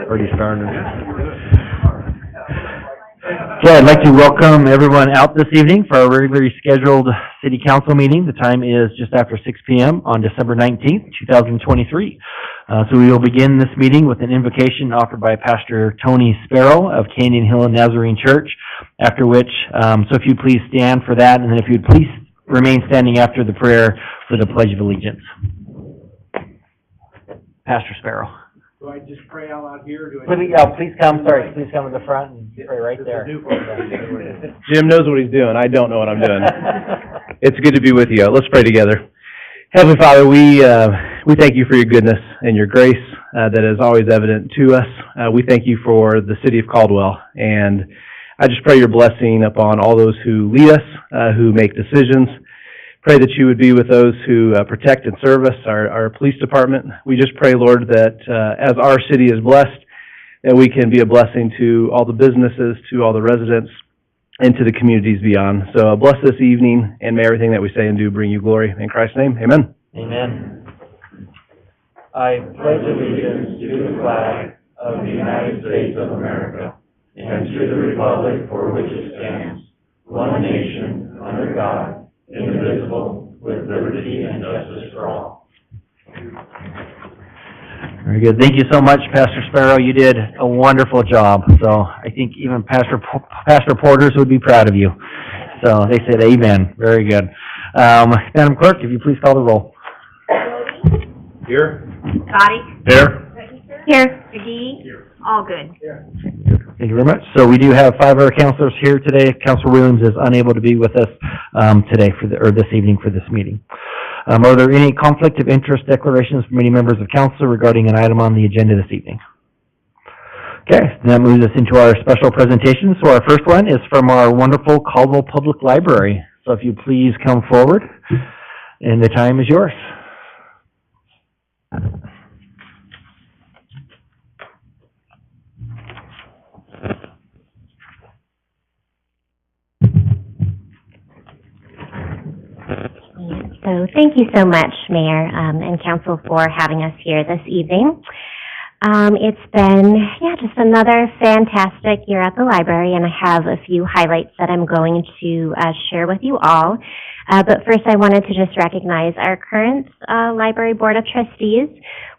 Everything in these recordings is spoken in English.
Already started. Okay, I'd like to welcome everyone out this evening for our regularly scheduled City Council meeting. The time is just after 6 p.m. on December 19th, 2023. So we will begin this meeting with an invocation offered by Pastor Tony Sparrow of Canyon Hill Nazarene Church, after which, so if you'd please stand for that, and then if you'd please remain standing after the prayer for the Pledge of Allegiance. Pastor Sparrow. Do I just pray out loud here? Or do I Please come to the front and pray right there. Jim knows what he's doing. I don't know what I'm doing. It's good to be with you. Let's pray together. Heavenly Father, we thank you for your goodness and your grace that is always evident to us. We thank you for the city of Caldwell, and I just pray your blessing upon all those who lead us, who make decisions. Pray that you would be with those who protect and serve us, our police department. We just pray, Lord, that as our city is blessed, that we can be a blessing to all the businesses, to all the residents, and to the communities beyond. So bless this evening, and may everything that we say and do bring you glory. In Christ's name, amen. Amen. I pledge allegiance to the flag of the United States of America and to the republic for which it stands, one nation, under God, indivisible, with liberty and justice for all. Very good. Thank you so much, Pastor Sparrow. You did a wonderful job. So I think even Pastor Porters would be proud of you. So they said amen. Very good. Madam Clerk, if you please call the roll. Here. Scotty? Here. Here. McGee? Here. All good. Here. Thank you very much. So we do have 5 of our counselors here today. Counselor Williams is unable to be with us today this evening for this meeting. Are there any conflict of interest declarations from any members of council regarding an item on the agenda this evening? Okay, that moves us into our special presentation. So our first one is from our wonderful Caldwell Public Library. So if you please come forward, and the time is yours. So thank you so much, Mayor and Council, for having us here this evening. It's been, just another fantastic year at the library, and I have a few highlights that I'm going to share with you all. But first, I wanted to just recognize our current Library Board of Trustees.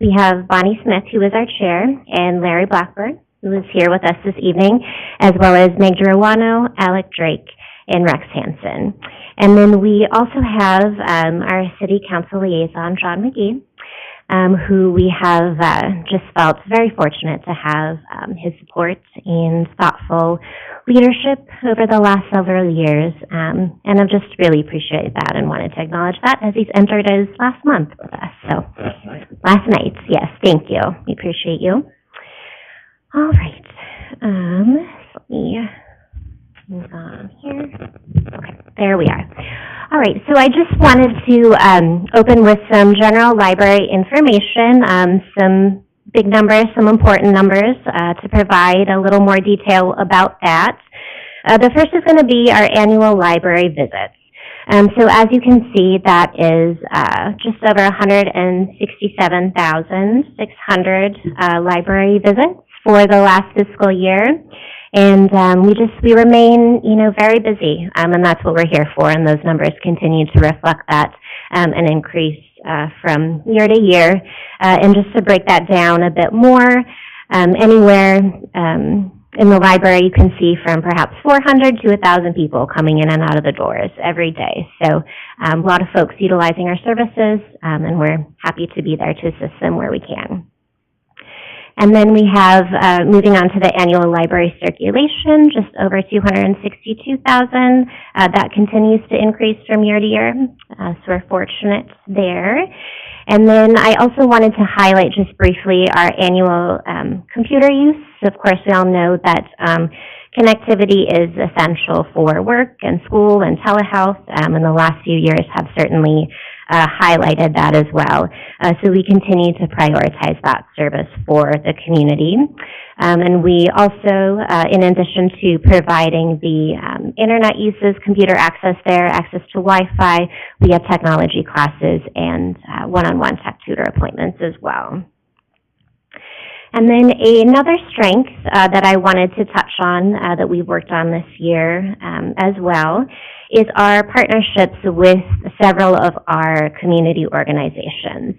We have Bonnie Smith, who is our chair, and Larry Blackburn, who is here with us this evening, as well as Meg Girouano, Alec Drake, and Rex Hansen. And then we also have our City Council liaison, John McGee, who we have just felt very fortunate to have his support and thoughtful leadership over the last several years. And I've just really appreciated that and wanted to acknowledge that as he's entered his last month with us. So last night, yes, thank you. We appreciate you. All right. Let me move on here. Okay, there we are. All right, so I just wanted to open with some general library information, some big numbers, some important numbers to provide a little more detail about that. The first is going to be our annual library visits. So as you can see, that is just over 167,600 library visits for the last fiscal year. And we remain, very busy, and that's what we're here for, and those numbers continue to reflect that, an increase from year to year. And just to break that down a bit more, anywhere in the library you can see from perhaps 400 to 1,000 people coming in and out of the doors every day. So a lot of folks utilizing our services, and we're happy to be there to assist them where we can. And then we have, moving on to the annual library circulation, just over 262,000. That continues to increase from year to year, so we're fortunate there. And then I also wanted to highlight just briefly our annual computer use. So of course, we all know that connectivity is essential for work and school and telehealth, and the last few years have certainly highlighted that as well. So we continue to prioritize that service for the community. And we also, in addition to providing the internet uses, computer access there, access to Wi-Fi, we have technology classes and one-on-one tech tutor appointments as well. And then another strength that I wanted to touch on that we've worked on this year as well is our partnerships with several of our community organizations.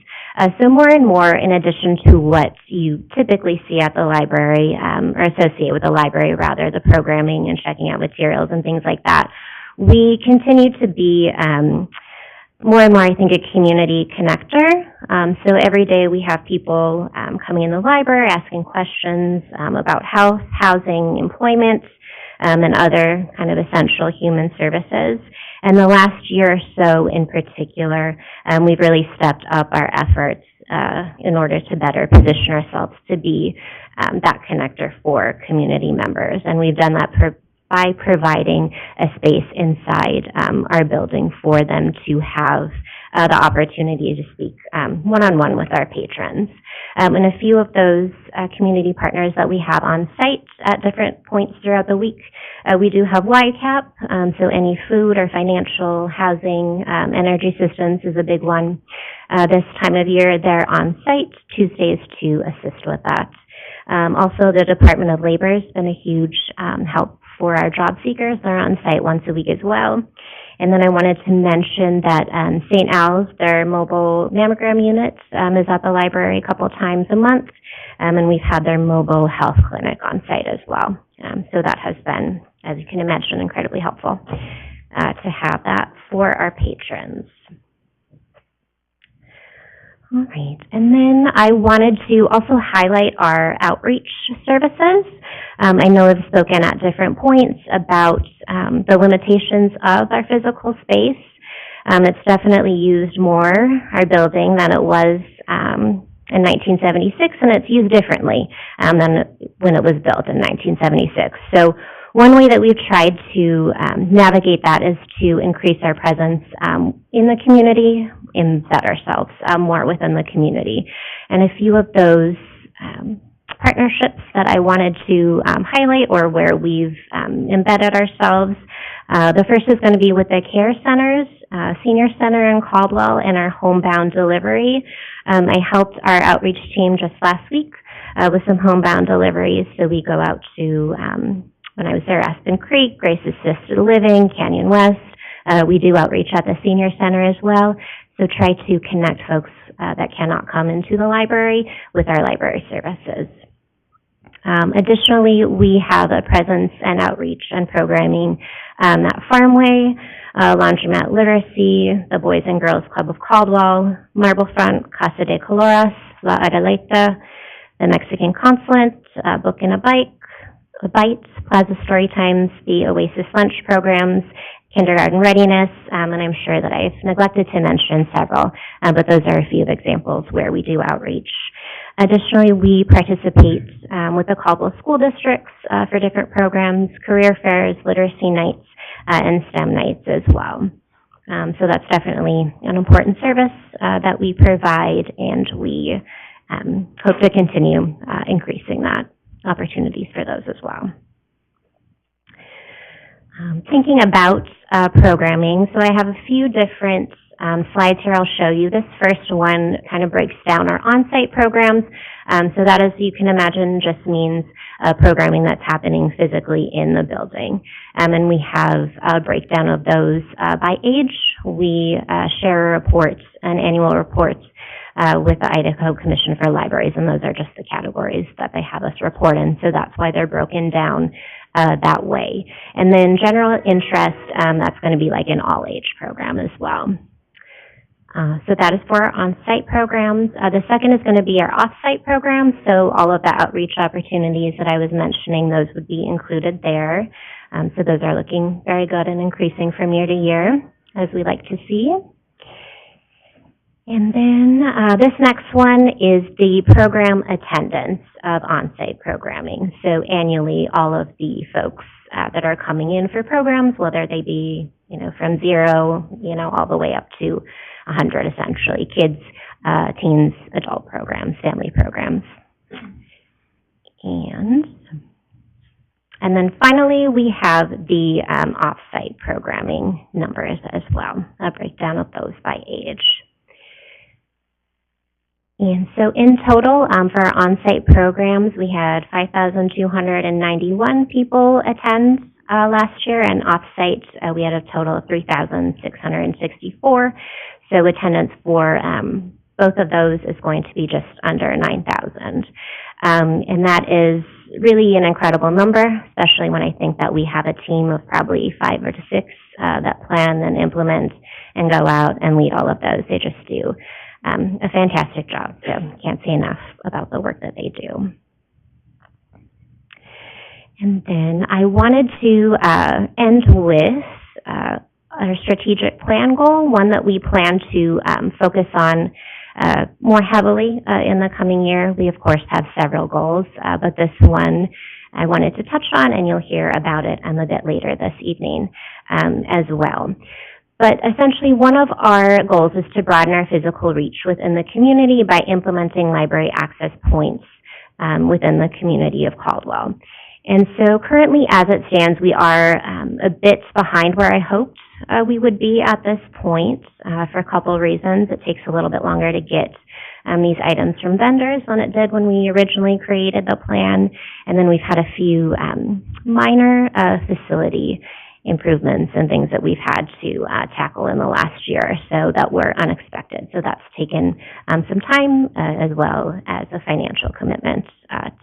So more and more, in addition to what you typically see at the library, or associate with the library rather, the programming and checking out materials and things like that, we continue to be more and more, I think, a community connector. So every day we have people coming in the library asking questions about health, housing, employment, and other kind of essential human services. And the last year or so in particular, we've really stepped up our efforts in order to better position ourselves to be that connector for community members. And we've done that by providing a space inside our building for them to have the opportunity to speak one-on-one with our patrons. And a few of those community partners that we have on site at different points throughout the week, we do have YCAP, so any food or financial, housing, energy assistance is a big one. This time of year, they're on site Tuesdays to assist with that. Also, the Department of Labor has been a huge help for our job seekers. They're on site once a week as well. And then I wanted to mention that St. Al's, their mobile mammogram unit, is at the library a couple times a month, and we've had their mobile health clinic on site as well. So that has been, as you can imagine, incredibly helpful to have that for our patrons. All right, and then I wanted to also highlight our outreach services. I know I've spoken at different points about the limitations of our physical space. It's definitely used more, our building, than it was in 1976, and it's used differently than when it was built in 1976. So one way that we've tried to navigate that is to increase our presence in the community, embed ourselves more within the community. And a few of those partnerships that I wanted to highlight, or where we've embedded ourselves, the first is going to be with the care centers, Senior Center in Caldwell, and our homebound delivery. I helped our outreach team just last week with some homebound deliveries. So we go out to, when I was there, Aspen Creek, Grace Assisted Living, Canyon West. We do outreach at the Senior Center as well. So try to connect folks that cannot come into the library with our library services. Additionally, we have a presence and outreach and programming at Farmway, Laundromat Literacy, the Boys and Girls Club of Caldwell, Marblefront, Casa de Coloras, La Adelita, the Mexican Consulate, Book and a Bite, Plaza Story Times, the Oasis Lunch Programs, Kindergarten Readiness, and I'm sure that I've neglected to mention several, but those are a few examples where we do outreach. Additionally, we participate with the Caldwell School Districts for different programs, career fairs, literacy nights, and STEM nights as well. So that's definitely an important service that we provide, and we hope to continue increasing that opportunities for those as well. Thinking about programming, so I have a few different slides here I'll show you. This first one kind of breaks down our on-site programs. So that, as you can imagine, just means programming that's happening physically in the building. And we have a breakdown of those by age. We share reports, an annual report with the Idaho Commission for Libraries, and those are just the categories that they have us report in. So that's why they're broken down that way. And then general interest, that's going to be like an all-age program as well. So that is for our on-site programs. The second is going to be our off-site programs. So all of the outreach opportunities that I was mentioning, those would be included there. So those are looking very good and increasing from year to year, as we like to see. And then this next one is the program attendance of on-site programming. So annually, all of the folks that are coming in for programs, whether they be, from 0, all the way up to 100, essentially, kids, teens, adult programs, family programs. And then finally, we have the off-site programming numbers as well, a breakdown of those by age. And so in total, for our on-site programs, we had 5,291 people attend last year, and off-site, we had a total of 3,664. So attendance for both of those is going to be just under 9,000. And that is really an incredible number, especially when I think that we have a team of probably 5 or 6 that plan and implement and go out and lead all of those. They just do a fantastic job. So can't say enough about the work that they do. And then I wanted to end with our strategic plan goal, one that we plan to focus on more heavily in the coming year. We, of course, have several goals, but this one I wanted to touch on, and you'll hear about it a bit later this evening as well. But essentially, one of our goals is to broaden our physical reach within the community by implementing library access points within the community of Caldwell. And so currently, as it stands, we are a bit behind where I hoped we would be at this point for a couple of reasons. It takes a little bit longer to get these items from vendors than it did when we originally created the plan. And then we've had a few minor facility improvements and things that we've had to tackle in the last year or so that were unexpected. So that's taken some time as well as a financial commitment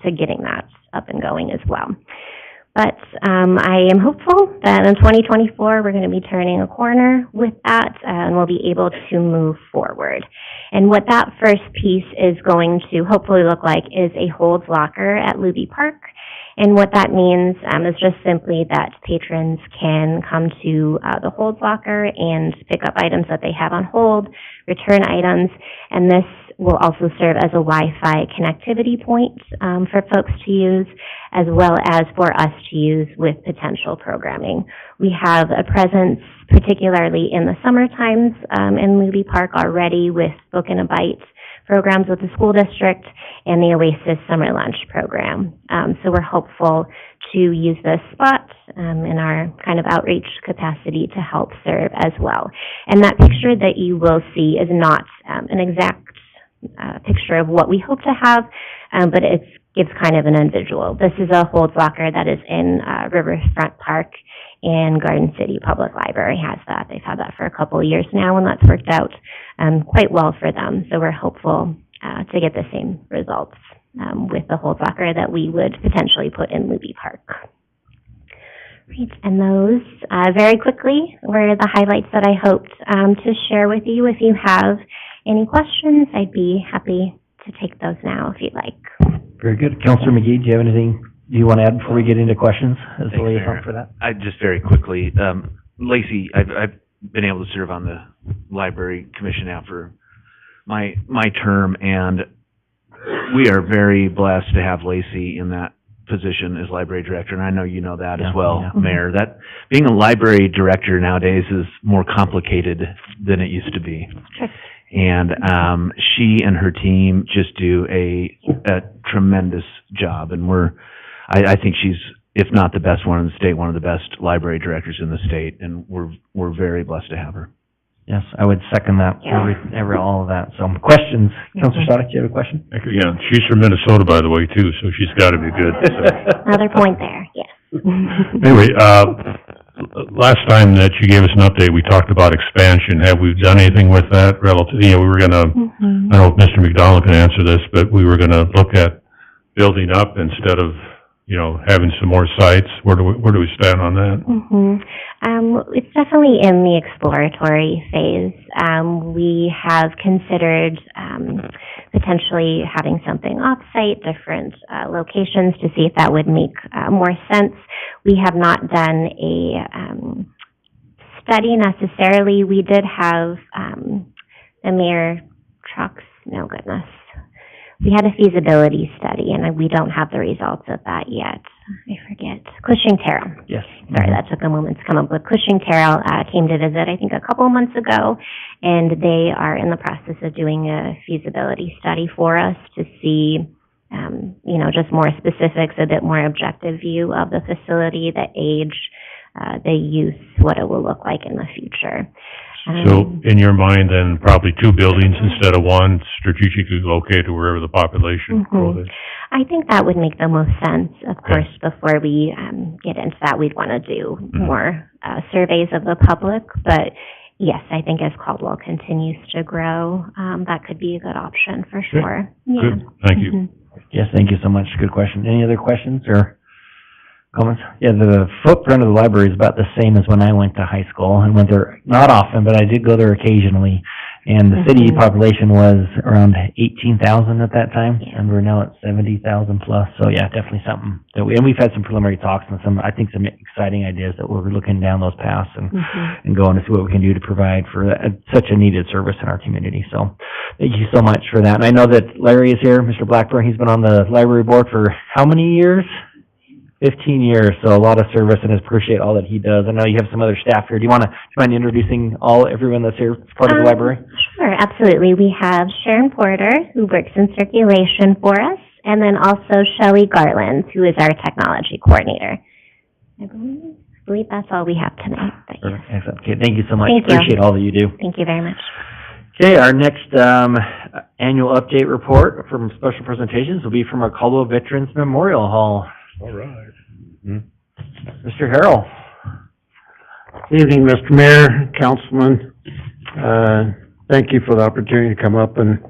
to getting that up and going as well. But I am hopeful that in 2024 we're going to be turning a corner with that and we'll be able to move forward. And what that first piece is going to hopefully look like is a holds locker at Luby Park. And what that means is just simply that patrons can come to the holds locker and pick up items that they have on hold, return items, and this will also serve as a Wi-Fi connectivity point for folks to use, as well as for us to use with potential programming. We have a presence, particularly in the summer times in Luby Park already with Book and a Bite programs with the school district and the Oasis Summer Lunch program. So we're hopeful to use this spot in our kind of outreach capacity to help serve as well. And that picture that you will see is not an exact picture of what we hope to have, but it gives kind of an visual. This is a holds locker that is in Riverfront Park, and Garden City Public Library has that. They've had that for a couple of years now, and that's worked out quite well for them. So we're hopeful to get the same results with the holds locker that we would potentially put in Luby Park. Right, and those, very quickly, were the highlights that I hoped to share with you. If you have any questions, I'd be happy to take those now if you'd like. Very good. Councilor McGee, do you have anything you want to add before we get into questions as the liaison for that? I just very quickly, Lacey, I've been able to serve on the library commission now for my term, and we are very blessed to have Lacey in that position as library director, and I know you know that as well, Mayor. That being a library director nowadays is more complicated than it used to be. Sure. And she and her team just do a tremendous job, and I think she's, if not the best one in the state, one of the best library directors in the state, and we're very blessed to have her. Yes, I would second that, all of that. So, questions? Councilor Sadek, do you have a question? Yeah, she's from Minnesota, by the way, too, so she's got to be good. So. Another point there, yes. Anyway, last time that you gave us an update, we talked about expansion. Have we done anything with that relative? We were going to, I don't know if Mr. McDonald can answer this, but we were going to look at building up instead of, having some more sites. Where do we stand on that? It's definitely in the exploratory phase. We have considered potentially having something off-site, different locations to see if that would make more sense. We have not done a study necessarily. We did have the mayor trucks. No goodness. We had a feasibility study, and we don't have the results of that yet. I forget. Cushing Terrell. Yes. Sorry, that took a moment to come up with. Cushing Terrell came to visit, I think, a couple of months ago, and they are in the process of doing a feasibility study for us to see, just more specifics, a bit more objective view of the facility, the age, the use, what it will look like in the future. So in your mind, then, probably 2 buildings instead of 1, strategically located wherever the population growth is? I think that would make the most sense. Of course, before we get into that, we'd want to do more surveys of the public, but yes, I think as Caldwell continues to grow, that could be a good option for sure. Yeah. Good, thank you. Yes, thank you so much. Good question. Any other questions or comments? Yeah, the footprint of the library is about the same as when I went to high school. I went there not often, but I did go there occasionally. And the city population was around 18,000 at that time, and we're now at 70,000 plus. So yeah, definitely something that and we've had some preliminary talks and some exciting ideas that we're looking down those paths and going to see what we can do to provide for such a needed service in our community. So thank you so much for that. And I know that Larry is here, Mr. Blackburn. He's been on the library board for how many years? 15 years, so a lot of service, and I appreciate all that he does. I know you have some other staff here. Do you mind introducing everyone that's here as part of the library? Sure, absolutely. We have Sharon Porter, who works in circulation for us, and then also Shelley Garland, who is our technology coordinator. I believe that's all we have tonight. Excellent. Okay, thank you so much. Thank you. Appreciate all that you do. Thank you very much. Okay, our next annual update report from special presentations will be from our Caldwell Veterans Memorial Hall. All right. Mr. Harrell. Evening, Mr. Mayor, Councilman. Thank you for the opportunity to come up and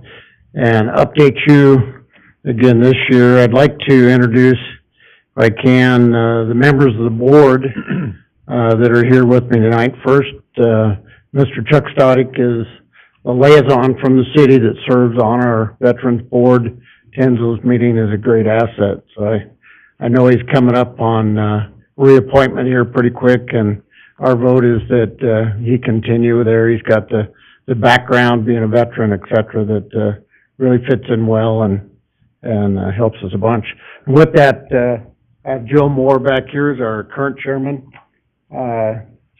update you again this year. I'd like to introduce, if I can, the members of the board that are here with me tonight. First, Mr. Chuck Stodick is a liaison from the city that serves on our Veterans Board, attends those meetings, is a great asset. So I know he's coming up on reappointment here pretty quick, and our vote is that he continue there. He's got the background, being a veteran, et cetera, that really fits in well and helps us a bunch. And with that, I have Joe Moore back here as our current chairman.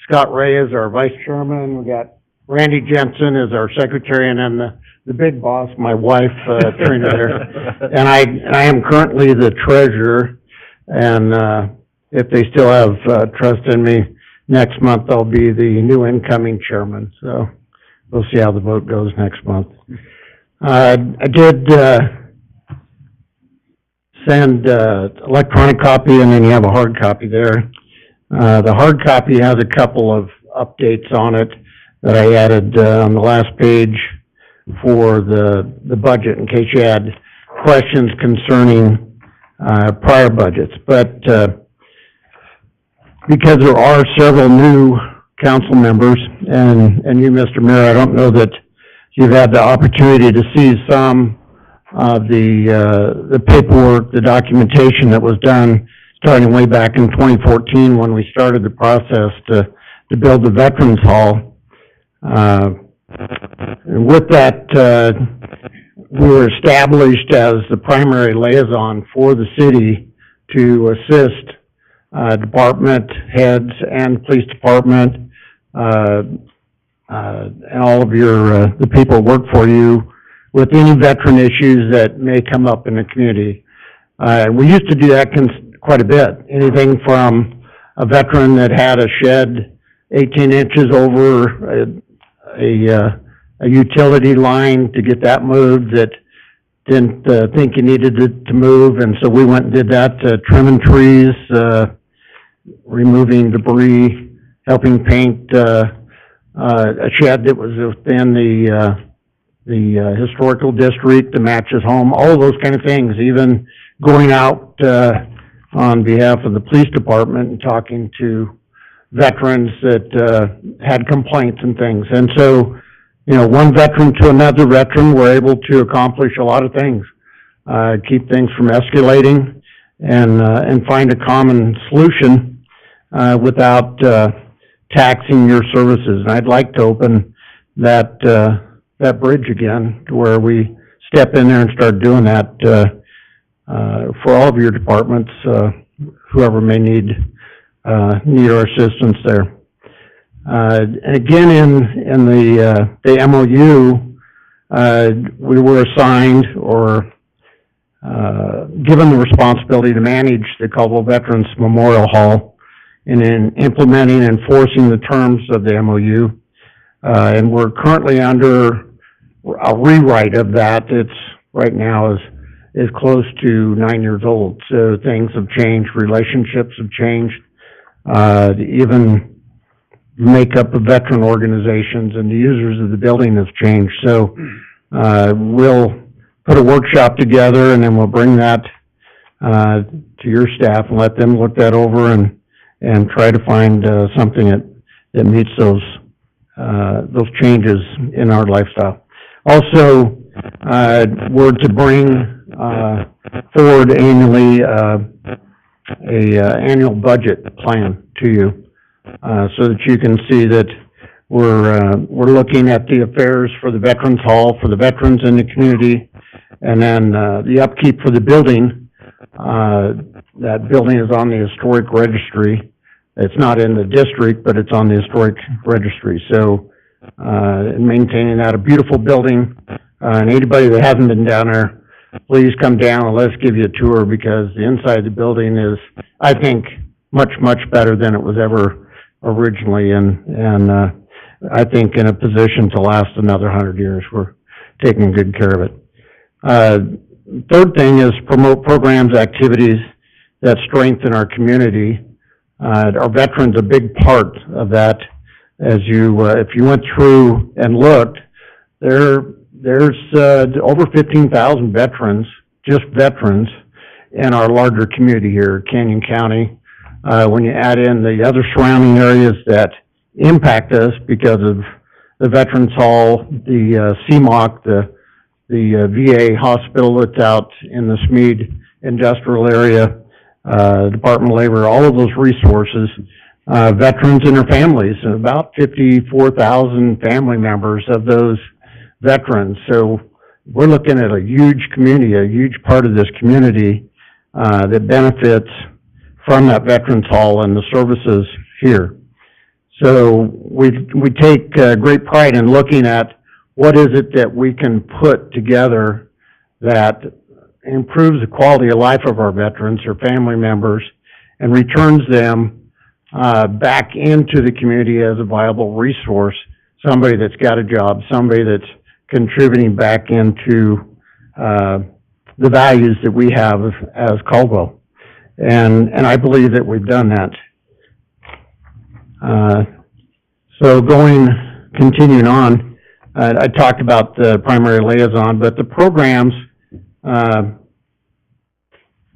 Scott Ray is our vice chairman. We got Randy Jensen as our secretary, and then the big boss, my wife, Trina there. And I am currently the treasurer. And if they still have trust in me, next month I'll be the new incoming chairman. So we'll see how the vote goes next month. I did send electronic copy, and then you have a hard copy there. The hard copy has a couple of updates on it that I added on the last page for the budget, in case you had questions concerning prior budgets. But because there are several new council members, and you, Mr. Mayor, I don't know that you've had the opportunity to see some of the paperwork, the documentation that was done starting way back in 2014 when we started the process to build the Veterans Hall. With that, we were established as the primary liaison for the city to assist department heads and police department and all of the people who work for you with any veteran issues that may come up in the community. We used to do that quite a bit. Anything from a veteran that had a shed 18 inches over a utility line to get that moved that didn't think you needed it to move, and so we went and did that, trimming trees, removing debris, helping paint a shed that was within the historical district to match his home, all of those kind of things, even going out on behalf of the police department and talking to veterans that had complaints and things. And so, one veteran to another veteran, we're able to accomplish a lot of things, keep things from escalating and find a common solution without taxing your services. And I'd like to open that bridge again to where we step in there and start doing that for all of your departments, whoever may need our assistance there. And again, in the MOU, we were assigned or given the responsibility to manage the Caldwell Veterans Memorial Hall and in implementing and enforcing the terms of the MOU. and we're currently under a rewrite of that. It's right now is close to 9 years old. So things have changed, relationships have changed, even makeup of veteran organizations and the users of the building has changed. So we'll put a workshop together, and then we'll bring that to your staff and let them look that over and try to find something that meets those changes in our lifestyle. Also, we're to bring forward annually a annual budget plan to you, so that you can see that we're looking at the affairs for the Veterans Hall, for the veterans in the community, and then the upkeep for the building. That building is on the historic registry. It's not in the district, but it's on the historic registry. So, maintaining that, a beautiful building, and anybody that hasn't been down there, please come down and let's give you a tour, because the inside of the building is, I think, much, much better than it was ever originally, and I think in a position to last another 100 years. We're taking good care of it. Third thing is promote programs, activities that strengthen our community. Our veterans, a big part of that. As you, if you went through and looked, there's over 15,000 veterans, just veterans, in our larger community here, Canyon County. When you add in the other surrounding areas that impact us because of the Veterans Hall, the CMOC, the VA hospital that's out in the Smead industrial area, Department of Labor, all of those resources, veterans and their families, about 54,000 family members of those veterans. So we're looking at a huge community, a huge part of this community that benefits from that Veterans Hall and the services here. So we take great pride in looking at what is it that we can put together that improves the quality of life of our veterans or family members and returns them back into the community as a viable resource, somebody that's got a job, somebody that's contributing back into the values that we have as Caldwell. And I believe that we've done that. So continuing on, I talked about the primary liaison, but the programs that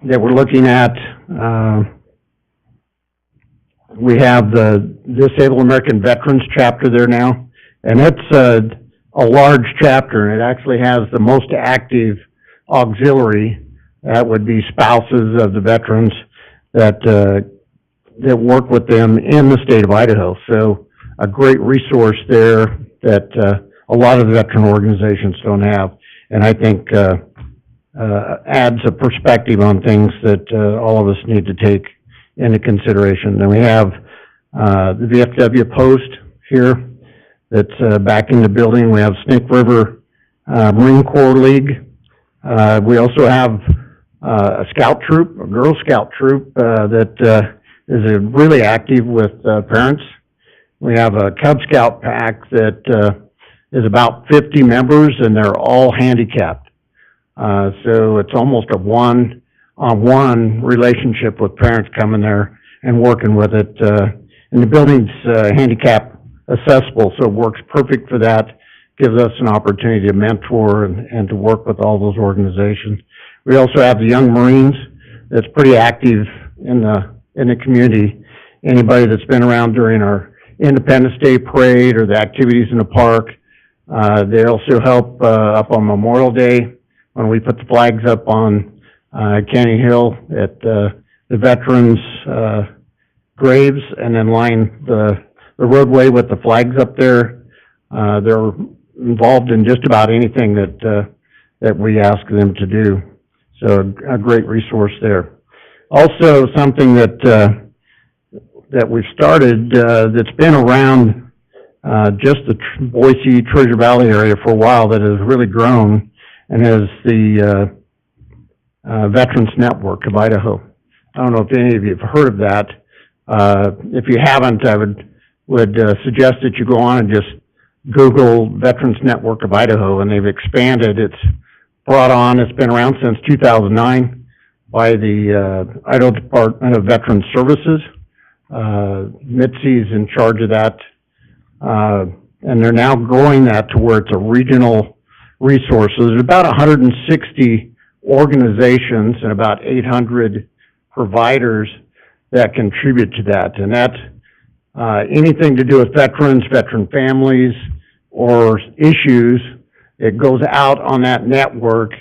we're looking at, we have the Disabled American Veterans chapter there now, and it's a large chapter, and it actually has the most active auxiliary. That would be spouses of the veterans that work with them in the state of Idaho. So a great resource there that a lot of the veteran organizations don't have, and I think adds a perspective on things that all of us need to take into consideration. Then we have the VFW post here that's back in the building. We have Snake River Marine Corps League. We also have a scout troop, a Girl Scout troop that is really active with parents. We have a Cub Scout pack that is about 50 members, and they're all handicapped. So it's almost a one-on-one relationship with parents coming there and working with it. And the building's handicap accessible, so it works perfect for that. Gives us an opportunity to mentor and to work with all those organizations. We also have the Young Marines that's pretty active in the community. Anybody that's been around during our Independence Day parade or the activities in the park, they also help up on Memorial Day when we put the flags up on Canyon Hill at the veterans' graves, and then line the roadway with the flags up there. They're involved in just about anything that we ask them to do. So a great resource there. Also, something that we've started that's been around just the Boise, Treasure Valley area for a while, that has really grown, and is the Veterans Network of Idaho. I don't know if any of you have heard of that. If you haven't, I would suggest that you go on and just Google Veterans Network of Idaho, and they've expanded. It's been around since 2009 by the Idaho Department of Veterans Services. Mitzi's in charge of that, and they're now growing that to where it's a regional resource. So there's about 160 organizations and about 800 providers that contribute to that, and that's anything to do with veterans, veteran families, or issues. It goes out on that network,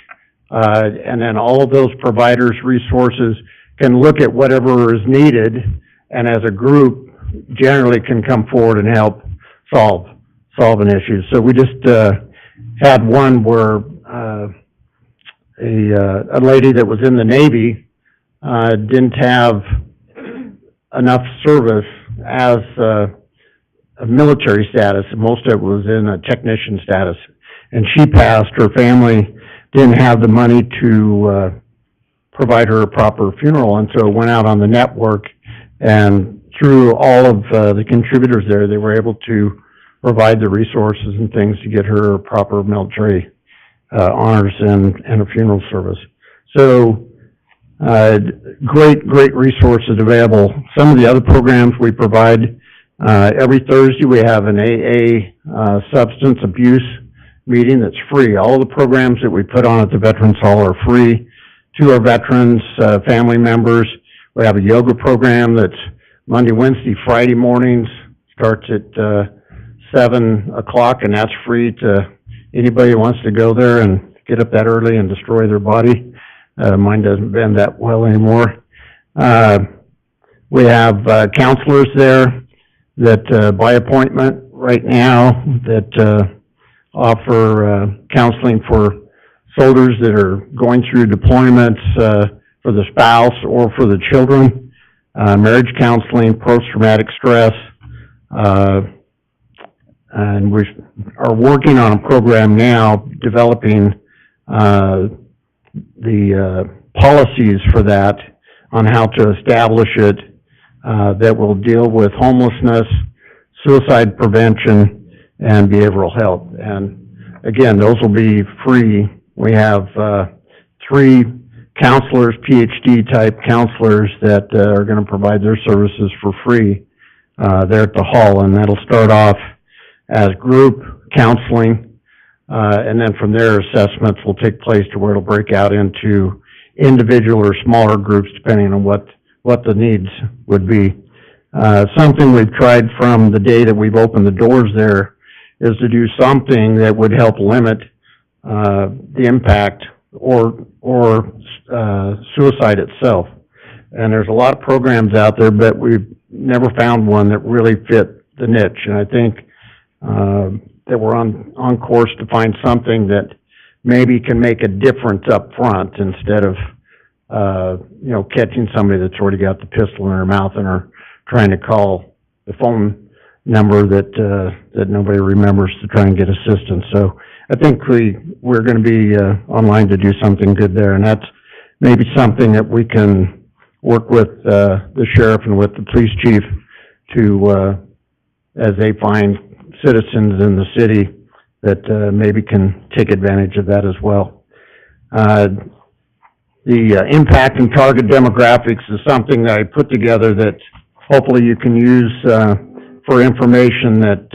and then all of those providers' resources can look at whatever is needed, and as a group, generally can come forward and help solve an issue. So we just had one where a lady that was in the Navy didn't have enough service as a military status. Most of it was in a technician status. And she passed. Her family didn't have the money to provide her a proper funeral, and so it went out on the network. And through all of the contributors there, they were able to provide the resources and things to get her proper military honors and a funeral service. So great resources available. Some of the other programs we provide, every Thursday we have an AA substance abuse meeting that's free. All the programs that we put on at the Veterans Hall are free to our veterans, family members. We have a yoga program that's Monday, Wednesday, Friday mornings, starts at 7 o'clock, and that's free to anybody who wants to go there and get up that early and destroy their body. Mine doesn't bend that well anymore. We have counselors there that by appointment right now that offer counseling for soldiers that are going through deployments for the spouse or for the children, marriage counseling, post-traumatic stress, and we are working on a program now developing the policies for that, on how to establish it, that will deal with homelessness, suicide prevention, and behavioral health. And again, those will be free. We have 3 counselors, PhD type counselors that are going to provide their services for free there at the hall, and that'll start off as group counseling, and then from there assessments will take place to where it'll break out into individual or smaller groups depending on what the needs would be. Something we've tried from the day that we've opened the doors there is to do something that would help limit the impact or suicide itself. And there's a lot of programs out there, but we've never found one that really fit the niche. And I think that we're on course to find something that maybe can make a difference up front instead of catching somebody that's already got the pistol in their mouth and are trying to call the phone number that nobody remembers to try and get assistance. So I think we're going to be online to do something good there, and that's maybe something that we can work with the sheriff and with the police chief to, as they find citizens in the city that maybe can take advantage of that as well. The impact and target demographics is something that I put together that hopefully you can use for information that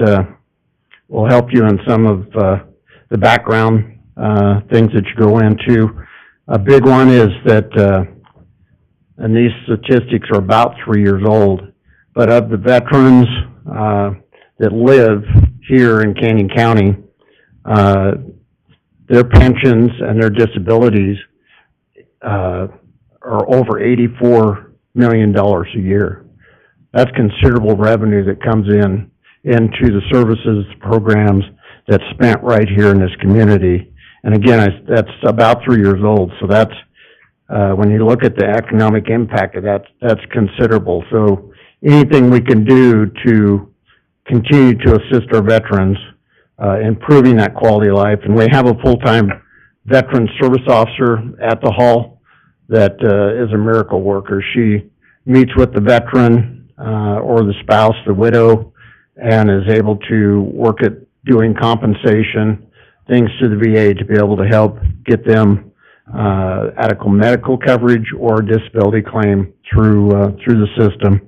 will help you in some of the background things that you go into. A big one is that, and these statistics are about 3 years old, but of the veterans that live here in Canyon County, their pensions and their disabilities are over $84 million a year. That's considerable revenue that comes into the services programs that's spent right here in this community. And again, that's about 3 years old, so that's when you look at the economic impact of that, that's considerable. So anything we can do to continue to assist our veterans, improving that quality of life. And we have a full-time veteran service officer at the hall that is a miracle worker. She meets with the veteran or the spouse, the widow, and is able to work it doing compensation, things to the VA to be able to help get them adequate medical coverage or disability claim through the system,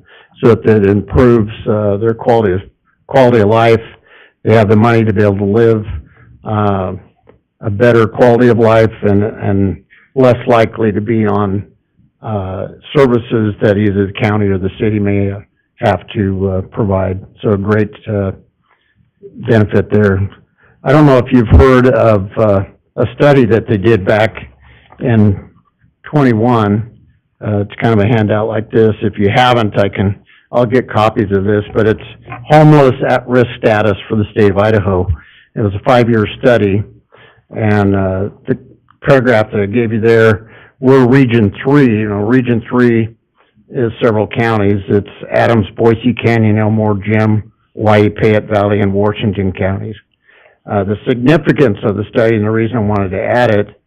so that it improves their quality of life. They have the money to be able to live a better quality of life and less likely to be on services that either the county or the city may have to provide. So a great benefit there. I don't know if you've heard of a study that they did back in 21. It's kind of a handout like this. If you haven't, I'll get copies of this, but it's homeless at-risk status for the state of Idaho. It was a 5-year study, and the paragraph that I gave you there, we're Region 3. Region 3 is several counties. It's Adams, Boise, Canyon, Elmore, Jim, Hawaii, Payette Valley, and Washington counties. The significance of the study, and the reason I wanted to add it,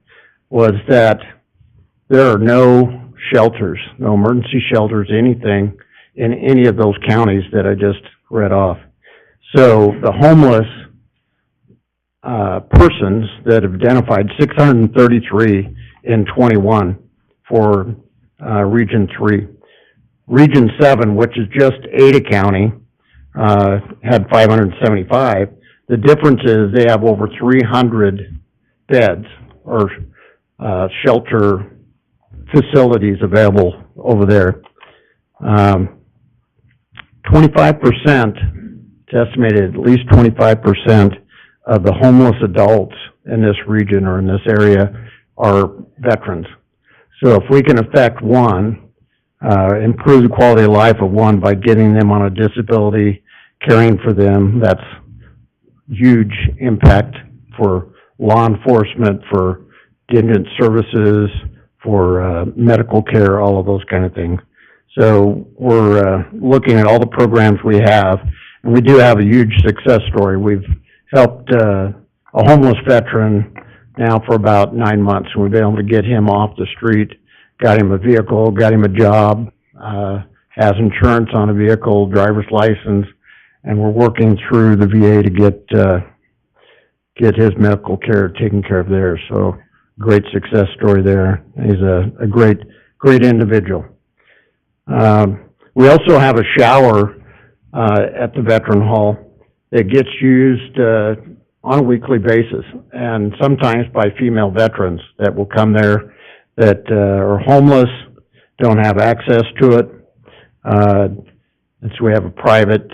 was that there are no shelters, no emergency shelters, anything in any of those counties that I just read off. So the homeless persons that have identified, 633 in 21 for Region 3. Region 7, which is just Ada County, had 575. The difference is they have over 300 beds or shelter facilities available over there. 25%, it's estimated at least 25% of the homeless adults in this region or in this area are veterans. So if we can affect one, improve the quality of life of one by getting them on a disability, caring for them, that's huge impact for law enforcement, for indigent services, for medical care, all of those kind of things. So we're looking at all the programs we have, and we do have a huge success story. We've helped a homeless veteran now for about 9 months, and we've been able to get him off the street, got him a vehicle, got him a job, has insurance on a vehicle, driver's license, and we're working through the VA to get his medical care taken care of there. So great success story there. He's a great individual. We also have a shower at the Veteran Hall that gets used on a weekly basis, and sometimes by female veterans that will come there that are homeless, don't have access to it. And so we have a private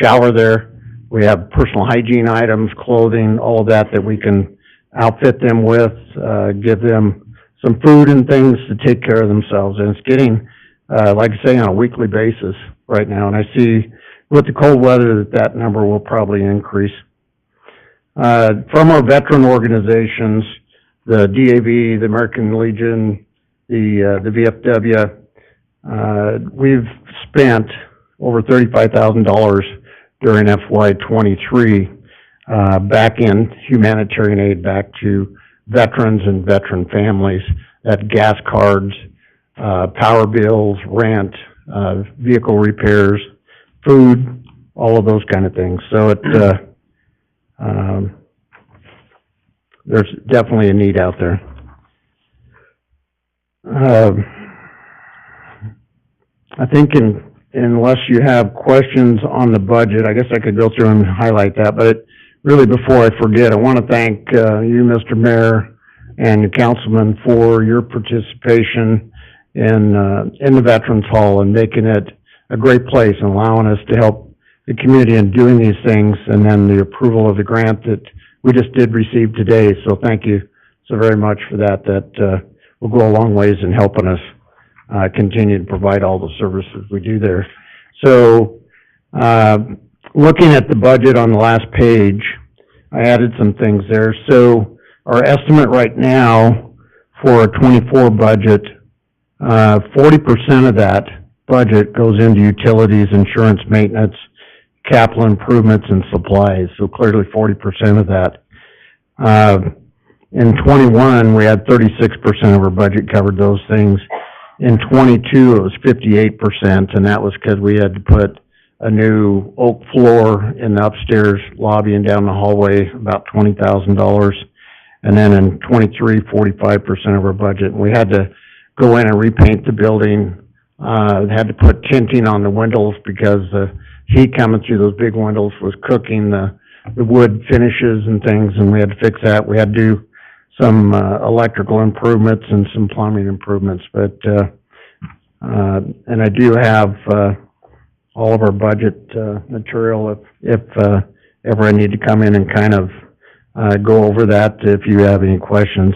shower there. We have personal hygiene items, clothing, all of that we can outfit them with, give them some food and things to take care of themselves. And it's getting, like I say, on a weekly basis right now. And I see with the cold weather that number will probably increase. From our veteran organizations, the DAV, the American Legion, the VFW, we've spent over $35,000 during FY23 back in humanitarian aid back to veterans and veteran families. That gas cards, power bills, rent, vehicle repairs, food, all of those kind of things. So there's definitely a need out there. I think unless you have questions on the budget, I guess I could go through and highlight that, but really before I forget, I want to thank you, Mr. Mayor, and the councilman for your participation in the Veterans Hall and making it a great place and allowing us to help the community in doing these things, and then the approval of the grant that we just did receive today. So thank you so very much for that. That will go a long ways in helping us continue to provide all the services we do there. So looking at the budget on the last page, I added some things there. So our estimate right now for a 24 budget, 40% of that budget goes into utilities, insurance, maintenance, capital improvements, and supplies. So clearly 40% of that. In 21, we had 36% of our budget covered those things. In 22, it was 58%, and that was because we had to put a new oak floor in the upstairs lobby and down the hallway, about $20,000. And then in 23, 45% of our budget. We had to go in and repaint the building, had to put tinting on the windows because the heat coming through those big windows was cooking the wood finishes and things, and we had to fix that. We had to do some electrical improvements and some plumbing improvements, but and I do have all of our budget material if ever I need to come in and kind of go over that if you have any questions.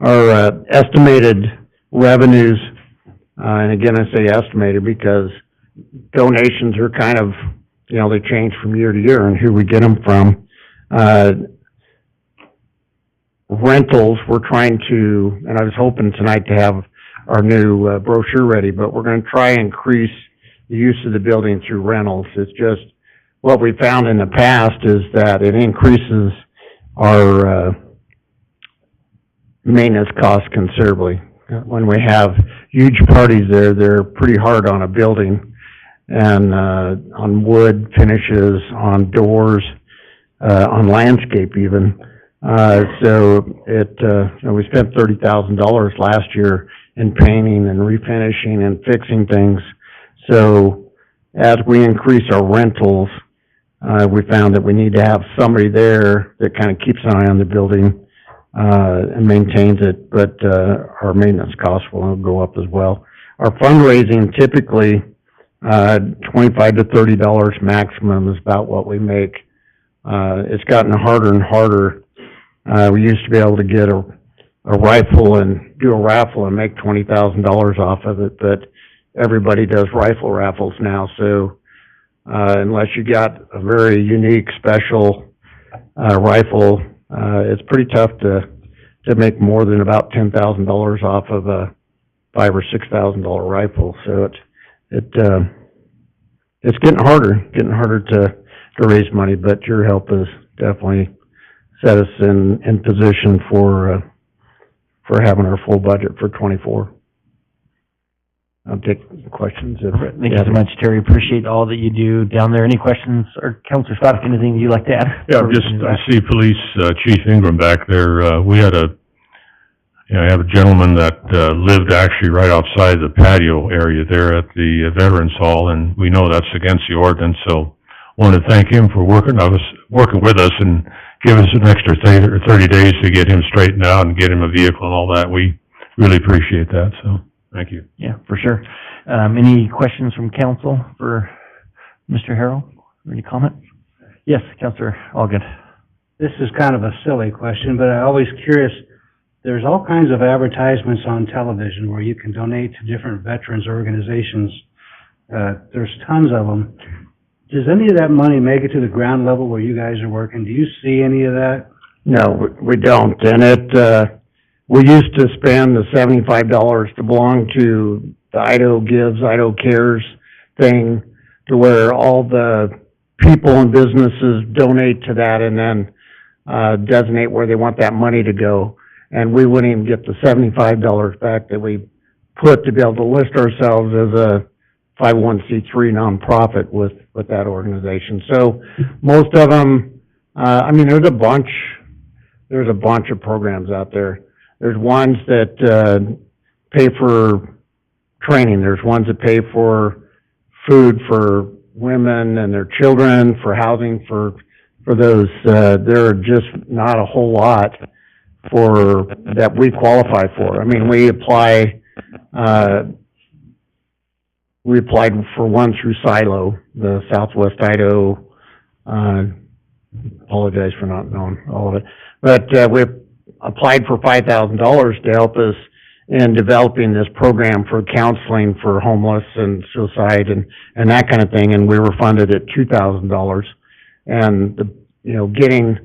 Our estimated revenues, and again I say estimated because donations are kind of, you know, they change from year to year and who we get them from. Rentals, we're trying to, and I was hoping tonight to have our new brochure ready, but we're going to try and increase the use of the building through rentals. It's just what we found in the past is that it increases our maintenance costs considerably. When we have huge parties there, they're pretty hard on a building and on wood finishes, on doors, on landscape even. So we spent $30,000 last year in painting and refinishing and fixing things. So as we increase our rentals, we found that we need to have somebody there that kind of keeps an eye on the building and maintains it, but our maintenance costs will go up as well. Our fundraising typically, $25 to $30 maximum is about what we make. It's gotten harder and harder. We used to be able to get a rifle and do a raffle and make $20,000 off of it, but everybody does rifle raffles now, so unless you got a very unique, special rifle, it's pretty tough to make more than about $10,000 off of a $5,000 or $6,000 rifle. So it's getting harder to raise money. But your help has definitely set us in position for having our full budget for 24. I'll take questions. Thank you so much, Terry. Appreciate all that you do down there. Any questions, or Councilor Scott, if anything you'd like to add? Yeah, I see Police Chief Ingram back there. We had I have a gentleman that lived actually right outside the patio area there at the Veterans Hall, and we know that's against the ordinance, so wanted to thank him for working with us and give us an extra 30 days to get him straightened out and get him a vehicle and all that. We really appreciate that, so thank you. Yeah, for sure. Any questions from council for Mr. Harrell? Any comments? Yes, Councilor Allgood. This is kind of a silly question, but I'm always curious. There's all kinds of advertisements on television where you can donate to different veterans organizations. There's tons of them. Does any of that money make it to the ground level where you guys are working? Do you see any of that? No, we don't. And we used to spend the $75 to belong to the Idaho Gives, Idaho Cares thing, to where all the people and businesses donate to that and then designate where they want that money to go. And we wouldn't even get the $75 back that we put to be able to list ourselves as a 501c3 nonprofit with that organization. So most of them, there's a bunch of programs out there. There's ones that pay for training. There's ones that pay for food for women and their children, for housing for those. There are just not a whole lot that we qualify for. I mean, we applied for one through Silo, the Southwest Idaho. Apologize for not knowing all of it, but we applied for $5,000 to help us in developing this program for counseling for homeless and suicide and that kind of thing, and we were funded at $2,000. And getting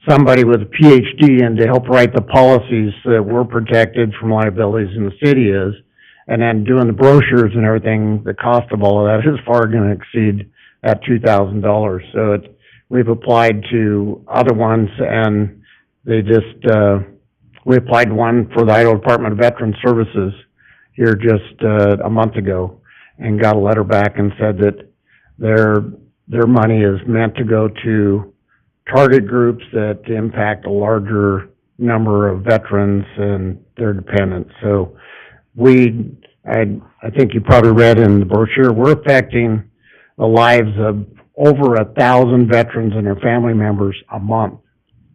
somebody with a PhD in to help write the policies that we're protected from liabilities in the city is, and then doing the brochures and everything, the cost of all of that is far going to exceed that $2,000. So we've applied to other ones, and they we applied one for the Idaho Department of Veteran Services here just a month ago, and got a letter back and said that Their money is meant to go to target groups that impact a larger number of veterans and their dependents. So I think you probably read in the brochure, we're affecting the lives of over 1,000 veterans and their family members a month.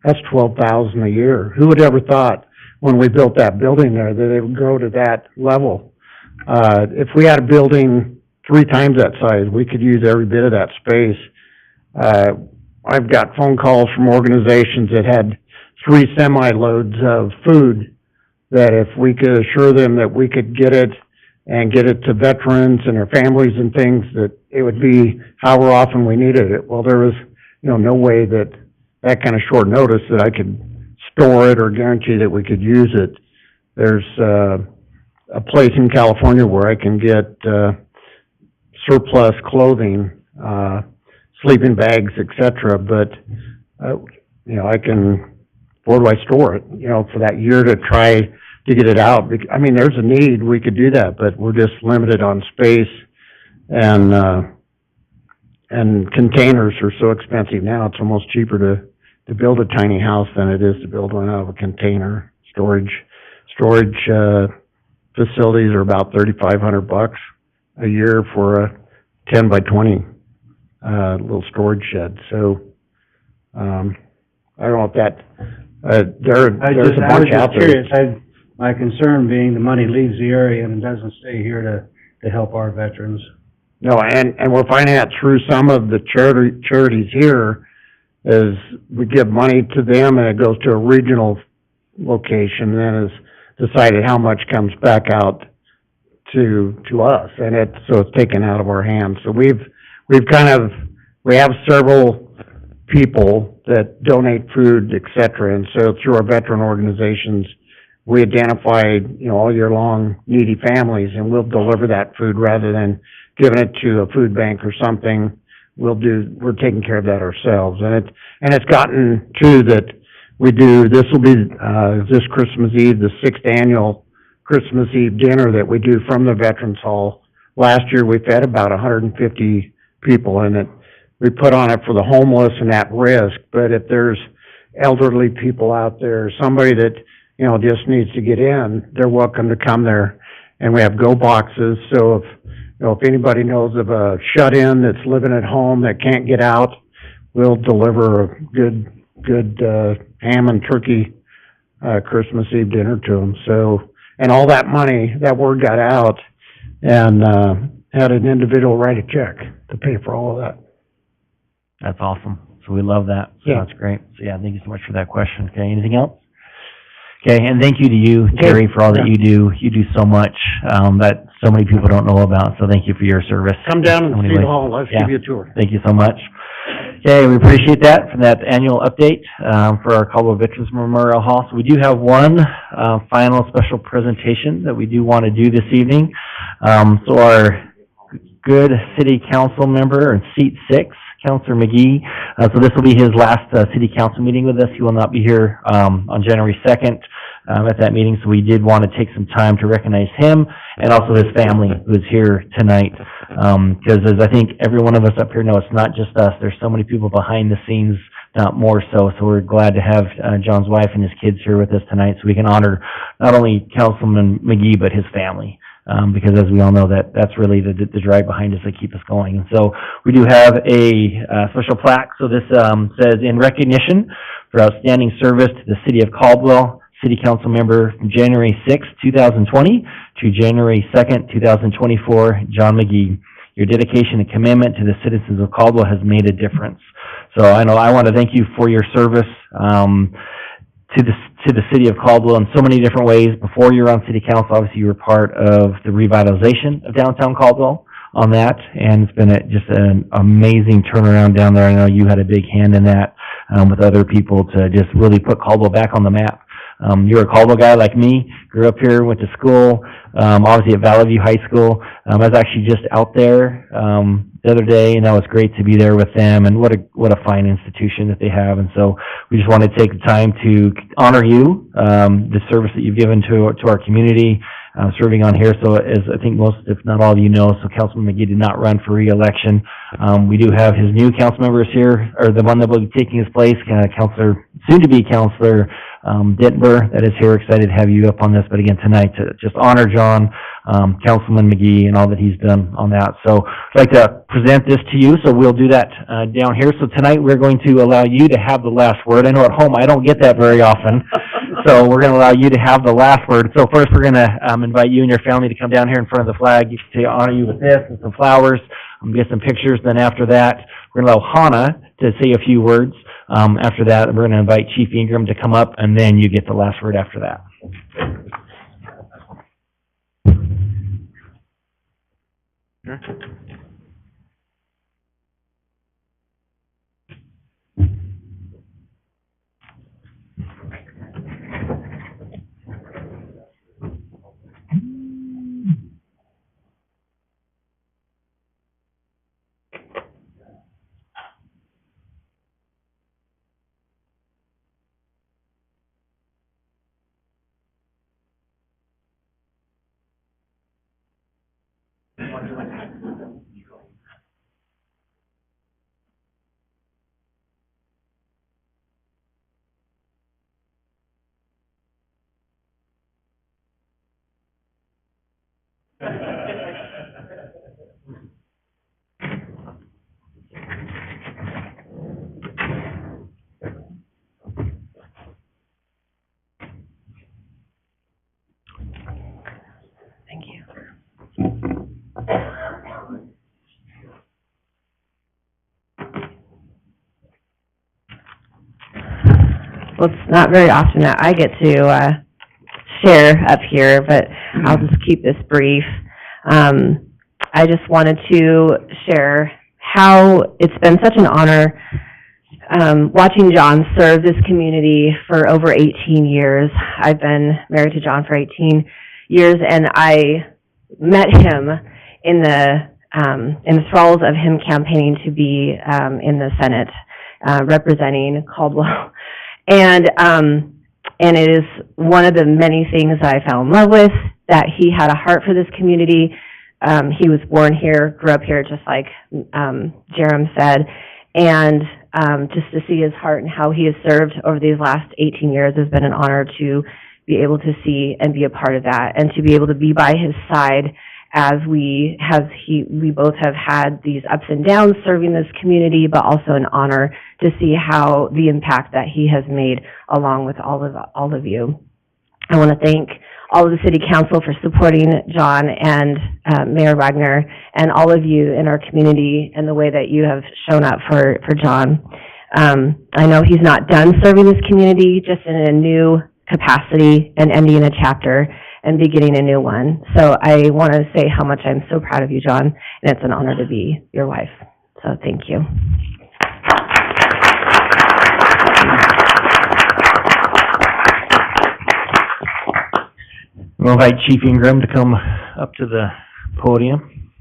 That's 12,000 a year. Who would ever thought when we built that building there that it would grow to that level? If we had a building 3 times that size, we could use every bit of that space. I've got phone calls from organizations that had 3 semi-loads of food that if we could assure them that we could get it and get it to veterans and their families and things, that it would be however often we needed it. Well, there was, no way that kind of short notice that I could store it or guarantee that we could use it. There's a place in California where I can get surplus clothing, sleeping bags, etc. But I can, where do I store it? For that year to try to get it out. I mean, there's a need. We could do that, but we're just limited on space, and containers are so expensive now. It's almost cheaper to build a tiny house than it is to build one out of a container. Storage facilities are about $3,500 a year for a 10 by 20 little storage shed. So I don't know if that there's a bunch out there. Curious. My concern being the money leaves the area and it doesn't stay here to help our veterans. No, and we're finding that through some of the charities here, is we give money to them and it goes to a regional location, and then is decided how much comes back out to us, and it's taken out of our hands. So we have several people that donate food, etc. And so through our veteran organizations, we identify, all year long needy families, and we'll deliver that food rather than giving it to a food bank or something. We're taking care of that ourselves. And it's gotten to that this will be, this Christmas Eve, the 6th annual Christmas Eve dinner that we do from the Veterans Hall. Last year we fed about 150 people, and we put on it for the homeless and at risk. But if there's elderly people out there, somebody that, just needs to get in, they're welcome to come there. And we have go boxes, so if anybody knows of a shut-in that's living at home that can't get out, we'll deliver a good ham and turkey Christmas Eve dinner to them. So, and all that money, that word got out, and had an individual write a check to pay for all of that. That's awesome. So we love that. So Yeah. That's great. So thank you so much for that question. Okay, anything else? Okay, and thank you to you, Terry, for all that you do. You do so much that so many people don't know about, so thank you for your service. Come down and So many see the ways. hall. Let's give you a tour. Thank you so much. Okay, we appreciate that for that annual update for our Caldwell Veterans Memorial Hall. So we do have one final special presentation that we do want to do this evening. So our good city council member in seat 6, Councilor McGee. So this will be his last city council meeting with us. He will not be here on January 2nd at that meeting, so we did want to take some time to recognize him and also his family who is here tonight. Because as I think every one of us up here know, it's not just us. There's so many people behind the scenes, not more so. So we're glad to have John's wife and his kids here with us tonight so we can honor not only Councilman McGee but his family. Because as we all know, that's really the drive behind us that keep us going. And so we do have a special plaque. So this says, in recognition for outstanding service to the city of Caldwell, City Council member from January 6, 2020 to January 2nd, 2024, John McGee. Your dedication and commitment to the citizens of Caldwell has made a difference. So I want to thank you for your service to the city of Caldwell in so many different ways. Before you were on city council, obviously you were part of the revitalization of downtown Caldwell on that, and it's been just an amazing turnaround down there. I know you had a big hand in that with other people to just really put Caldwell back on the map. You're a Caldwell guy like me, grew up here, went to school, obviously at Valley View High School. I was actually just out there the other day, and that was great to be there with them, and what a fine institution that they have. And so we just want to take the time to honor you, the service that you've given to our community, serving on here. So as I think most, if not all of you know, so Councilman McGee did not run for re-election. We do have his new council members here, or the one that will be taking his place, Councilor, soon-to-be Councilor Dittmer, that is here. Excited to have you up on this, but again, tonight to just honor John, Councilman McGee, and all that he's done on that. So I'd like to present this to you, so we'll do that down here. So tonight we're going to allow you to have the last word. I know at home I don't get that very often, so we're going to allow you to have the last word. So first we're going to invite you and your family to come down here in front of the flag to honor you with this and some flowers, get some pictures. Then after that, we're going to allow Hannah to say a few words. After that, we're going to invite Chief Ingram to come up, and then you get the last word after that. Sure. Thank you. Well, it's not very often that I get to share up here, but I'll just keep this brief. I just wanted to share how it's been such an honor watching John serve this community for over 18 years. I've been married to John for 18 years, and I met him in the thralls of him campaigning to be in the Senate, representing Caldwell. And it is one of the many things I fell in love with, that he had a heart for this community. He was born here, grew up here, just like Jerem said, and just to see his heart and how he has served over these last 18 years has been an honor to be able to see and be a part of that, and to be able to be by his side as we both have had these ups and downs serving this community, but also an honor to see how the impact that he has made along with all of you. I want to thank all of the City Council for supporting John, and Mayor Wagner, and all of you in our community, and the way that you have shown up for John. I know he's not done serving this community, just in a new capacity and ending a chapter and beginning a new one. So I want to say how much I'm so proud of you, John, and it's an honor to be your wife. So thank you. We'll invite Chief Ingram to come up to the podium.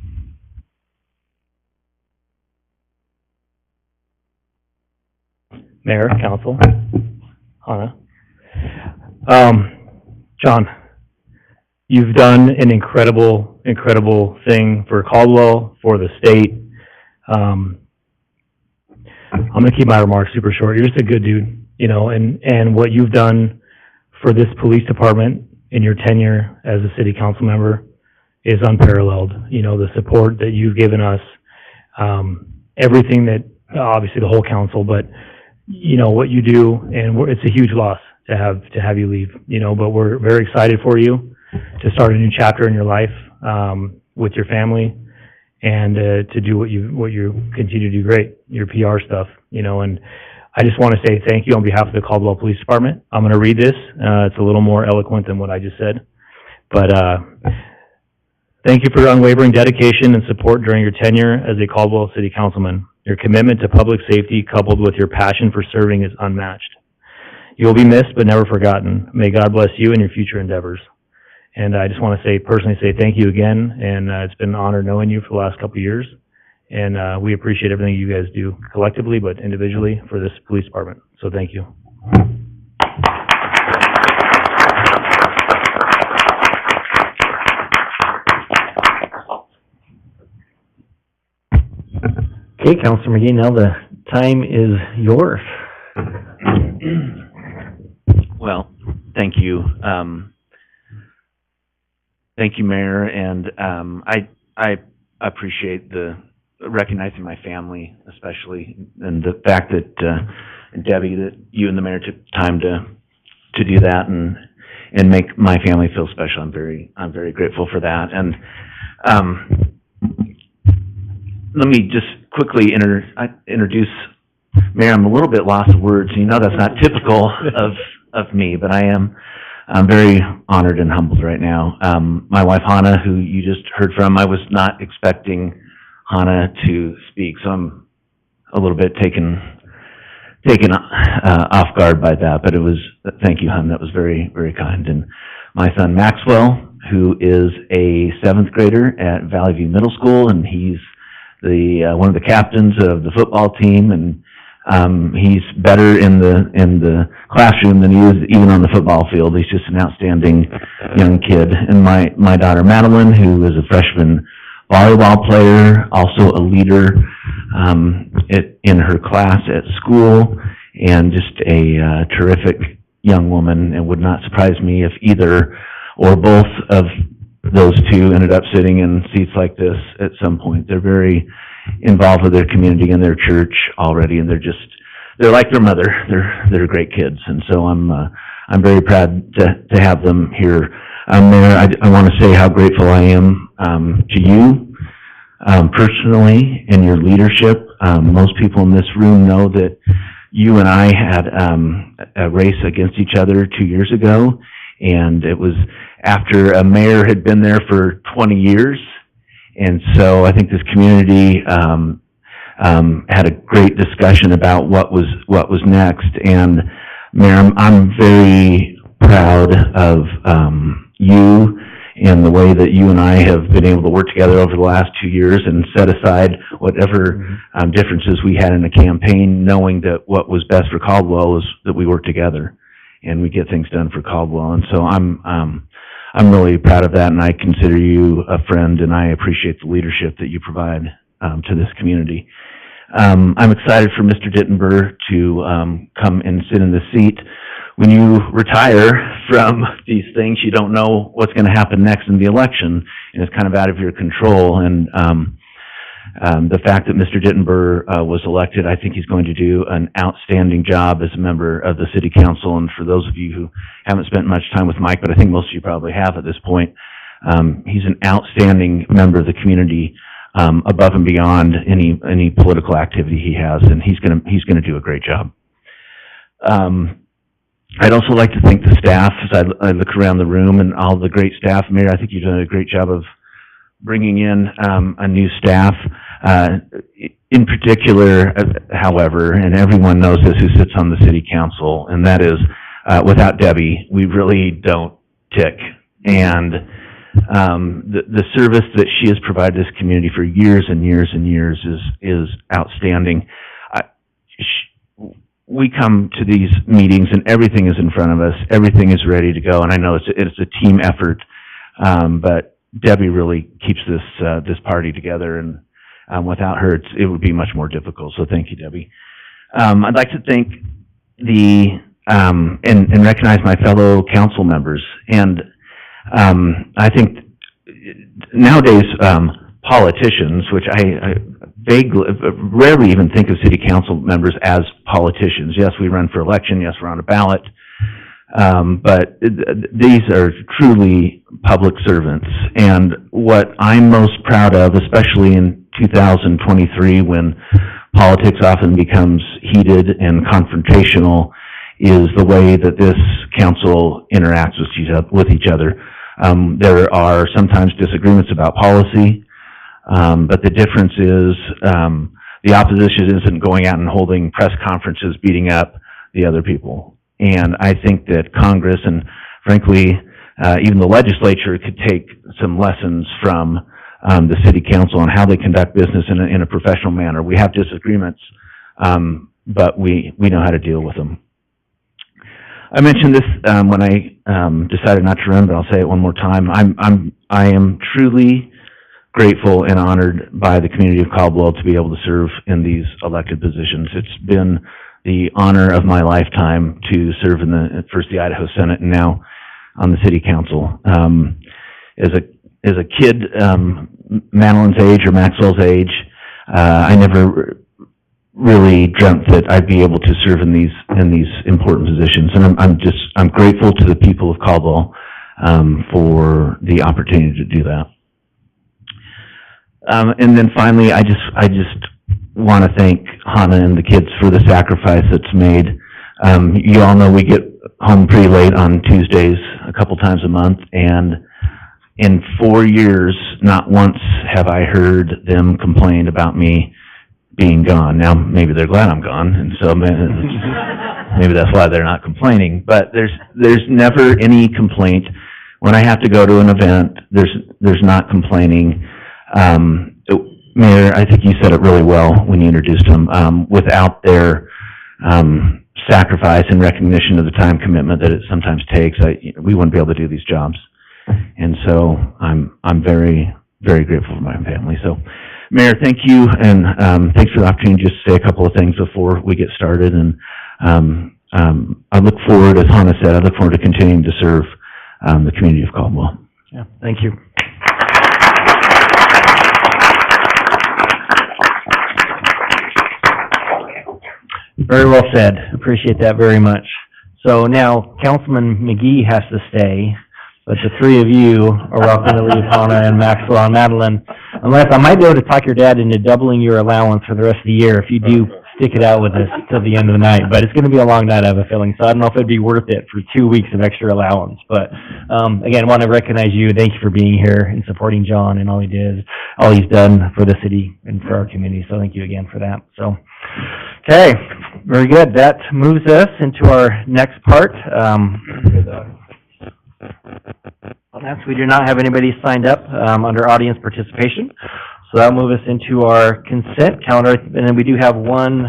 Mayor, Council, Hannah. John, you've done an incredible thing for Caldwell, for the state. I'm going to keep my remarks super short. You're just a good dude, and what you've done for this police department in your tenure as a city council member is unparalleled. The support that you've given us, everything that, obviously the whole council, but what you do, and it's a huge loss to have you leave, but we're very excited for you to start a new chapter in your life, with your family, and to do what you continue to do great, your PR stuff, and I just want to say thank you on behalf of the Caldwell Police Department. I'm going to read this. It's a little more eloquent than what I just said, but thank you for your unwavering dedication and support during your tenure as a Caldwell City Councilman. Your commitment to public safety, coupled with your passion for serving, is unmatched. You will be missed, but never forgotten. May God bless you and your future endeavors. And I just want to personally say thank you again, and it's been an honor knowing you for the last couple of years. And we appreciate everything you guys do collectively, but individually, for this police department. So thank you. Okay, Counselor McGee, now the time is yours. Well, thank you. Thank you, Mayor, and I appreciate the recognizing my family, especially, and the fact that Debbie, that you and the Mayor took time to do that and make my family feel special. I'm very grateful for that. And let me just quickly introduce Mayor. I'm a little bit lost of words. You know that's not typical of me, but I'm very honored and humbled right now. My wife, Hannah, who you just heard from, I was not expecting Hannah to speak, so I'm a little bit taken off guard by that, but thank you, hon, that was very, very kind. And my son, Maxwell, who is a 7th grader at Valley View Middle School, and he's one of the captains of the football team, and he's better in the classroom than he is even on the football field. He's just an outstanding young kid. And my daughter Madeline, who is a freshman volleyball player, also a leader in her class at school, and just a terrific young woman. It would not surprise me if either or both of those two ended up sitting in seats like this at some point. They're very involved with their community and their church already, and they're like their mother. They're great kids, and so I'm very proud to have them here. Mayor, I want to say how grateful I am to you personally and your leadership. Most people in this room know that you and I had a race against each other 2 years ago, and it was after a mayor had been there for 20 years. And so I think this community had a great discussion about what was next. And Mayor, I'm very proud of you and the way that you and I have been able to work together over the last 2 years and set aside whatever differences we had in the campaign, knowing that what was best for Caldwell is that we work together and we get things done for Caldwell. And so I'm really proud of that, and I consider you a friend, and I appreciate the leadership that you provide to this community. I'm excited for Mr. Dittenber to come and sit in the seat. When you retire from these things, you don't know what's going to happen next in the election, and it's kind of out of your control. And the fact that Mr. Dittenber was elected, I think he's going to do an outstanding job as a member of the City Council. And for those of you who haven't spent much time with Mike, but I think most of you probably have at this point, he's an outstanding member of the community, above and beyond any political activity he has, and he's going to do a great job. I'd also like to thank the staff as I look around the room and all the great staff. Mayor, I think you've done a great job of bringing in a new staff. In particular, however, and everyone knows this who sits on the City Council, and that is, without Debbie, we really don't tick. And the service that she has provided this community for years and years and years is outstanding. We come to these meetings and everything is in front of us, everything is ready to go, and I know it's a team effort, but Debbie really keeps this party together, and without her, it would be much more difficult. So thank you, Debbie. I'd like to thank and recognize my fellow council members. And I think nowadays politicians, which I rarely even think of city council members as politicians. Yes, we run for election. Yes, we're on a ballot. But these are truly public servants. And what I'm most proud of, especially in 2023 when politics often becomes heated and confrontational, is the way that this council interacts with each other. There are sometimes disagreements about policy, but the difference is the opposition isn't going out and holding press conferences beating up the other people. And I think that Congress and, frankly, even the legislature could take some lessons from the city council on how they conduct business in a professional manner. We have disagreements, but we know how to deal with them. I mentioned this when I decided not to run, but I'll say it one more time. I am truly grateful and honored by the community of Caldwell to be able to serve in these elected positions. It's been the honor of my lifetime to serve in first the Idaho Senate and now on the city council. As a kid, Madeline's age or Maxwell's age, I never really dreamt that I'd be able to serve in these important positions, and I'm grateful to the people of Caldwell for the opportunity to do that. And then finally, I just want to thank Hannah and the kids for the sacrifice that's made. You all know we get home pretty late on Tuesdays a couple times a month, and in 4 years, not once have I heard them complain about me being gone. Now, maybe they're glad I'm gone, and so maybe that's why they're not complaining. But there's never any complaint. When I have to go to an event, there's not complaining. Mayor, I think you said it really well when you introduced them. Without their sacrifice and recognition of the time commitment that it sometimes takes, we wouldn't be able to do these jobs. And so I'm very, very grateful for my family. So, Mayor, thank you, and thanks for the opportunity to just say a couple of things before we get started. And I look forward, as Hannah said, I look forward to continuing to serve the community of Caldwell. Yeah, thank you. Very well said. Appreciate that very much. So now Councilman McGee has to stay, but the three of you are welcome to leave, Hannah and Maxwell and Madeline. Unless I might be able to talk your dad into doubling your allowance for the rest of the year if you do stick it out with us till the end of the night. But it's going to be a long night, I have a feeling. So I don't know if it'd be worth it for 2 weeks of extra allowance. But again, I want to recognize you. Thank you for being here and supporting John and all he's done for the city and for our community. So thank you again for that. So, okay, very good. That moves us into our next part. Next, we do not have anybody signed up under audience participation. So that'll move us into our consent calendar, and then we do have one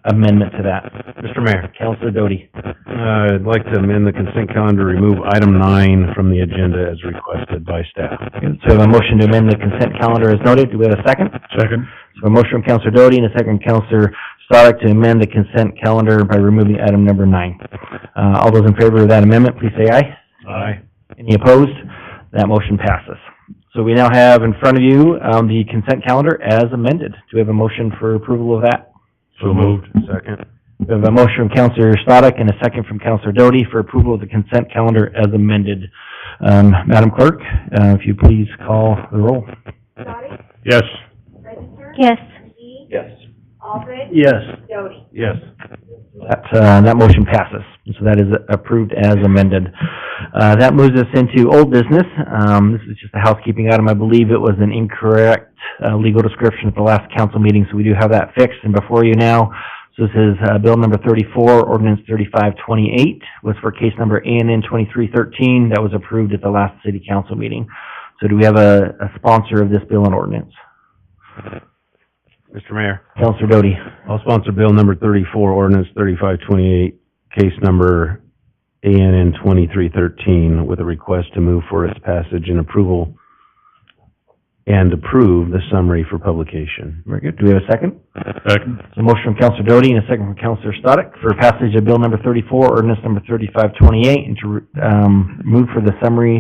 amendment to that. Mr. Mayor, Councilor Doty. I'd like to amend the consent calendar, remove item 9 from the agenda as requested by staff. So we have a motion to amend the consent calendar as noted. Do we have a second? Second. So a motion from Councilor Doty and a second from Councilor Stoddard to amend the consent calendar by removing item number 9. All those in favor of that amendment, please say aye. Aye. Any opposed? That motion passes. So we now have in front of you the consent calendar as amended. Do we have a motion for approval of that? So moved. Second. We have a motion from Councilor Stoddard and a second from Councilor Doty for approval of the consent calendar as amended. Madam Clerk, if you please call the roll. Stoddard? Yes. Register? Yes. McGee? Yes. Aldridge? Yes. Doty? Yes. That motion passes. So that is approved as amended. That moves us into old business. This is just a housekeeping item. I believe it was an incorrect legal description at the last council meeting, so we do have that fixed and before you now. So this is bill number 34, ordinance 3528, was for case number ANN 2313 that was approved at the last city council meeting. So do we have a sponsor of this bill and ordinance? Mr. Mayor. Councilor Doty. I'll sponsor bill number 34, ordinance 3528, case number ANN 2313, with a request to move for its passage and approval and approve the summary for publication. Very good. Do we have a second? Second. So motion from Councilor Doty and a second from Councilor Stoddard for passage of bill number 34, ordinance number 3528, and to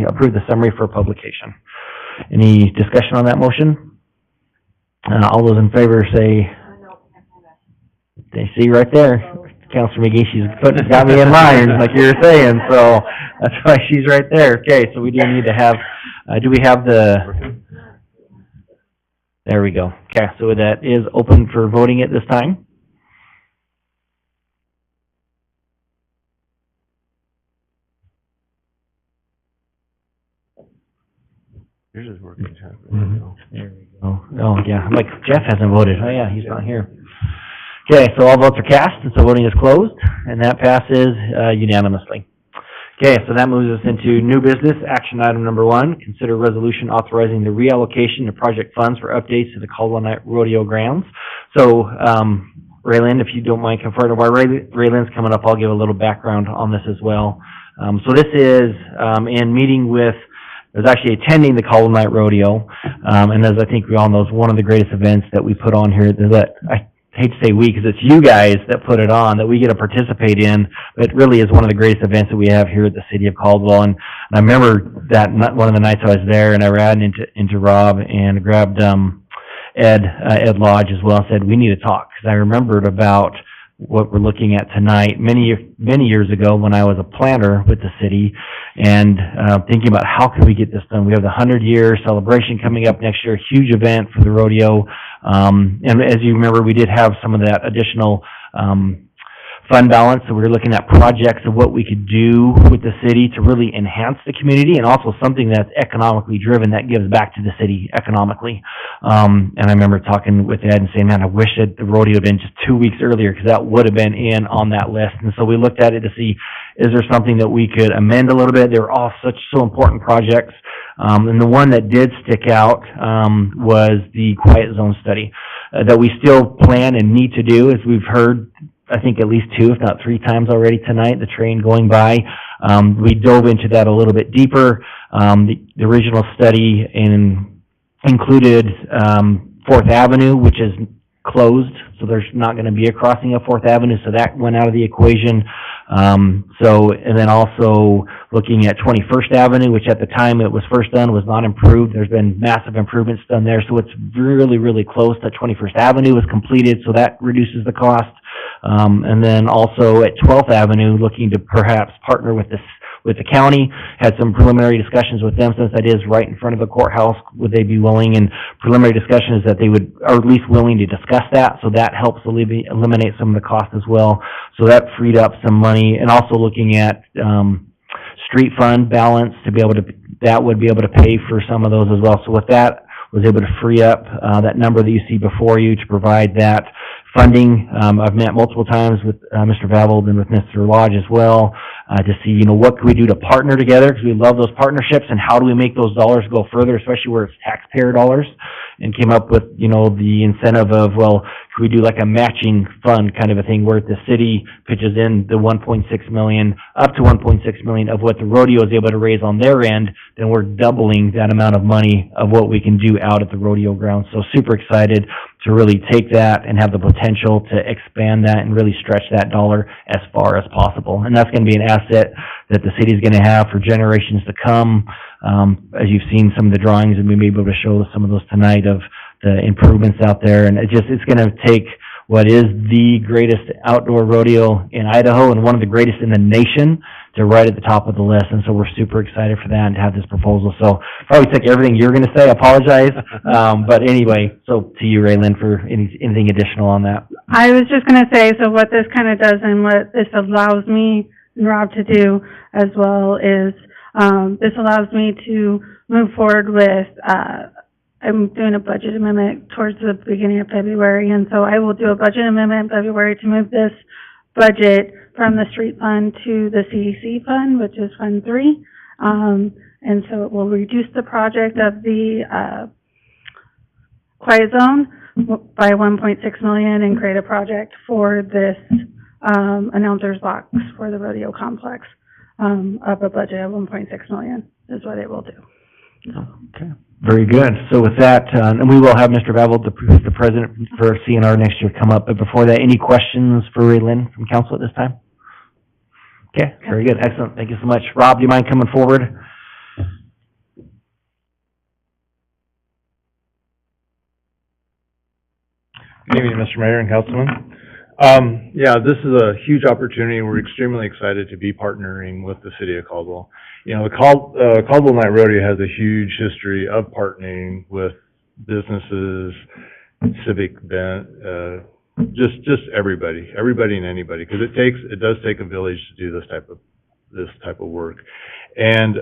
approve the summary for publication. Any discussion on that motion? All those in favor say, they see right there, Councilor McGee, she's got me in line, like you were saying, so that's why she's right there. Okay, so we do need to have, do we have there we go. Okay, so that is open for voting at this time. Yours is working. There we go. Oh, yeah, I'm like, Jeff hasn't voted. Oh, yeah, he's not here. Okay, so all votes are cast, and so voting is closed, and that passes unanimously. Okay, so that moves us into new business. Action item number 1, consider resolution authorizing the reallocation of project funds for updates to the Caldwell Night Rodeo grounds. So, Raylyn, if you don't mind confirming why Raylyn's coming up, I'll give a little background on this as well. So this is in meeting with was actually attending the Caldwell Night Rodeo. And as I think we all know, it's one of the greatest events that we put on here that I hate to say we, because it's you guys that put it on, that we get to participate in. But it really is one of the greatest events that we have here at the city of Caldwell. And I remember that one of the nights I was there, and I ran into Rob and grabbed Ed Lodge as well, and said, we need to talk, because I remembered about what we're looking at tonight many years ago when I was a planner with the city, and thinking about how can we get this done. We have the 100-year celebration coming up next year, huge event for the rodeo, and as you remember, we did have some of that additional fund balance, so we were looking at projects of what we could do with the city to really enhance the community, and also something that's economically driven that gives back to the city economically. And I remember talking with Ed and saying, man, I wish that the rodeo had been just 2 weeks earlier, because that would have been in on that list. And so we looked at it to see, is there something that we could amend a little bit? They were all so important projects. And the one that did stick out was the quiet zone study that we still plan and need to do, as we've heard, I think at least 2, if not 3 times already tonight, the train going by. We dove into that a little bit deeper. The original study included 4th Avenue, which is closed, so there's not going to be a crossing of 4th Avenue, so that went out of the equation. And then also looking at 21st Avenue, which at the time it was first done was not improved. There's been massive improvements done there, so it's really, really close that 21st Avenue was completed, so that reduces the cost. And then also at 12th Avenue, looking to perhaps partner with the county, had some preliminary discussions with them, since that is right in front of the courthouse. Would they be willing? And preliminary discussion is that they are at least willing to discuss that, so that helps eliminate some of the cost as well. So that freed up some money, and also looking at street fund balance to be able to, that would be able to pay for some of those as well. So with that, was able to free up that number that you see before you to provide that funding. I've met multiple times with Mr. Vavold and with Mr. Lodge as well to see, what can we do to partner together, because we love those partnerships, and how do we make those dollars go further, especially where it's taxpayer dollars, and came up with, the incentive of, well, could we do like a matching fund kind of a thing where the city pitches in the $1.6 million, up to $1.6 million of what the rodeo is able to raise on their end, then we're doubling that amount of money of what we can do out at the rodeo ground. So super excited to really take that and have the potential to expand that and really stretch that dollar as far as possible. And that's going to be an asset that the city is going to have for generations to come. As you've seen some of the drawings, and we may be able to show some of those tonight of the improvements out there. And it's going to take what is the greatest outdoor rodeo in Idaho and one of the greatest in the nation to right at the top of the list. And so we're super excited for that and to have this proposal. So probably took everything you're going to say. I apologize. But anyway, so to you, Raylyn, for anything additional on that. I was just going to say, so what this kind of does and what this allows me and Rob to do as well is this allows me to move forward with, I'm doing a budget amendment towards the beginning of February, and so I will do a budget amendment in February to move this budget from the street fund to the CEC fund, which is Fund 3. And so it will reduce the project of the quiet zone by $1.6 million and create a project for this announcer's box for the rodeo complex of a budget of $1.6 million is what it will do. Okay. Very good. So with that, and we will have Mr. Vavold, the president for CNR next year, come up. But before that, any questions for Raylyn from council at this time? Okay, very good. Excellent. Thank you so much. Rob, do you mind coming forward? Good evening, Mr. Mayor and Councilman. This is a huge opportunity. We're extremely excited to be partnering with the city of Caldwell. The Caldwell Night Rodeo has a huge history of partnering with businesses, civic bent, just everybody and anybody, because it does take a village to do this type of work. And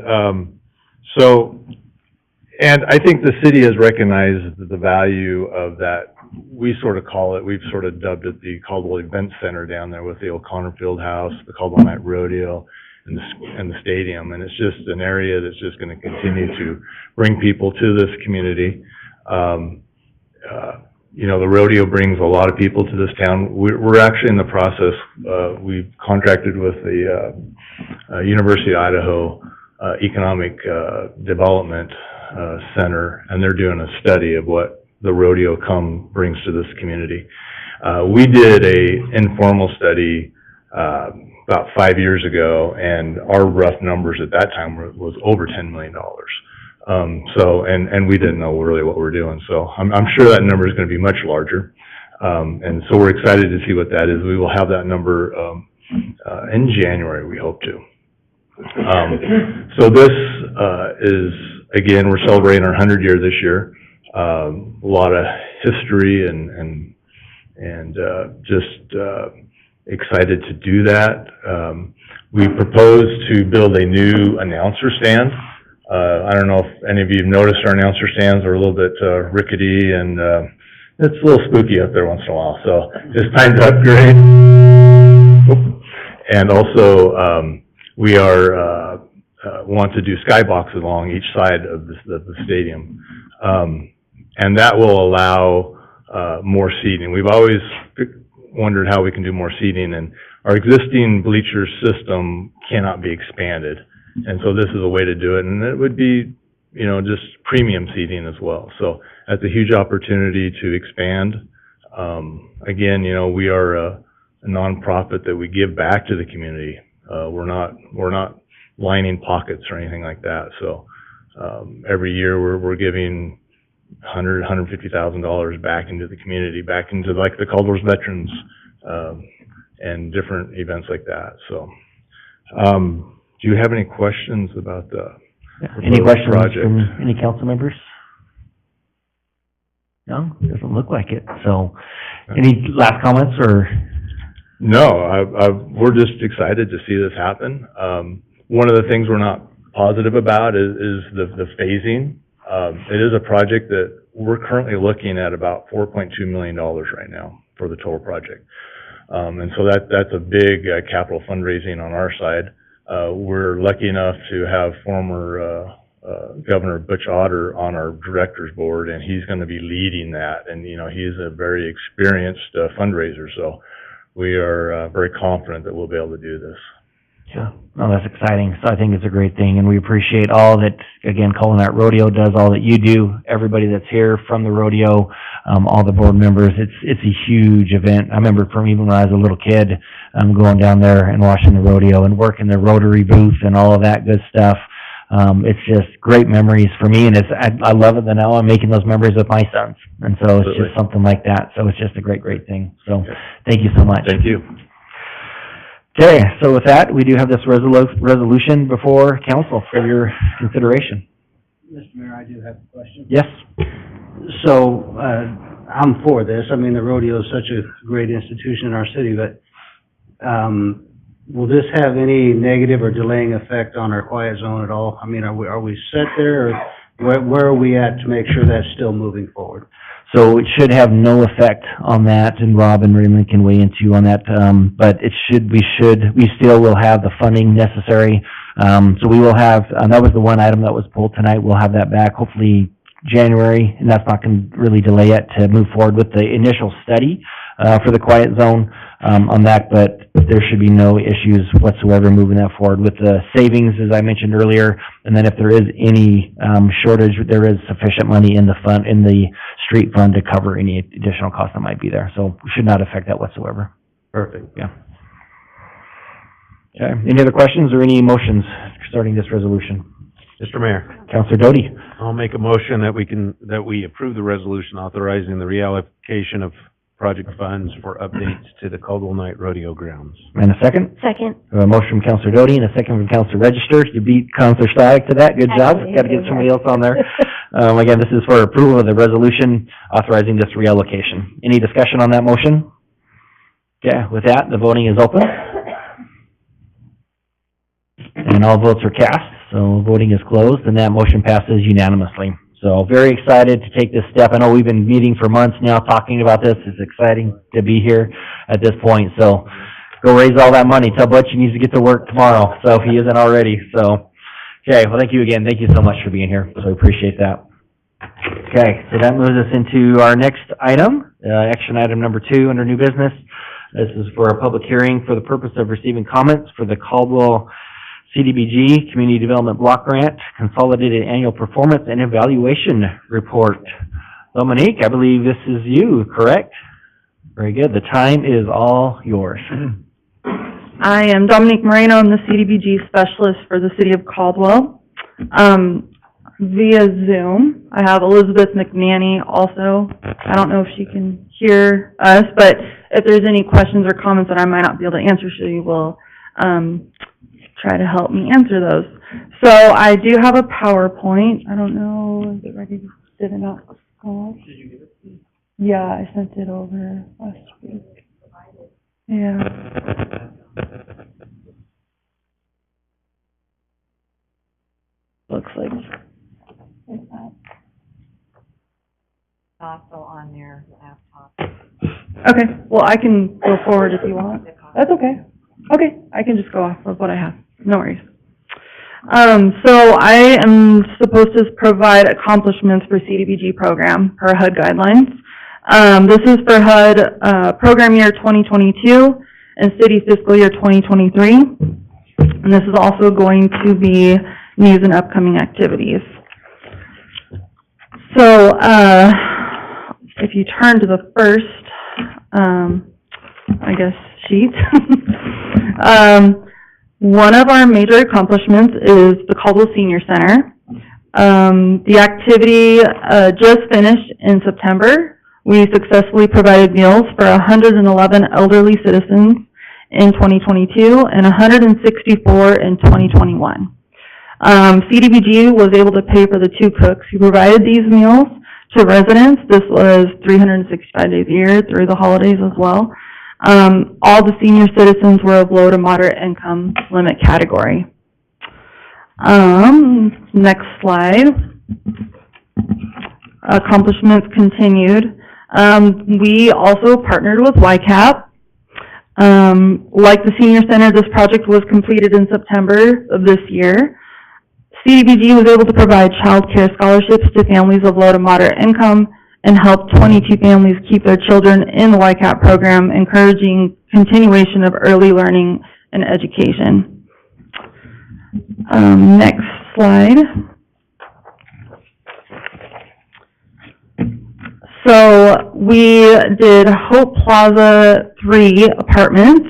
and I think the city has recognized the value of that. We've sort of dubbed it the Caldwell Event Center down there with the O'Connor Field House, the Caldwell Night Rodeo, and the stadium. And it's just an area that's just going to continue to bring people to this community. The rodeo brings a lot of people to this town. We're actually in the process, we've contracted with the University of Idaho Economic, Development, Center, and they're doing a study of what the rodeo brings to this community. We did a informal study, about 5 years ago, and our rough numbers at that time was over $10 million. And we didn't know really what we were doing, so I'm sure that number is gonna be much larger. And so we're excited to see what that is. We will have that number, in January, we hope to. So this, is, again, we're celebrating our 100th year this year. A lot of history and just excited to do that. We propose to build a new announcer stand. I don't know if any of you have noticed our announcer stands are a little bit rickety, and it's a little spooky up there once in a while, so it's time to upgrade. And also, we are want to do skyboxes along each side of the stadium. And that will allow more seating. We've always wondered how we can do more seating, and our existing bleacher system cannot be expanded. And so this is a way to do it, and it would be, you know, just premium seating as well. So that's a huge opportunity to expand. Again, you know, we are a nonprofit that we give back to the community. We're not lining pockets or anything like that. So every year we're giving $150,000 back into the community, back into like the Caldwell's Veterans, and different events like that. So, do you have any questions about the Any questions project? from any council members? No, doesn't look like it. So, any last comments or? No, we're just excited to see this happen. One of the things we're not positive about is the phasing. It is a project that we're currently looking at about $4.2 million right now for the total project. And so that's a big capital fundraising on our side. We're lucky enough to have former Governor Butch Otter on our directors board, and he's going to be leading that. And, you know, he's a very experienced fundraiser, so we are very confident that we'll be able to do this. Yeah, no, that's exciting. So I think it's a great thing, and we appreciate all that, again, Calling Out Rodeo does, all that you do, everybody that's here from the rodeo, all the board members. It's a huge event. I remember from even when I was a little kid, going down there and watching the rodeo and working the Rotary booth and all of that good stuff. It's just great memories for me, and I love it that now I'm making those memories with my sons. And so it's just something like that. So it's just a great thing. So thank you so much. Thank you. Okay, so with that, we do have this resolution before council for your consideration. Mr. Mayor, I do have a question. Yes? So, I'm for this. I mean, the rodeo is such a great institution in our city, but, will this have any negative or delaying effect on our quiet zone at all? I mean, are we set there, or where are we at to make sure that's still moving forward? So it should have no effect on that, and Rob and Raymond can weigh into on that, but we still will have the funding necessary. So we will have, that was the one item that was pulled tonight. We'll have that back hopefully January, and that's not going to really delay it to move forward with the initial study for the quiet zone on that, but there should be no issues whatsoever moving that forward with the savings, as I mentioned earlier. And then if there is any shortage, there is sufficient money in the street fund to cover any additional cost that might be there. So it should not affect that whatsoever. Perfect. Yeah. Okay. Any other questions or any motions starting this resolution? Mr. Mayor, Councilor Doty. I'll make a motion that we approve the resolution authorizing the reallocation of project funds for updates to the Caldwell Night Rodeo grounds. And a second? Second. A motion from Councilor Doty and a second from Councilor Register. You beat Councilor Static to that. Good job. Got to get somebody else on there. Again, this is for approval of the resolution authorizing this reallocation. Any discussion on that motion? Okay, with that, the voting is open. And all votes are cast, so voting is closed, and that motion passes unanimously. So very excited to take this step. I know we've been meeting for months now talking about this. It's exciting to be here at this point. So go raise all that money. Tell Butch he needs to get to work tomorrow, so if he isn't already. So, okay, well, thank you again. Thank you so much for being here. So we appreciate that. Okay, so that moves us into our next item, action item number 2 under new business. This is for a public hearing for the purpose of receiving comments for the Caldwell CDBG Community Development Block Grant Consolidated Annual Performance and Evaluation Report. Dominique, I believe this is you, correct? Very good. The time is all yours. I am Dominique Moreno. I'm the CDBG specialist for the city of Caldwell. Via Zoom, I have Elizabeth McNanny also. I don't know if she can hear us, but if there's any questions or comments that I might not be able to answer, she will try to help me answer those. So I do have a PowerPoint. I don't know, is it ready? Did it not go off? Did you give it to me? Yeah, I sent it over last week. Yeah. Looks like it's that. Also on their laptop. Okay, well, I can go forward if you want. That's okay. Okay, I can just go off of what I have. No worries. So I am supposed to provide accomplishments for CDBG program per HUD guidelines. This is for HUD program year 2022 and city fiscal year 2023. And this is also going to be news and upcoming activities. So if you turn to the first, I guess, sheet, one of our major accomplishments is the Caldwell Senior Center. The activity just finished in September. We successfully provided meals for 111 elderly citizens in 2022 and 164 in 2021. CDBG was able to pay for the 2 cooks who provided these meals to residents. This was 365 days a year through the holidays as well. All the senior citizens were of low to moderate income limit category. Next slide. Accomplishments continued. We also partnered with YCAP. Like the senior center, this project was completed in September of this year. CDBG was able to provide child care scholarships to families of low to moderate income and help 22 families keep their children in the YCAP program, encouraging continuation of early learning and education. Next slide. So we did Hope Plaza 3 apartments.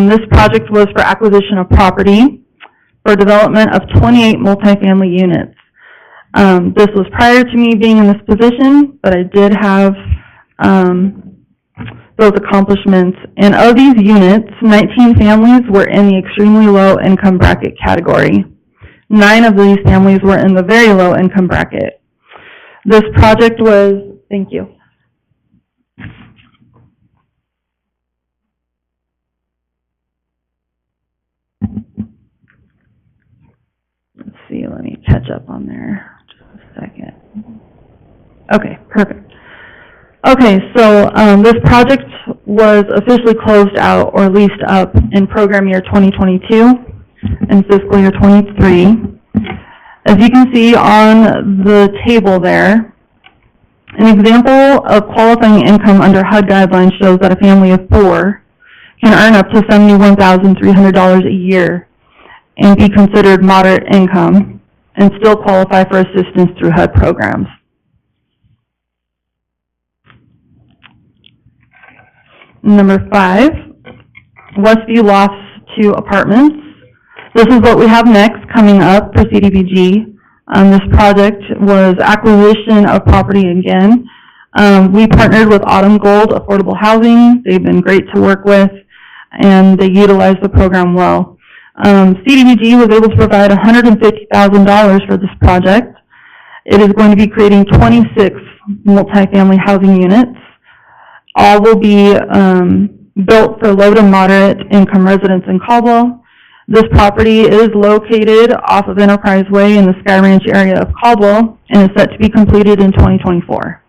This project was for acquisition of property for development of 28 multifamily units. This was prior to me being in this position, but I did have those accomplishments. And of these units, 19 families were in the extremely low income bracket category. 9 of these families were in the very low income bracket. This project was, thank you. Let's see, let me catch up on there just a second. Okay, perfect. Okay, so this project was officially closed out or leased up in program year 2022 and fiscal year 23. As you can see on the table there, an example of qualifying income under HUD guidelines shows that a family of 4 can earn up to $71,300 a year and be considered moderate income and still qualify for assistance through HUD programs. Number 5, Westview Lofts 2 apartments. This is what we have next coming up for CDBG. This project was acquisition of property again. We partnered with Autumn Gold Affordable Housing. They've been great to work with, and they utilize the program well. CDBG was able to provide $150,000 for this project. It is going to be creating 26 multifamily housing units. All will be built for low to moderate income residents in Caldwell. This property is located off of Enterprise Way in the Sky Ranch area of Caldwell and is set to be completed in 2024.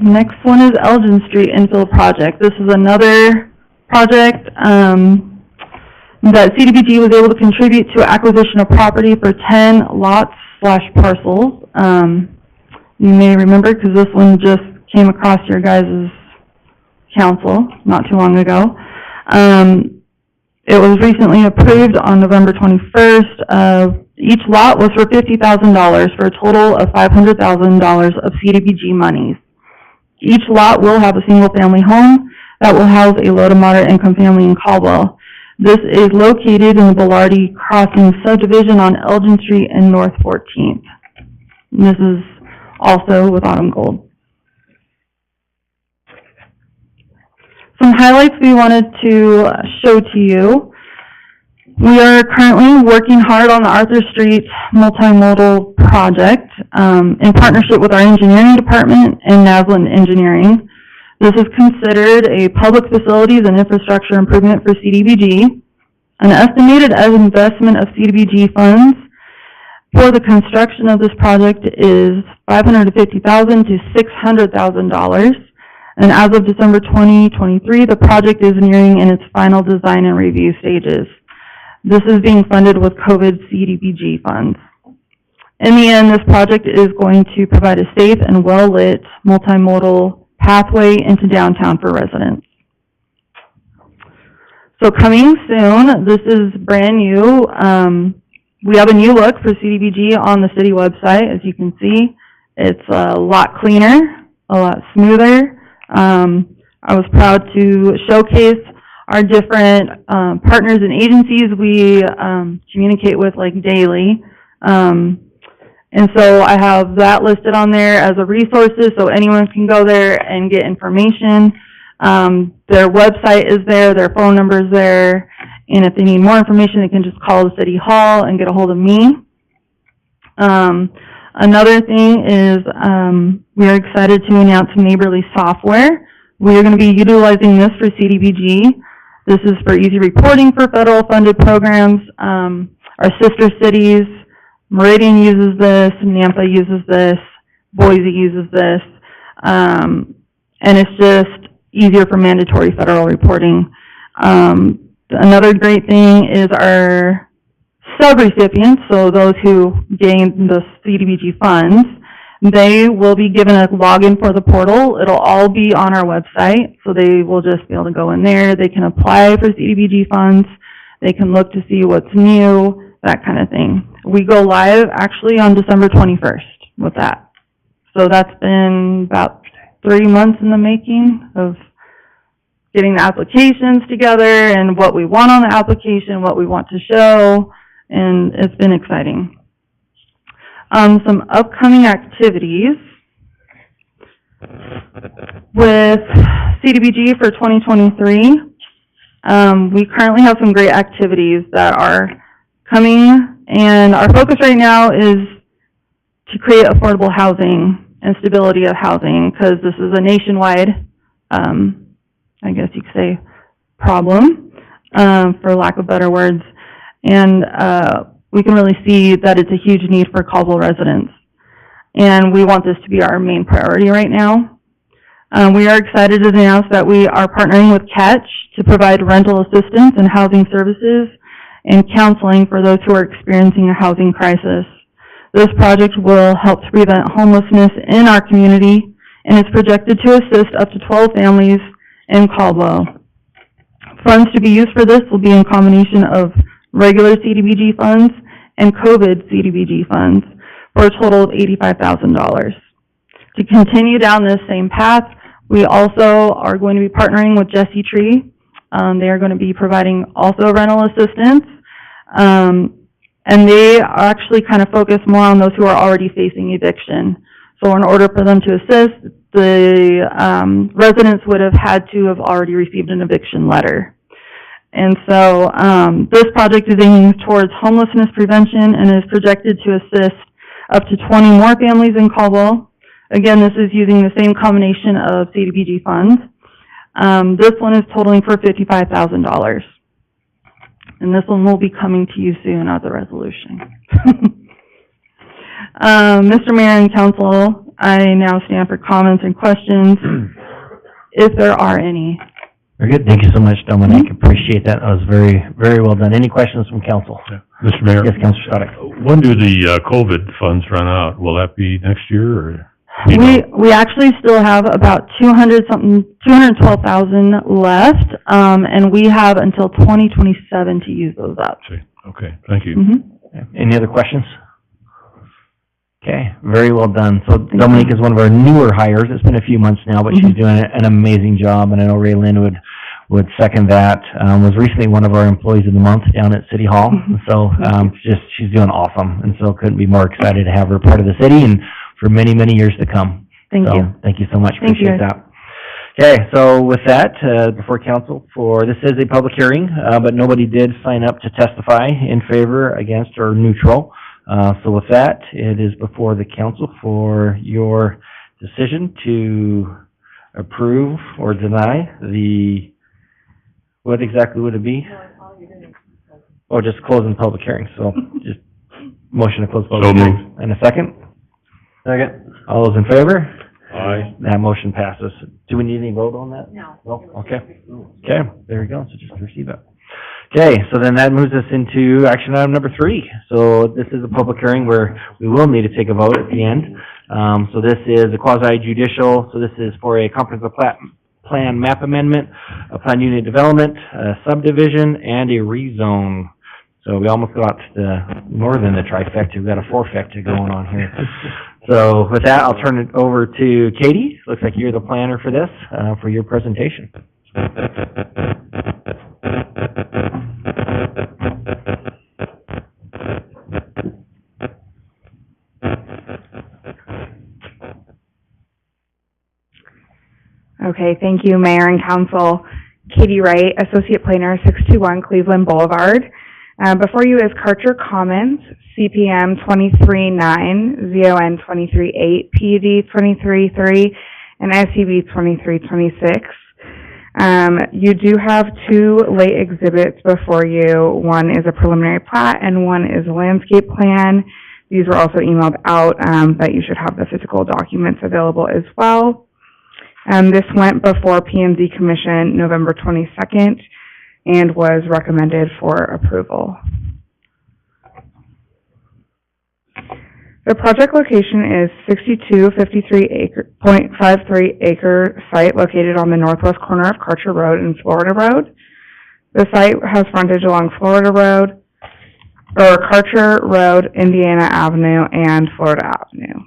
Next one is Elgin Street Infill Project. This is another project that CDBG was able to contribute to acquisition of property for 10 lots/parcels. You may remember because this one just came across your guys' council not too long ago. It was recently approved on November 21st. Each lot was for $50,000 for a total of $500,000 of CDBG monies. Each lot will have a single-family home that will house a low to moderate income family in Caldwell. This is located in the Bellardi Crossing subdivision on Elgin Street and North 14th. And this is also with Autumn Gold. Some highlights we wanted to show to you. We are currently working hard on the Arthur Street multimodal project in partnership with our engineering department and Naslin Engineering. This is considered a public facilities and infrastructure improvement for CDBG. An estimated investment of CDBG funds for the construction of this project is $550,000 to $600,000. And as of December 2023, the project is nearing in its final design and review stages. This is being funded with COVID CDBG funds. In the end, this project is going to provide a safe and well-lit multimodal pathway into downtown for residents. So coming soon, this is brand new. We have a new look for CDBG on the city website. As you can see, it's a lot cleaner, a lot smoother. I was proud to showcase our different partners and agencies we communicate with like daily. And so I have that listed on there as a resources so anyone can go there and get information. Their website is there, their phone number is there, and if they need more information, they can just call the city hall and get a hold of me. Another thing is we are excited to announce Neighborly software. We are going to be utilizing this for CDBG. This is for easy reporting for federal funded programs. Our sister cities, Meridian uses this, Nampa uses this, Boise uses this, and it's just easier for mandatory federal reporting. Another great thing is our sub-recipients, so those who gain the CDBG funds, they will be given a login for the portal. It'll all be on our website, so they will just be able to go in there. They can apply for CDBG funds. They can look to see what's new, that kind of thing. We go live actually on December 21st with that. So that's been about 3 months in the making of getting the applications together and what we want on the application, what we want to show, and it's been exciting. Some upcoming activities with CDBG for 2023. We currently have some great activities that are coming, and our focus right now is to create affordable housing and stability of housing, because this is a nationwide, I guess you could say, problem, for lack of better words. And we can really see that it's a huge need for Caldwell residents. And we want this to be our main priority right now. We are excited to announce that we are partnering with Catch to provide rental assistance and housing services and counseling for those who are experiencing a housing crisis. This project will help to prevent homelessness in our community and is projected to assist up to 12 families in Caldwell. Funds to be used for this will be in combination of regular CDBG funds and COVID CDBG funds for a total of $85,000. To continue down this same path, we also are going to be partnering with Jesse Tree. They are going to be providing also rental assistance, and they actually kind of focus more on those who are already facing eviction. So in order for them to assist, the residents would have had to have already received an eviction letter. And so this project is aiming towards homelessness prevention and is projected to assist up to 20 more families in Caldwell. Again, this is using the same combination of CDBG funds. This one is totaling for $55,000. And this one will be coming to you soon as a resolution. Mr. Mayor and Council, I now stand for comments and questions, if there are any. Very good. Thank you so much, Dominic. Appreciate that. That was very, very well done. Any questions from council? Yeah. Mr. Mayor? Yes, Councilor Stoddard. When do the COVID funds run out? Will that be next year, or? You know. We actually still have about 212,000 left, and we have until 2027 to use those up. See, okay, thank you. Any other questions? Okay, very well done. So Dominique is one of our newer hires. It's been a few months now, but she's doing an amazing job, and I know Ray Lynn would second that. Was recently one of our employees of the month down at City Hall. So, she's doing awesome, and so couldn't be more excited to have her part of the city and for many, many years to come. Thank you. Thank you so much. Thank you. Appreciate that. Okay, so with that, before council, this is a public hearing, but nobody did sign up to testify in favor, against, or neutral. So with that, it is before the council for your decision to approve or deny what exactly would it be? Or just closing public hearing, so just motion to close public hearing. moved. And a second? Second. All those in favor? Aye. That motion passes. Do we need any vote on that? No. No? Okay. Okay, there we go, so just receive it. Okay, so then that moves us into action item number 3. So this is a public hearing where we will need to take a vote at the end. So this is a quasi-judicial, so this is for a comprehensive plan map amendment, a plan unit development, a subdivision, and a rezone. So we almost got more than the trifecta, we've got a fourfecta going on here. So with that, I'll turn it over to Katie. Looks like you're the planner for this, for your presentation. Okay, thank you, Mayor and Council. Katie Wright, Associate Planner, 621 Cleveland Boulevard. Before you is Karcher Commons, CPM 23-9, ZON 23-8, PUD 23-3, and SCB 23-26. You do have 2 late exhibits before you. One is a preliminary plat and one is a landscape plan. These were also emailed out, but you should have the physical documents available as well. This went before P&Z Commission November 22nd and was recommended for approval. The project location is 6253.53 acre site located on the northwest corner of Karcher Road and Florida Road. The site has frontage along Florida Road, or Karcher Road, Indiana Avenue, and Florida Avenue.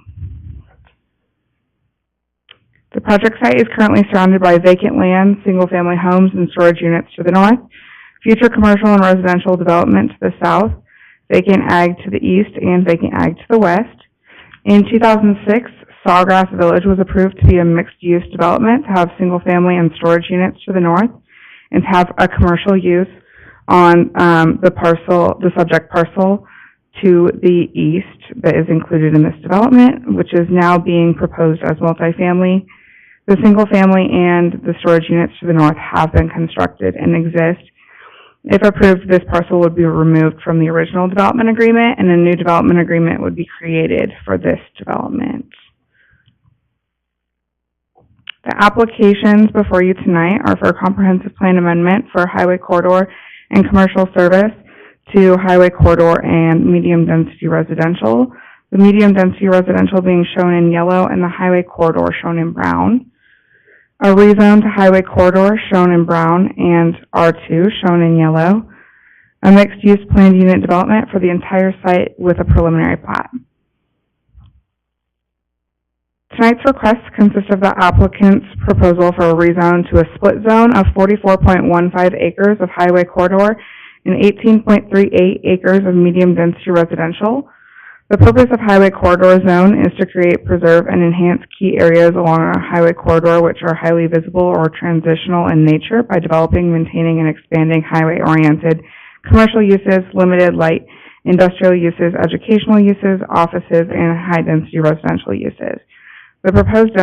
The project site is currently surrounded by vacant land, single-family homes, and storage units to the north, future commercial and residential development to the south, vacant ag to the east, and vacant ag to the west. In 2006, Sawgrass Village was approved to be a mixed-use development to have single-family and storage units to the north, and to have a commercial use on the subject parcel to the east that is included in this development, which is now being proposed as multifamily. The single family and the storage units to the north have been constructed and exist. If approved, this parcel would be removed from the original development agreement and a new development agreement would be created for this development. The applications before you tonight are for a comprehensive plan amendment for highway corridor and commercial service to highway corridor and medium density residential. The medium density residential being shown in yellow and the highway corridor shown in brown. A rezone to highway corridor shown in brown and R2 shown in yellow. A mixed-use planned unit development for the entire site with a preliminary plat. Tonight's request consists of the applicant's proposal for a rezone to a split zone of 44.15 acres of highway corridor and 18.38 acres of medium density residential. The purpose of highway corridor zone is to create, preserve, and enhance key areas along a highway corridor which are highly visible or transitional in nature by developing, maintaining, and expanding highway-oriented commercial uses, limited light industrial uses, educational uses, offices, and high-density residential uses. The proposed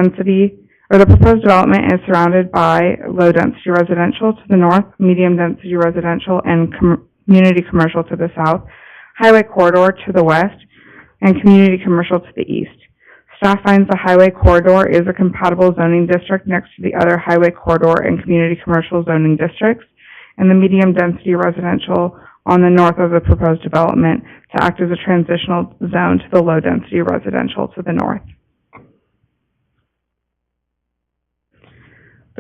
development is surrounded by low-density residential to the north, medium-density residential, and community commercial to the south, highway corridor to the west, and community commercial to the east. Staff finds the highway corridor is a compatible zoning district next to the other highway corridor and community commercial zoning districts, and the medium-density residential on the north of the proposed development to act as a transitional zone to the low-density residential to the north.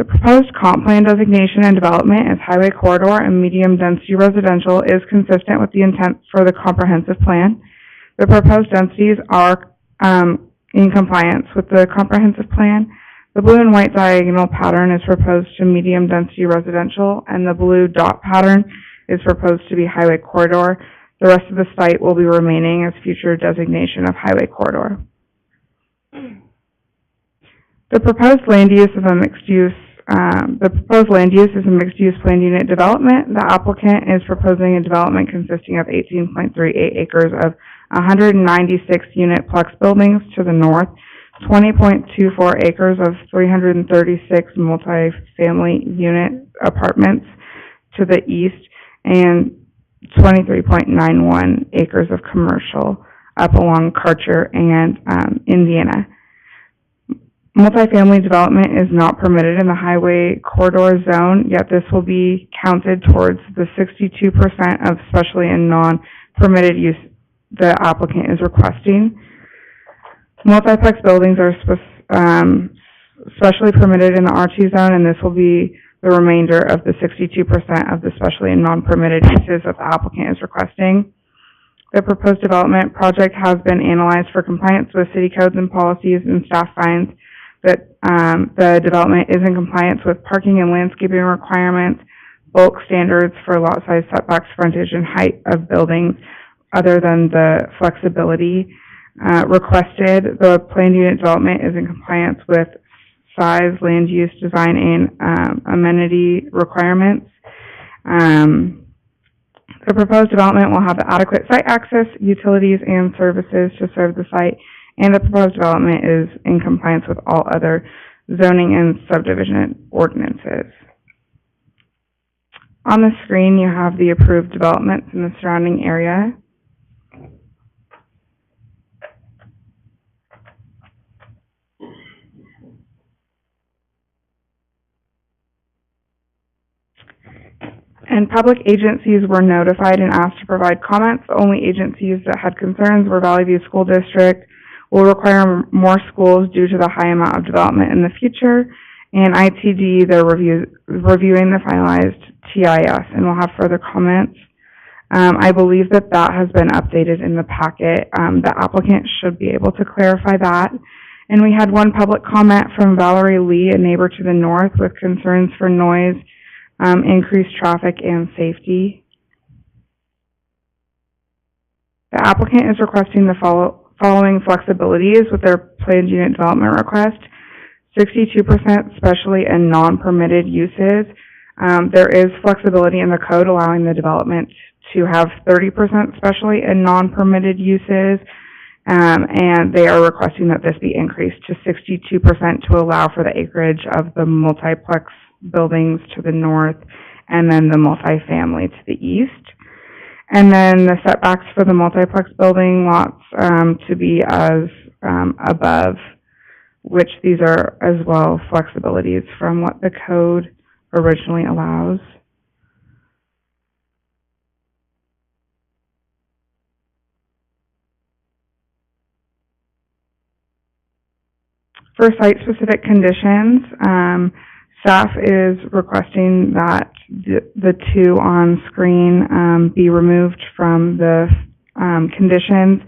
The proposed comp plan designation and development as highway corridor and medium-density residential is consistent with the intent for the comprehensive plan. The proposed densities are in compliance with the comprehensive plan. The blue and white diagonal pattern is proposed to medium-density residential, and the blue dot pattern is proposed to be highway corridor. The rest of the site will be remaining as future designation of highway corridor. The proposed land use is a mixed-use planned unit development. The applicant is proposing a development consisting of 18.38 acres of 196 unit plex buildings to the north, 20.24 acres of 336 multi-family unit apartments to the east, and 23.91 acres of commercial up along Karcher and Indiana. Multifamily development is not permitted in the highway corridor zone, yet this will be counted towards the 62% of specially and non-permitted use the applicant is requesting. Multiplex buildings are specially permitted in the R2 zone, and this will be the remainder of the 62% of the specially and non-permitted uses that the applicant is requesting. The proposed development project has been analyzed for compliance with city codes and policies, and staff finds that the development is in compliance with parking and landscaping requirements, bulk standards for lot size, setbacks, frontage, and height of buildings, other than the flexibility requested. The planned unit development is in compliance with size, land use, design, and amenity requirements. The proposed development will have adequate site access, utilities, and services to serve the site, and the proposed development is in compliance with all other zoning and subdivision ordinances. On the screen, you have the approved developments in the surrounding area. And public agencies were notified and asked to provide comments. The only agencies that had concerns were Valley View School District, will require more schools due to the high amount of development in the future, and ITD, they're reviewing the finalized TIS and will have further comments. I believe that has been updated in the packet. The applicant should be able to clarify that. And we had one public comment from Valerie Lee, a neighbor to the north, with concerns for noise, increased traffic, and safety. The applicant is requesting the following flexibilities with their planned unit development request: 62% specially and non-permitted uses. There is flexibility in the code allowing the development to have 30% specially and non-permitted uses, and they are requesting that this be increased to 62% to allow for the acreage of the multiplex buildings to the north and then the multifamily to the east. And then the setbacks for the multiplex building lots to be as above, which these are as well flexibilities from what the code originally allows. For site-specific conditions, staff is requesting that the two on screen be removed from the conditions.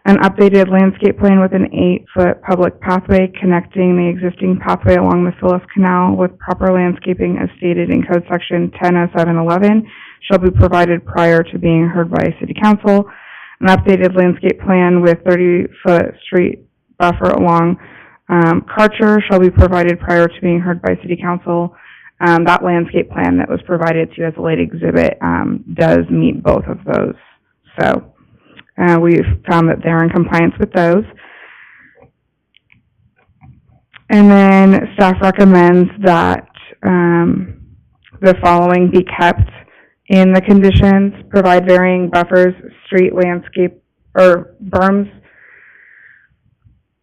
An updated landscape plan with an 8-foot public pathway connecting the existing pathway along the Phyllis Canal with proper landscaping as stated in Code Section 100711 shall be provided prior to being heard by City Council. An updated landscape plan with 30-foot street buffer along Karcher shall be provided prior to being heard by City Council. That landscape plan that was provided to you as a late exhibit does meet both of those. So we've found that they're in compliance with those. And then staff recommends that the following be kept in the conditions: provide varying buffers, street landscape, or berms.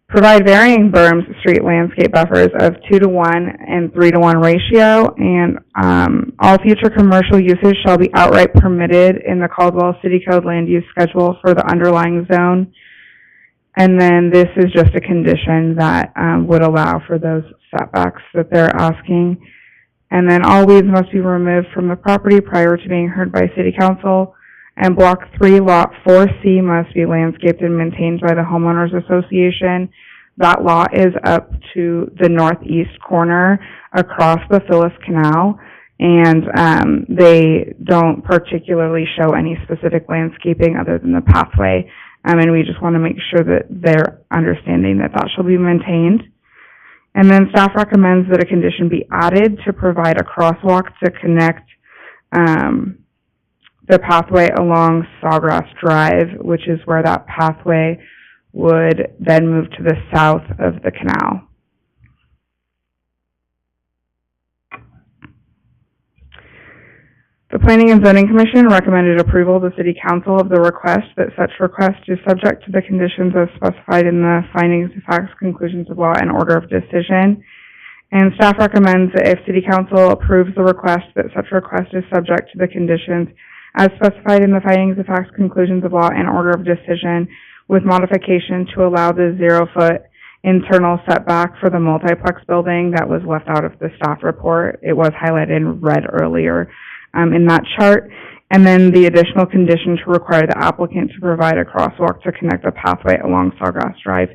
Provide varying berms, street landscape buffers of 2-to-1 and 3-to-1 ratio, and all future commercial uses shall be outright permitted in the Caldwell City Code Land Use Schedule for the underlying zone. And then this is just a condition that, would allow for those setbacks that they're asking. And then all weeds must be removed from the property prior to being heard by City Council. And Block 3, Lot 4C must be landscaped and maintained by the Homeowners Association. That lot is up to the northeast corner across the Phyllis Canal. And they don't particularly show any specific landscaping other than the pathway. And we just want to make sure that they're understanding that that shall be maintained. And then staff recommends that a condition be added to provide a crosswalk to connect the pathway along Sawgrass Drive, which is where that pathway would then move to the south of the canal. The Planning and Zoning Commission recommended approval of the City Council of the request, that such request is subject to the conditions as specified in the findings of facts, conclusions of law, and order of decision. And staff recommends that if City Council approves the request, that such request is subject to the conditions as specified in the findings of facts, conclusions of law, and order of decision, with modification to allow the 0-foot internal setback for the multiplex building that was left out of the staff report. It was highlighted in red earlier in that chart. And then the additional condition to require the applicant to provide a crosswalk to connect the pathway along Sawgrass Drive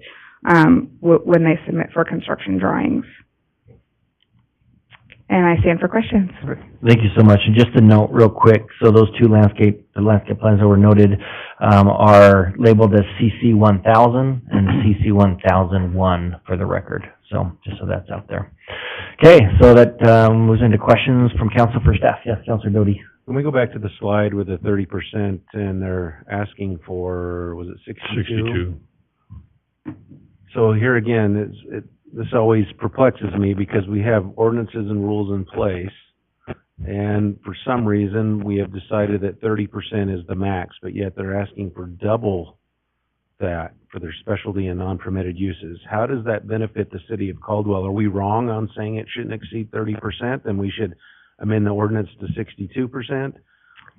when they submit for construction drawings. And I stand for questions. Thank you so much. And just a note real quick, so those two landscape plans that were noted are labeled as CC 1000 and CC 1001 for the record. So just so that's out there. Okay, so that moves into questions from council for staff. Yes, Councilor Doty. When we go back to the slide with the 30% and they're asking for, was it 62? So here again, this always perplexes me because we have ordinances and rules in place, and for some reason we have decided that 30% is the max, but yet they're asking for double that for their specialty and non-permitted uses. How does that benefit the city of Caldwell? Are we wrong on saying it shouldn't exceed 30%, and we should amend the ordinance to 62%?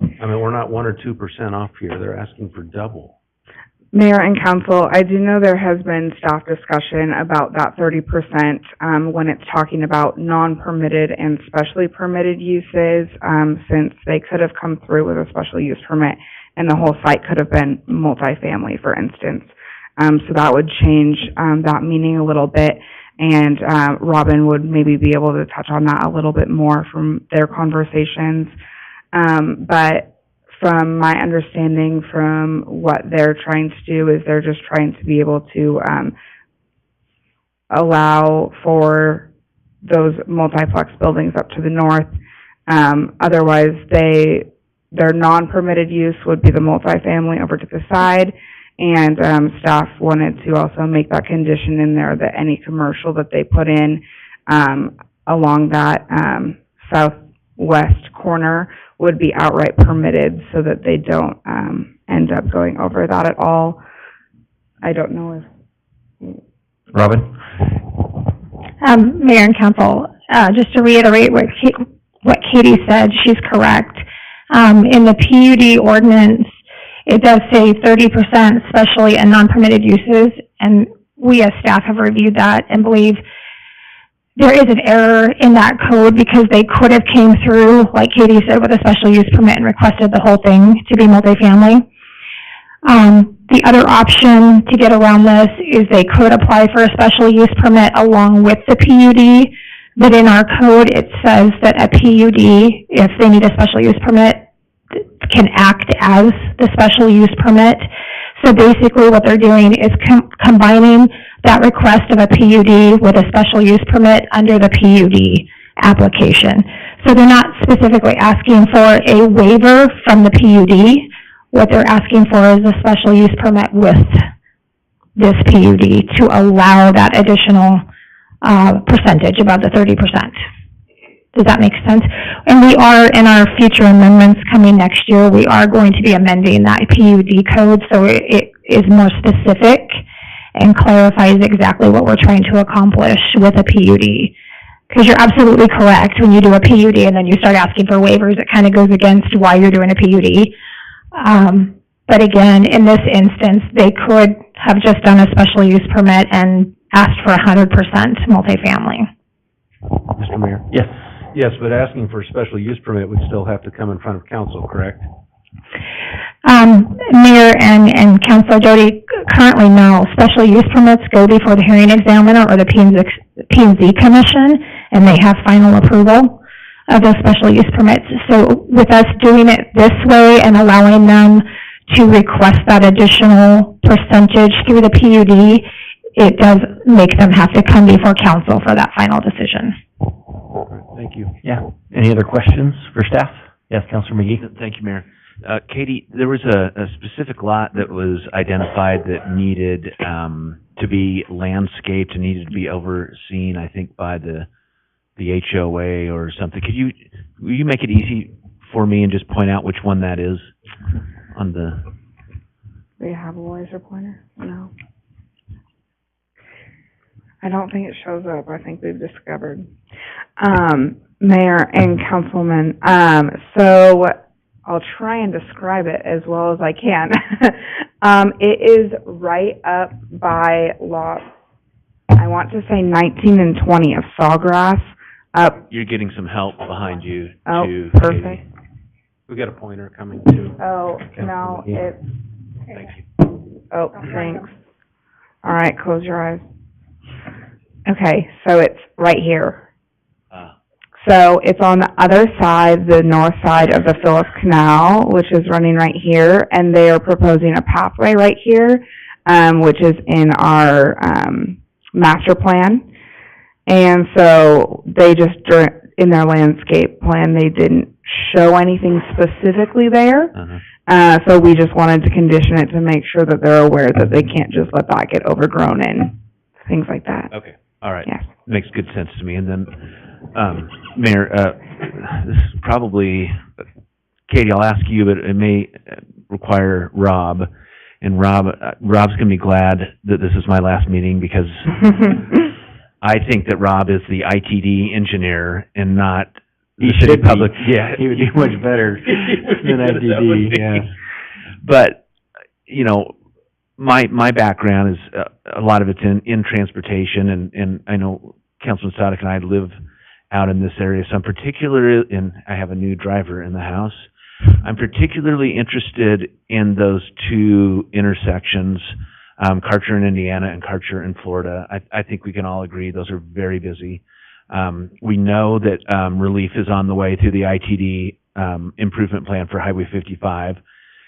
I mean, we're not 1 or 2% off here. They're asking for double. Mayor and council, I do know there has been staff discussion about that 30% when it's talking about non-permitted and specially permitted uses, since they could have come through with a special use permit and the whole site could have been multifamily, for instance. So that would change that meaning a little bit, and Robin would maybe be able to touch on that a little bit more from their conversations. But from my understanding, from what they're trying to do, is they're just trying to be able to allow for those multiplex buildings up to the north. Otherwise, their non-permitted use would be the multifamily over to the side, and staff wanted to also make that condition in there that any commercial that they put in along that southwest corner would be outright permitted, so that they don't end up going over that at all. I don't know if... Robin? Mayor and council, just to reiterate what Katie said, she's correct. In the PUD ordinance, it does say 30% specially and non-permitted uses, and we as staff have reviewed that and believe there is an error in that code, because they could have came through, like Katie said, with a special use permit and requested the whole thing to be multifamily. The other option to get around this is they could apply for a special use permit along with the PUD, but in our code it says that a PUD, if they need a special use permit, can act as the special use permit. So basically what they're doing is combining that request of a PUD with a special use permit under the PUD application. So they're not specifically asking for a waiver from the PUD. What they're asking for is a special use permit with this PUD to allow that additional percentage above the 30%. Does that make sense? And we are, in our future amendments coming next year, we are going to be amending that PUD code so it is more specific and clarifies exactly what we're trying to accomplish with a PUD. Because you're absolutely correct, when you do a PUD and then you start asking for waivers, it kind of goes against why you're doing a PUD. But again, in this instance, they could have just done a special use permit and asked for 100% multifamily. Mr. Mayor? Yes. Yes, but asking for a special use permit would still have to come in front of council, correct? Mayor and Councilor Doty, currently no. Special use permits go before the hearing examiner or the P&Z Commission, and they have final approval of those special use permits. So with us doing it this way and allowing them to request that additional percentage through the PUD, it does make them have to come before council for that final decision. Thank you. Yeah. Any other questions for staff? Yes, Councilor McGee? Thank you, Mayor. Katie, there was a specific lot that was identified that needed to be landscaped and needed to be overseen, I think, by the HOA or something. Will you make it easy for me and just point out which one that is on the... Do you have a laser pointer? No. I don't think it shows up. I think we've discovered. Mayor and Councilman, so I'll try and describe it as well as I can. It is right up by lot, I want to say 19 and 20 of Sawgrass. Up. You're getting some help behind you, Oh, too, perfect. Katie. We got a pointer coming too. Oh, no, it's, Thank you. oh, thanks. All right, close your eyes. Okay, so it's right here. So it's on the other side, the north side of the Phillips Canal, which is running right here, and they are proposing a pathway right here, which is in our master plan. And so they just, in their landscape plan, they didn't show anything specifically there. So we just wanted to condition it to make sure that they're aware that they can't just let that get overgrown and things like that. Okay, all right. Yes. Makes good sense to me. And then, Mayor, this is probably, Katie, I'll ask you, but it may require Rob. And Rob's going to be glad that this is my last meeting because I think that Rob is the ITD engineer and not the city public. Yeah, He would do much better than ITD, yeah. But, you know, my background is, a lot of it's in transportation, and I know Councilman Sadek and I live out in this area, so I'm particularly, and I have a new driver in the house, I'm particularly interested in those two intersections, Karcher in Indiana and Karcher in Florida. I think we can all agree those are very busy. We know that relief is on the way through the ITD improvement plan for Highway 55,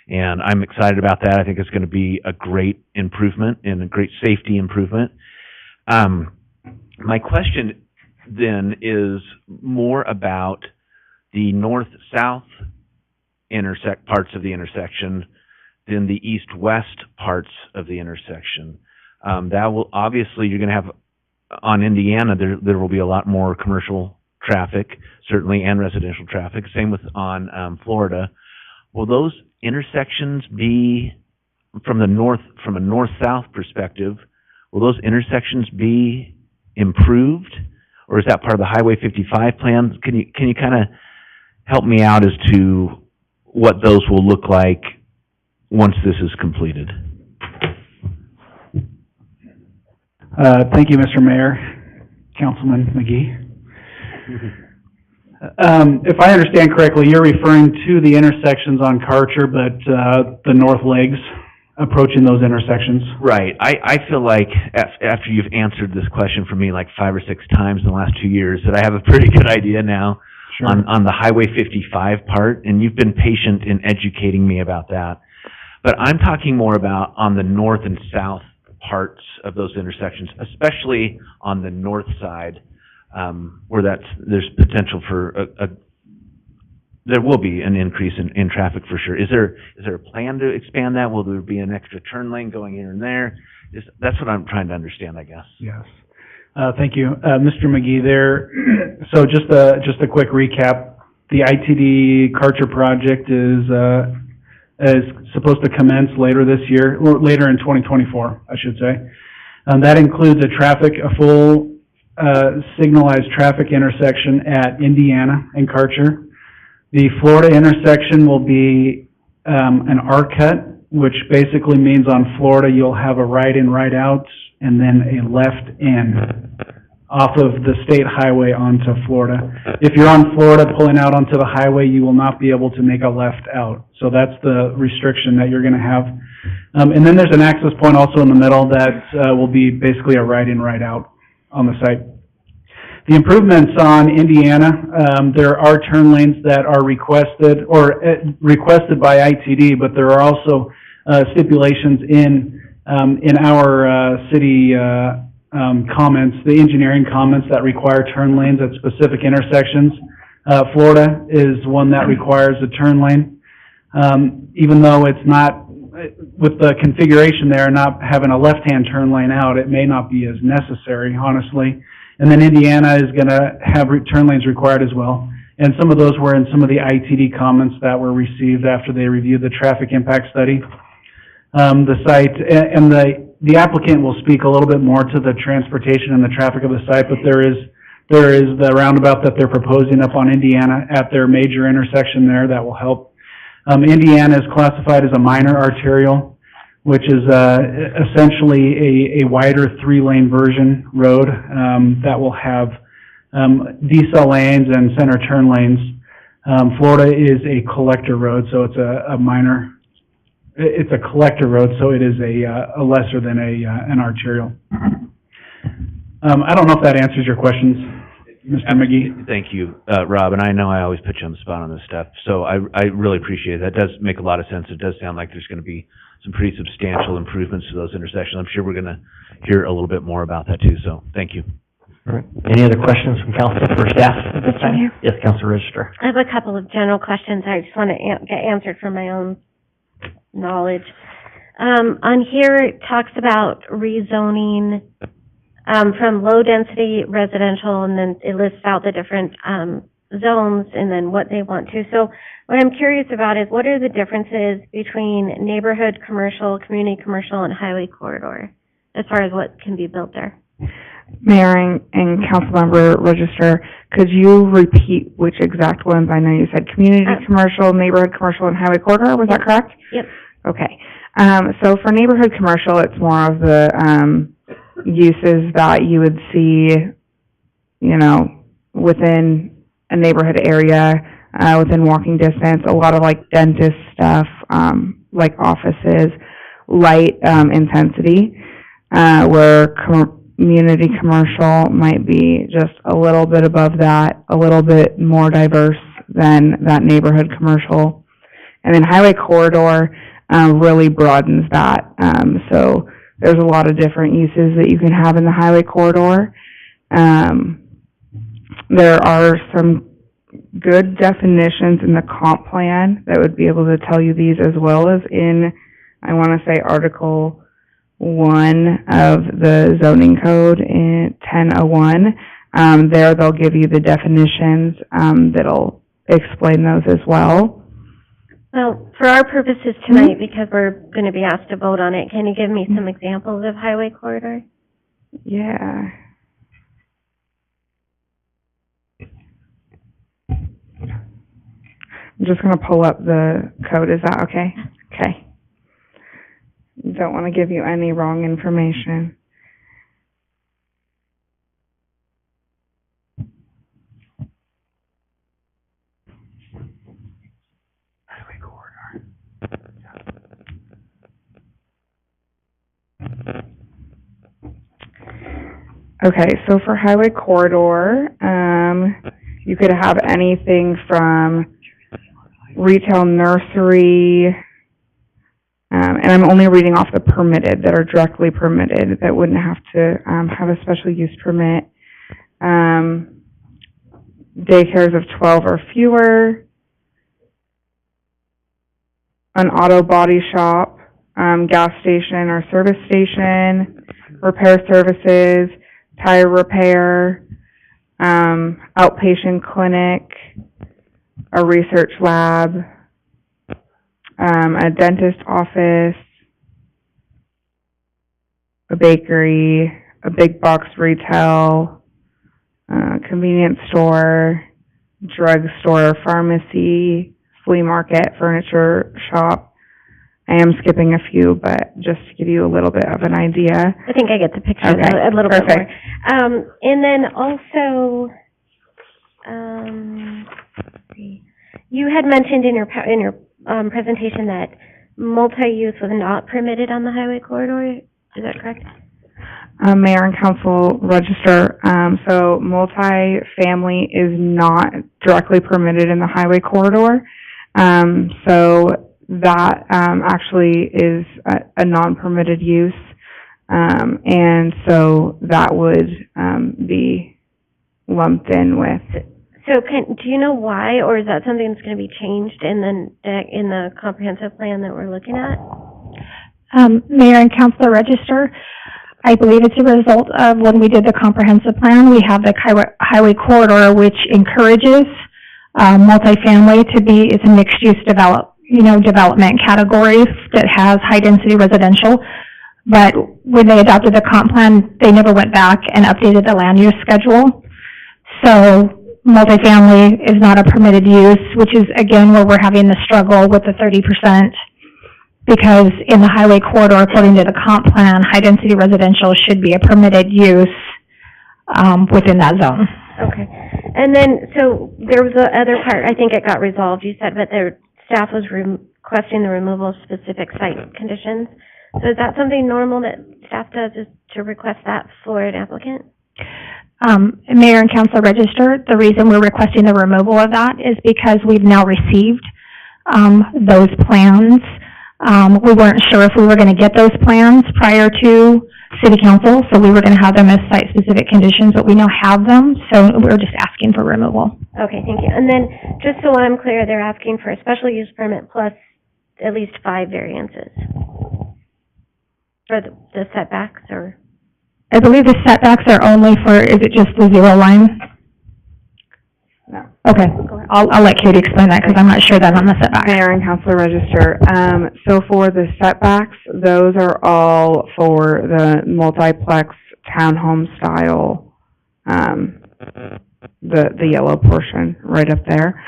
and I'm excited about that. I think it's going to be a great improvement and a great safety improvement. My question then is more about the north-south parts of the intersection than the east-west parts of the intersection. That will, obviously, you're going to have, on Indiana, there will be a lot more commercial traffic, certainly, and residential traffic. Same with on Florida. Will those intersections be, from a north-south perspective, will those intersections be improved? Or is that part of the Highway 55 plan? Can you kind of help me out as to what those will look like once this is completed? Thank you, Mr. Mayor, Councilman McGee. If I understand correctly, you're referring to the intersections on Karcher, but the north legs approaching those intersections. Right. I feel like after you've answered this question for me like 5 or 6 times in the last 2 years, that I have a pretty good idea now. Sure. on the Highway 55 part, and you've been patient in educating me about that. But I'm talking more about on the north and south parts of those intersections, especially on the north side, where there's potential for there will be an increase in traffic for sure. Is there a plan to expand that? Will there be an extra turn lane going here and there? That's what I'm trying to understand, I guess. Yes. Thank you, Mr. McGee. There. So just a quick recap. The ITD Karcher project is supposed to commence later this year, or later in 2024, I should say. That includes a full signalized traffic intersection at Indiana and Karcher. The Florida intersection will be an R-cut which basically means on Florida, you'll have a right-in, right-out, and then a left-in off of the state highway onto Florida. If you're on Florida pulling out onto the highway, you will not be able to make a left-out. So that's the restriction that you're gonna have. And then there's an access point also in the middle that will be basically a right-in, right-out on the site. The improvements on Indiana, there are turn lanes that are requested requested by ITD, but there are also stipulations in our city comments, the engineering comments that require turn lanes at specific intersections. Florida is one that requires a turn lane, even though it's not, with the configuration there, not having a left-hand turn lane out, it may not be as necessary, honestly. And then Indiana is going to have turn lanes required as well. And some of those were in some of the ITD comments that were received after they reviewed the traffic impact study. The site, and the applicant will speak a little bit more to the transportation and the traffic of the site, but there is the roundabout that they're proposing up on Indiana at their major intersection there that will help. Indiana is classified as a minor arterial, which is essentially a wider 3-lane version road that will have decel lanes and center turn lanes. Florida is a collector road, so it's a minor. It's a collector road, so it is a lesser than an arterial. I don't know if that answers your questions, Mr. McGee. Thank you, Rob, and I know I always put you on the spot on this stuff, so I really appreciate it. That does make a lot of sense. It does sound like there's going to be some pretty substantial improvements to those intersections. I'm sure we're going to hear a little bit more about that too, so thank you. All right. Any other questions from council for staff at this time? Yes, Councilor Register. I have a couple of general questions I just want to get answered from my own knowledge. On here, it talks about rezoning from low-density residential, and then it lists out the different zones and then what they want to. So what I'm curious about is, what are the differences between neighborhood commercial, community commercial, and highway corridor as far as what can be built there? Mayor and Councilmember Register, could you repeat which exact ones? I know you said community commercial, neighborhood commercial, and highway corridor. Was that correct? Yep. Okay. So for neighborhood commercial, it's more of the uses that you would see, within a neighborhood area, within walking distance. A lot of like dentist stuff, like offices, light intensity, where community commercial might be just a little bit above that, a little bit more diverse than that neighborhood commercial. And then highway corridor really broadens that. So there's a lot of different uses that you can have in the highway corridor. There are some good definitions in the comp plan that would be able to tell you these, as well as in, I want to say, Article 1 of the zoning code in 1001. There they'll give you the definitions that'll explain those as well. Well, for our purposes tonight, because we're going to be asked to vote on it, can you give me some examples of highway corridor? Yeah. I'm just going to pull up the code. Is that okay? Okay. Don't want to give you any wrong information. Highway corridor. Okay, so for highway corridor, you could have anything from retail, nursery, and I'm only reading off the permitted, that are directly permitted, that wouldn't have to have a special use permit. Daycares of 12 or fewer, an auto body shop, gas station or service station, repair services, tire repair, outpatient clinic, a research lab, a dentist office, a bakery, a big box retail, convenience store, drug store, pharmacy, flea market, furniture shop, I am skipping a few, but just to give you a little bit of an idea. I think I get the picture Okay, a little bit more. perfect. And then also, let's see, you had mentioned in your presentation that multi-use was not permitted on the highway corridor. Is that correct? Mayor and council register, so multifamily is not directly permitted in the highway corridor. So that, actually is a non-permitted use. And so that would, be lumped in with. So do you know why, or is that something that's going to be changed in the comprehensive plan that we're looking at? Mayor and council register, I believe it's a result of when we did the comprehensive plan, we have the highway corridor, which encourages multifamily to be, it's a mixed-use development category that has high-density residential. But when they adopted the comp plan, they never went back and updated the land use schedule. So multifamily is not a permitted use, which is, again, where we're having the struggle with the 30%. Because in the highway corridor, according to the comp plan, high-density residential should be a permitted use within that zone. Okay. And then, so there was the other part, I think it got resolved. You said that their staff was requesting the removal of specific site conditions. So is that something normal that staff does, is to request that for an applicant? Mayor and council register, the reason we're requesting the removal of that is because we've now received those plans. We weren't sure if we were going to get those plans prior to city council, so we were going to have them as site-specific conditions, but we now have them, so we're just asking for removal. Okay, thank you. And then, just so I'm clear, they're asking for a special use permit plus at least 5 variances for the setbacks, or? I believe the setbacks are only for, is it just the 0 line? No. Okay, I'll let Katie explain that, because I'm not sure that on the setback. Mayor and council register, so for the setbacks, those are all for the multiplex townhome style, the yellow portion right up there.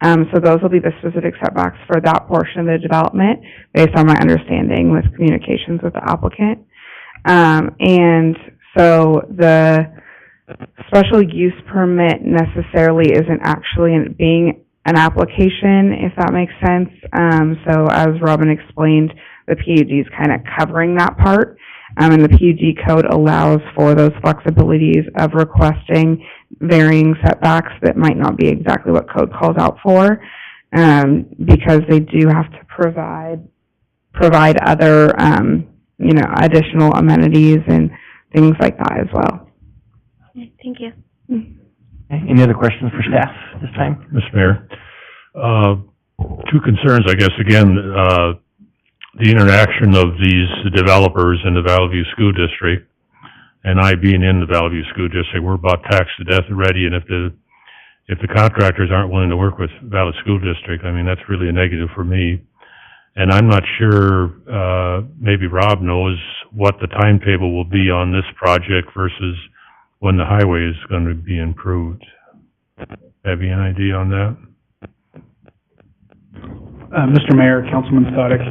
So those will be the specific setbacks for that portion of the development, based on my understanding with communications with the applicant. And so the special use permit necessarily isn't actually being an application, if that makes sense. So as Robin explained, the PUD is kind of covering that part. And the PUD code allows for those flexibilities of requesting varying setbacks that might not be exactly what code calls out for, because they do have to provide other, additional amenities and things like that as well. Thank you. Okay, any other questions for staff this time? Mr. Mayor, 2 concerns, I guess, again, the interaction of these developers in the Valley View School District, and I being in the Valley View School District, we're about taxed to death already, and if the contractors aren't willing to work with Valley School District, I mean, that's really a negative for me. And I'm not sure, maybe Rob knows what the timetable will be on this project versus when the highway is going to be improved. Have you any idea on that? Mr. Mayor, Councilman Stoddard,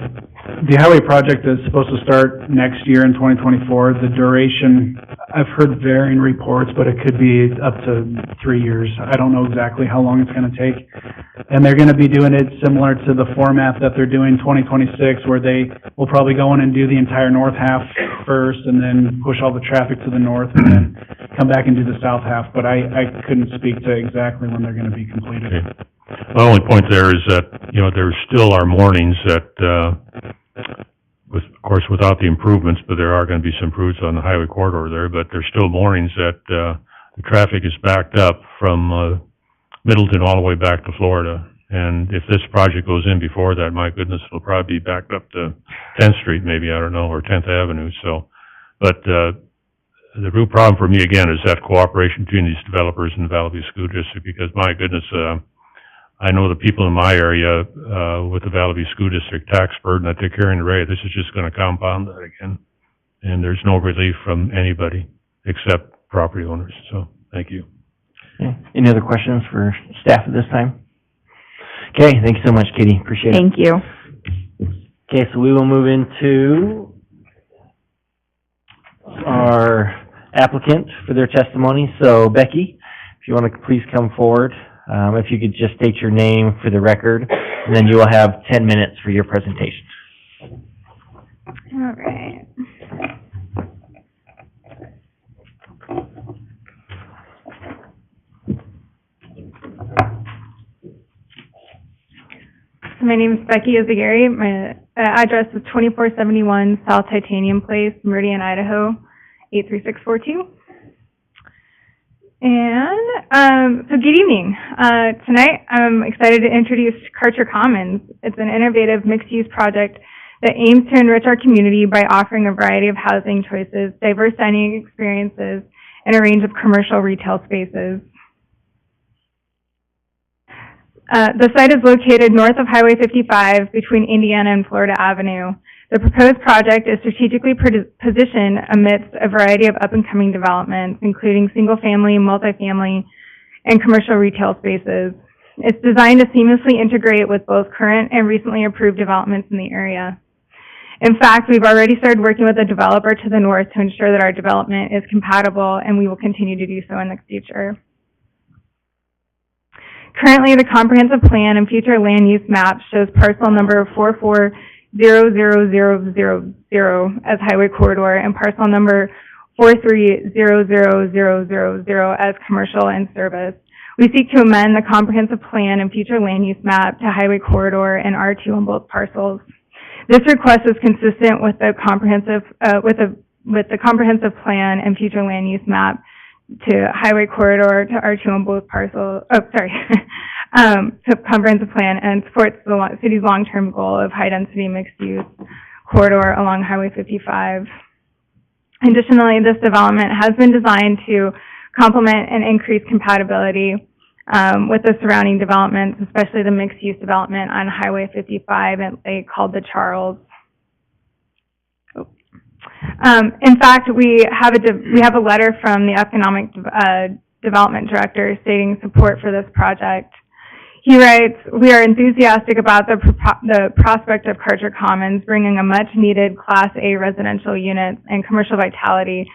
the highway project is supposed to start next year in 2024. The duration, I've heard varying reports, but it could be up to 3 years. I don't know exactly how long it's going to take. And they're going to be doing it similar to the format that they're doing 2026, where they will probably go in and do the entire north half first, and then push all the traffic to the north, and then come back and do the south half. But I couldn't speak to exactly when they're going to be completed. Okay. My only point there is that, there still are mornings that, of course, without the improvements, but there are going to be some improvements on the highway corridor there, but there's still mornings that, the traffic is backed up from, Middleton all the way back to Florida. And if this project goes in before that, my goodness, it'll probably be backed up to 10th Street maybe, I don't know, or 10th Avenue, so. But, the real problem for me, again, is that cooperation between these developers and the Valley View School District, because my goodness, I know the people in my area, with the Valley View School District tax burden that they're carrying today, this is just gonna compound that again. And there's no relief from anybody except property owners, so, thank you. Okay. Any other questions for staff at this time? Okay, thank you so much, Katie, appreciate it. Thank you. Okay, so we will move into our applicant for their testimony. So Becky, if you want to please come forward. If you could just state your name for the record, and then you will have 10 minutes for your presentation. All right. My name is Becky Izagiri. My address is 2471 South Titanium Place, Meridian, Idaho, 83642. And so good evening. Tonight I'm excited to introduce Karcher Commons. It's an innovative mixed-use project that aims to enrich our community by offering a variety of housing choices, diverse dining experiences, and a range of commercial retail spaces. The site is located north of Highway 55 between Indiana and Florida Avenue. The proposed project is strategically positioned amidst a variety of up-and-coming developments, including single-family, multifamily, and commercial retail spaces. It's designed to seamlessly integrate with both current and recently approved developments in the area. In fact, we've already started working with a developer to the north to ensure that our development is compatible, and we will continue to do so in the future. Currently, the comprehensive plan and future land use map shows parcel number 440000 as highway corridor and parcel number 430000 as commercial and service. We seek to amend the comprehensive plan and future land use map to highway corridor and R2 on both parcels. This request is consistent with the comprehensive comprehensive plan and future land use map to highway corridor to R2 on both parcels, to comprehensive plan, and supports the city's long-term goal of high-density mixed-use corridor along Highway 55. Additionally, this development has been designed to complement and increase compatibility with the surrounding developments, especially the mixed-use development on Highway 55 at Lake called the Charles. In fact, we have a letter from the Economic Development Director stating support for this project. He writes, "We are enthusiastic about the prospect of Karcher Commons bringing a much-needed Class A residential units and commercial vitality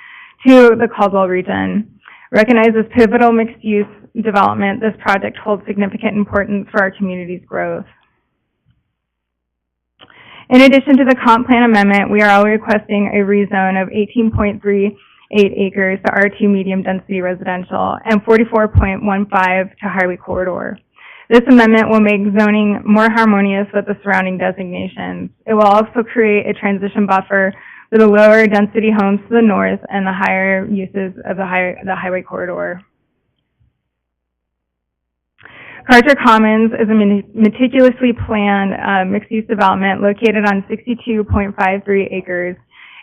to the Caldwell region. Recognized as pivotal mixed-use development, this project holds significant importance for our community's growth." In addition to the comp plan amendment, we are all requesting a rezone of 18.38 acres to R2 medium density residential and 44.15 to highway corridor. This amendment will make zoning more harmonious with the surrounding designations. It will also create a transition buffer for the lower density homes to the north and the higher uses of the highway corridor. Karcher Commons is a meticulously planned mixed-use development located on 62.53 acres.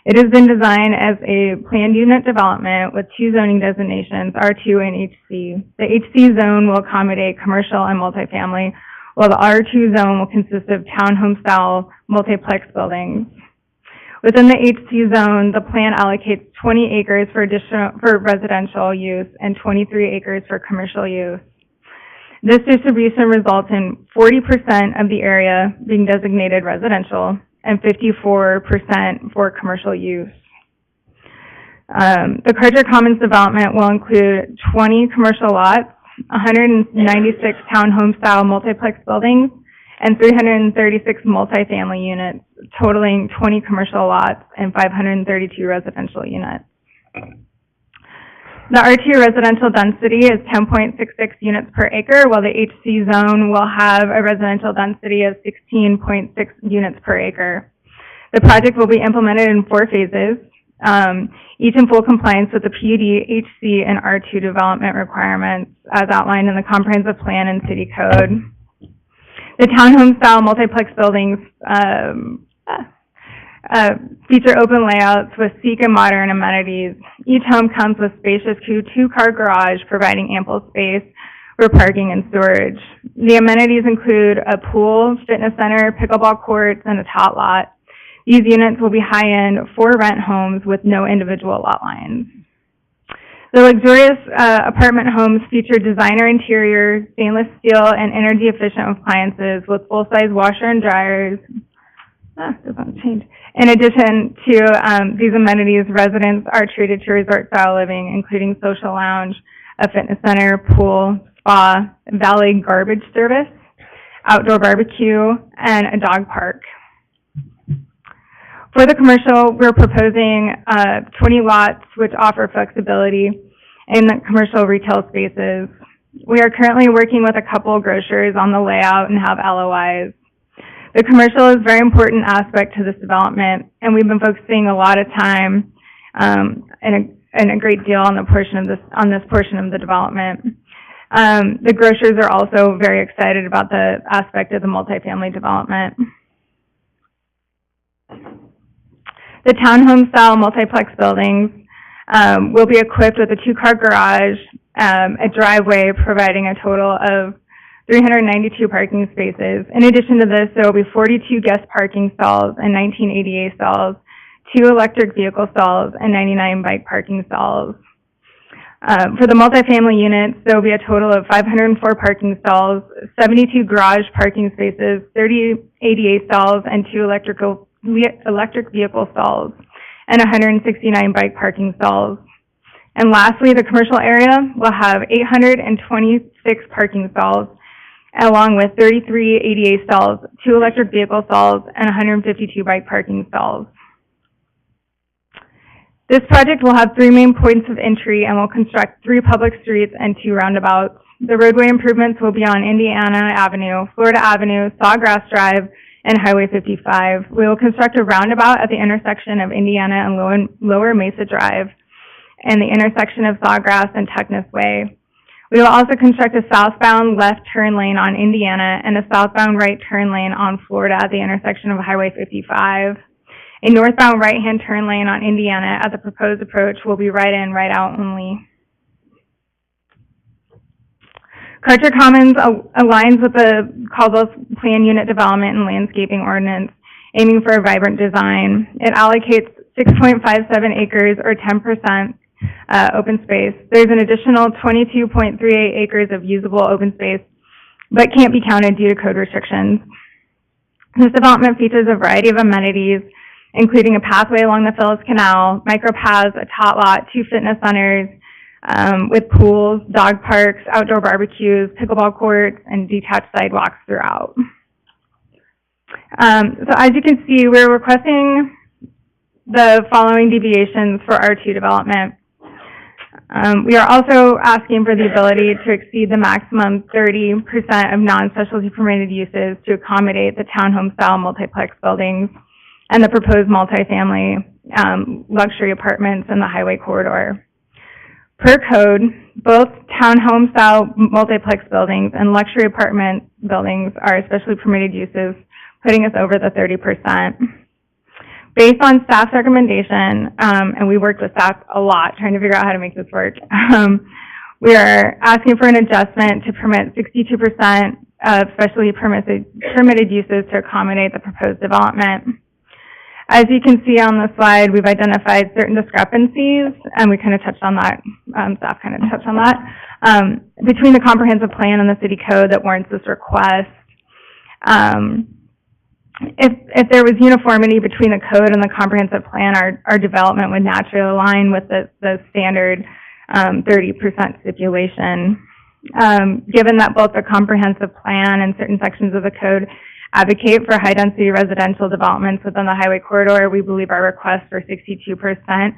It has been designed as a planned unit development with two zoning designations, R2 and HC. The HC zone will accommodate commercial and multifamily, while the R2 zone will consist of townhome-style multiplex buildings. Within the HC zone, the plan allocates 20 acres for residential use and 23 acres for commercial use. This distribution results in 40% of the area being designated residential and 54% for commercial use. The Karcher Commons development will include 20 commercial lots, 196 townhome-style multiplex buildings, and 336 multifamily units, totaling 20 commercial lots and 532 residential units. The R2 residential density is 10.66 units per acre, while the HC zone will have a residential density of 16.6 units per acre. The project will be implemented in 4 phases, each in full compliance with the PUD, HC, and R2 development requirements as outlined in the comprehensive plan and city code. The townhome-style multiplex buildings feature open layouts with sleek and modern amenities. Each home comes with spacious two-car garage, providing ample space for parking and storage. The amenities include a pool, fitness center, pickleball courts, and a tot lot. These units will be high-end, for-rent homes with no individual lot lines. The luxurious apartment homes feature designer interiors, stainless steel, and energy-efficient appliances with full-size washer and dryers, doesn't change. In addition to these amenities, residents are treated to resort-style living, including social lounge, a fitness center, pool, spa, valet garbage service, outdoor barbecue, and a dog park. For the commercial, we're proposing 20 lots which offer flexibility in the commercial retail spaces. We are currently working with a couple grocers on the layout and have LOIs. The commercial is a very important aspect to this development, and we've been focusing a lot of time and a great deal on this portion of the development. The grocers are also very excited about the aspect of the multifamily development. The townhome-style multiplex buildings will be equipped with a 2-car garage, a driveway providing a total of 392 parking spaces. In addition to this, there will be 42 guest parking stalls and 19 ADA stalls, 2 electric vehicle stalls, and 99 bike parking stalls. For the multifamily units, there will be a total of 504 parking stalls, 72 garage parking spaces, 30 ADA stalls, and 2 electric vehicle stalls, and 169 bike parking stalls. And lastly, the commercial area will have 826 parking stalls, along with 33 ADA stalls, 2 electric vehicle stalls, and 152 bike parking stalls. This project will have 3 main points of entry and will construct 3 public streets and 2 roundabouts. The roadway improvements will be on Indiana Avenue, Florida Avenue, Sawgrass Drive, and Highway 55. We will construct a roundabout at the intersection of Indiana and Lower Mesa Drive and the intersection of Sawgrass and Tuckness Way. We will also construct a southbound left turn lane on Indiana and a southbound right turn lane on Florida at the intersection of Highway 55. A northbound right-hand turn lane on Indiana at the proposed approach will be right in, right out only. Karcher Commons aligns with the Caldwell Plan Unit Development and Landscaping Ordinance, aiming for a vibrant design. It allocates 6.57 acres or 10% open space. There's an additional 22.38 acres of usable open space, but can't be counted due to code restrictions. This development features a variety of amenities, including a pathway along the Phillips Canal, micropaths, a tot lot, 2 fitness centers with pools, dog parks, outdoor barbecues, pickleball courts, and detached sidewalks throughout. So as you can see, we're requesting the following deviations for R2 development. We are also asking for the ability to exceed the maximum 30% of non-specialty permitted uses to accommodate the townhome-style multiplex buildings and the proposed multifamily luxury apartments in the highway corridor. Per code, both townhome-style multiplex buildings and luxury apartment buildings are especially permitted uses, putting us over the 30%. Based on staff's recommendation, and we worked with staff a lot trying to figure out how to make this work, we are asking for an adjustment to permit 62% of specially permitted uses to accommodate the proposed development. As you can see on the slide, we've identified certain discrepancies, and we kind of touched on that, staff kind of touched on that, between the comprehensive plan and the city code that warrants this request. If there was uniformity between the code and the comprehensive plan, our development would naturally align with the standard 30% stipulation. Given that both the comprehensive plan and certain sections of the code advocate for high-density residential developments within the highway corridor, we believe our request for 62%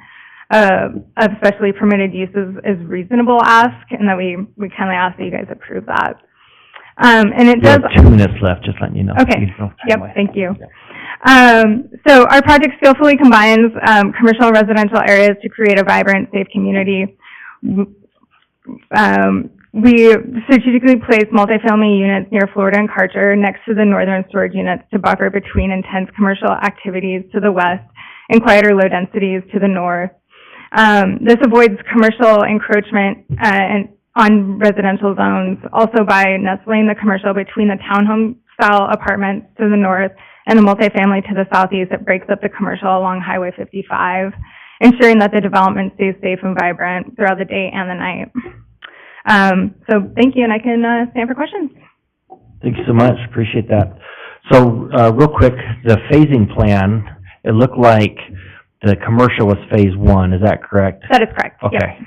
of specially permitted uses is reasonable ask, and that we kindly ask that you guys approve that. And it does. We have 2 minutes left, just letting you know. Okay. Yep. Thank you. So our project skillfully combines commercial and residential areas to create a vibrant, safe community. We strategically place multifamily units near Florida and Karcher next to the northern storage units to buffer between intense commercial activities to the west and quieter low densities to the north. This avoids commercial encroachment on residential zones, also by nestling the commercial between the townhome-style apartments to the north and the multifamily to the southeast. It breaks up the commercial along Highway 55, ensuring that the development stays safe and vibrant throughout the day and the night. So thank you, and I can stand for questions. Thank you so much. Appreciate that. So, real quick, the phasing plan, it looked like the commercial was phase one, is that correct? That is correct, yes. Okay.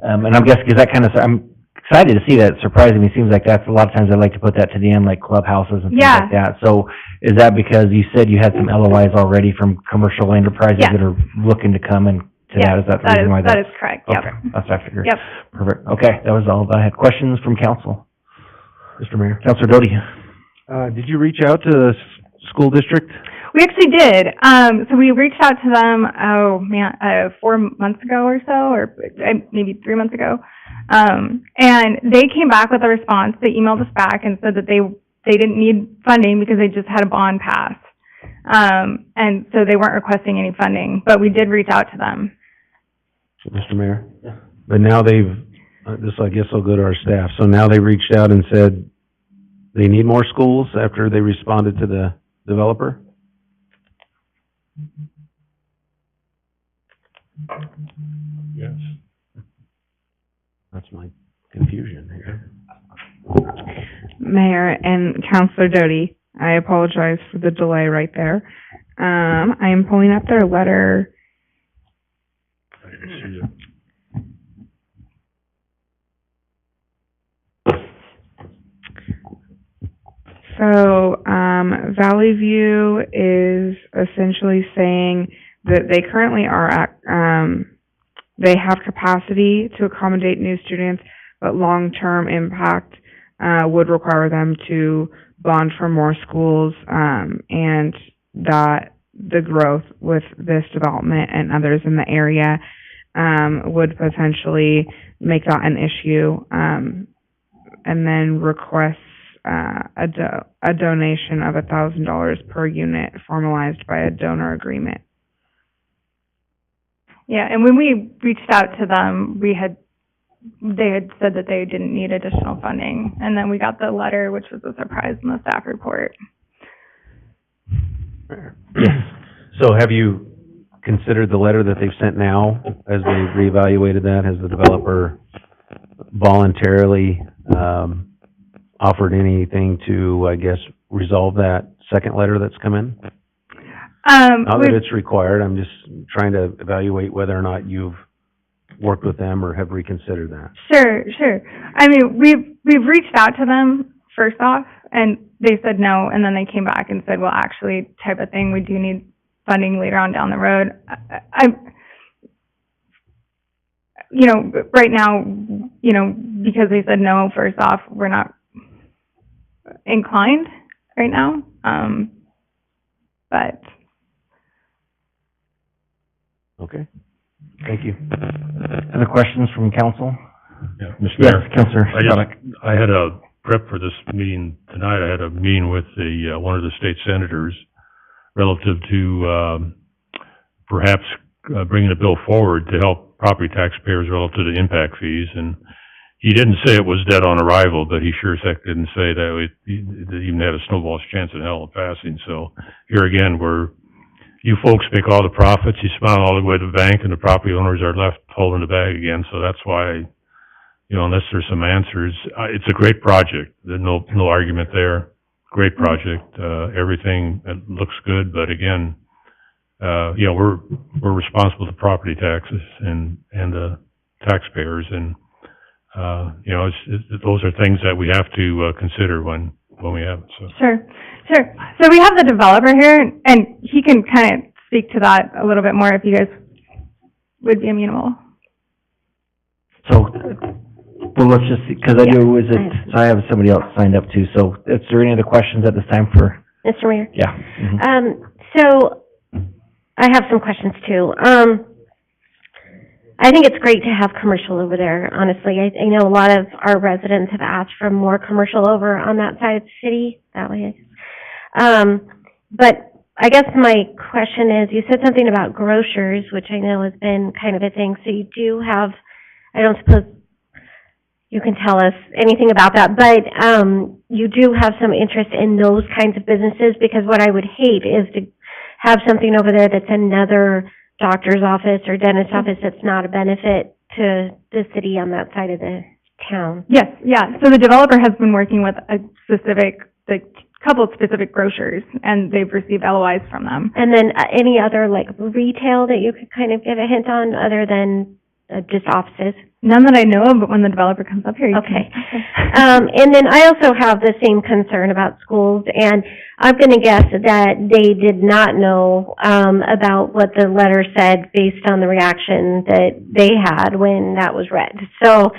And I'm guessing, 'cause that kind of, I'm excited to see that, it's surprising me, seems like that's, a lot of times I like to put that to the end, like clubhouses and things Yeah. like that. So, is that because you said you had some LOIs already from commercial enterprises Yeah. that are looking to come and to that? Is that the reason why that that's? is correct, yep. Okay, that's what I figured. Yep. Perfect. Okay, that was all I had. Questions from council? Mr. Mayor. Councilor Doty. Did you reach out to the school district? We actually did. So we reached out to them, 4 months ago or so, or maybe 3 months ago. And they came back with a response. They emailed us back and said that they didn't need funding because they just had a bond pass. And so they weren't requesting any funding, but we did reach out to them. Mr. Mayor? Yeah. But now they've, this I guess will go to our staff. So now they reached out and said they need more schools after they responded to the developer? Yes. That's my confusion here. Mayor and Councilor Doty, I apologize for the delay right there. I am pulling up their letter. I didn't see it. So, Valley View is essentially saying that they currently are at, they have capacity to accommodate new students, but long-term impact, would require them to bond for more schools, and that the growth with this development and others in the area, would potentially make that an issue, and then requests a donation of $1,000 per unit formalized by a donor agreement. Yeah, and when we reached out to them, they had said that they didn't need additional funding, and then we got the letter, which was a surprise in the staff report. So have you considered the letter that they've sent now as they reevaluated that? Has the developer voluntarily, offered anything to, I guess, resolve that second letter that's come in? Not that it's required, I'm just trying to evaluate whether or not you've worked with them or have reconsidered that. Sure. I mean, we've reached out to them first off, and they said no, and then they came back and said, well, actually, type of thing, we do need funding later on down the road. Right now, because they said no first off, we're not inclined right now, but. Okay, thank you. Other questions from council? Yeah, Mr. Mayor. Yes, Councilor. I had a prep for this meeting tonight. I had a meeting with one of the state senators relative to, perhaps, bringing a bill forward to help property taxpayers relative to impact fees. And he didn't say it was dead on arrival, but he sure as heck didn't say that it even had a snowball's chance in hell of passing. So here again, you folks make all the profits, you smile all the way to the bank, and the property owners are left holding the bag again. So that's why, unless there's some answers, it's a great project. There's no argument there. Great project. Everything looks good, but again, we're responsible to property taxes and the taxpayers, and those are things that we have to consider when we have it. So. Sure. So we have the developer here, and he can kind of speak to that a little bit more if you guys would be amenable. So, well, let's just see, because I have somebody else signed up too. So, is there any other questions at this time for? Mr. Mayor? Yeah. Mm-hmm. So, I have some questions too. I think it's great to have commercial over there, honestly. I know a lot of our residents have asked for more commercial over on that side of the city, that way. But I guess my question is, you said something about grocers, which I know has been kind of a thing. So you do have, I don't suppose you can tell us anything about that, but you do have some interest in those kinds of businesses, because what I would hate is to have something over there that's another doctor's office or dentist's office that's not a benefit to the city on that side of the town. Yes, yeah. So the developer has been working with a specific couple of specific grocers, and they've received LOIs from them. And then any other, like, retail that you could kind of give a hint on, other than just offices? None that I know of, but when the developer comes up here, you Okay. can. And then I also have the same concern about schools, and I'm gonna guess that they did not know, about what the letter said based on the reaction that they had when that was read. So,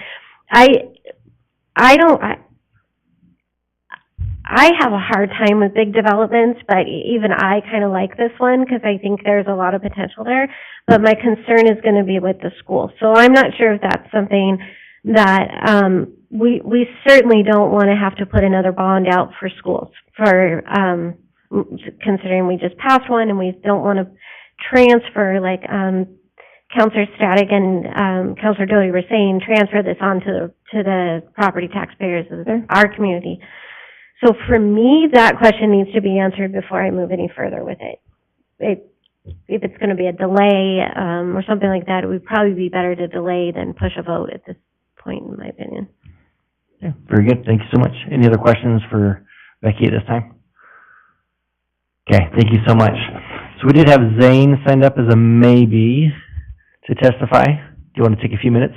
I have a hard time with big developments, but even I kind of like this one because I think there's a lot of potential there. But my concern is going to be with the school. So I'm not sure if that's something that we certainly don't want to have to put another bond out for schools, for considering we just passed one and we don't want to transfer, like Councilor Static and Councilor Doty were saying, transfer this on to the property taxpayers of our community. So for me, that question needs to be answered before I move any further with it. If it's going to be a delay or something like that, it would probably be better to delay than push a vote at this point, in my opinion. Yeah, very good. Thank you so much. Any other questions for Becky at this time? Okay, thank you so much. So we did have Zane signed up as a maybe to testify. Do you want to take a few minutes?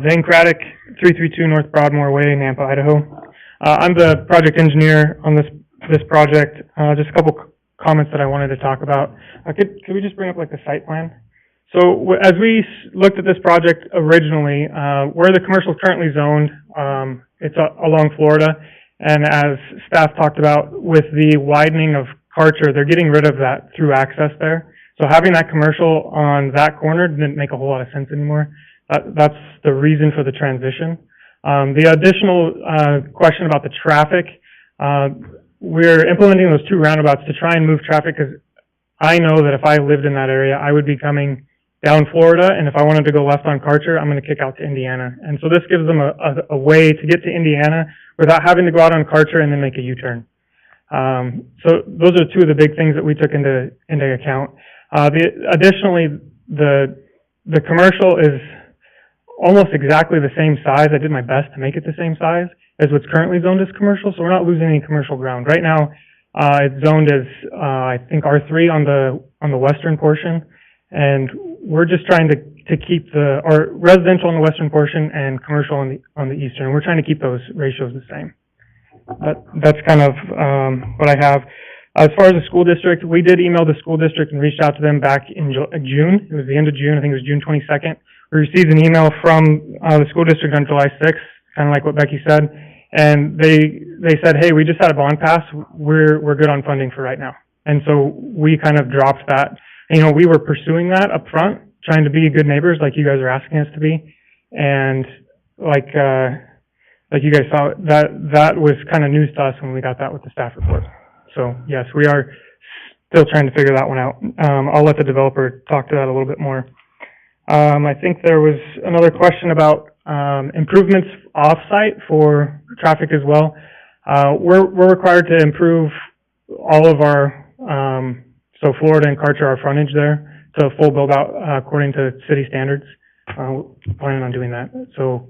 Zane Craddock, 332 North Broadmoor Way, Nampa, Idaho. I'm the project engineer on this project. Just a couple comments that I wanted to talk about. Could we just bring up like the site plan? So as we looked at this project originally, where the commercial is currently zoned, it's along Florida, and as staff talked about with the widening of Karcher, they're getting rid of that through access there. So having that commercial on that corner didn't make a whole lot of sense anymore. That's the reason for the transition. The additional question about the traffic, we're implementing those two roundabouts to try and move traffic, because I know that if I lived in that area, I would be coming down Florida, and if I wanted to go left on Karcher, I'm going to kick out to Indiana. And so this gives them a way to get to Indiana without having to go out on Karcher and then make a U-turn. So those are two of the big things that we took into account. Additionally, the commercial is almost exactly the same size. I did my best to make it the same size as what's currently zoned as commercial, so we're not losing any commercial ground. Right now, it's zoned as, I think, R3 on the western portion, and we're just trying to keep or residential on the western portion and commercial on the eastern. We're trying to keep those ratios the same. That's kind of what I have. As far as the school district, we did email the school district and reached out to them back in June. It was the end of June. I think it was June 22nd. We received an email from the school district on July 6th, kind of like what Becky said, and they said, hey, we just had a bond pass. We're good on funding for right now. And so we kind of dropped that. You know, we were pursuing that up front, trying to be good neighbors like you guys are asking us to be. And like you guys saw, that was kind of news to us when we got that with the staff report. So yes, we are still trying to figure that one out. I'll let the developer talk to that a little bit more. I think there was another question about improvements off-site for traffic as well. We're required to improve all of our, so Florida and Karcher, our frontage there, to full build-out according to city standards. Planning on doing that. So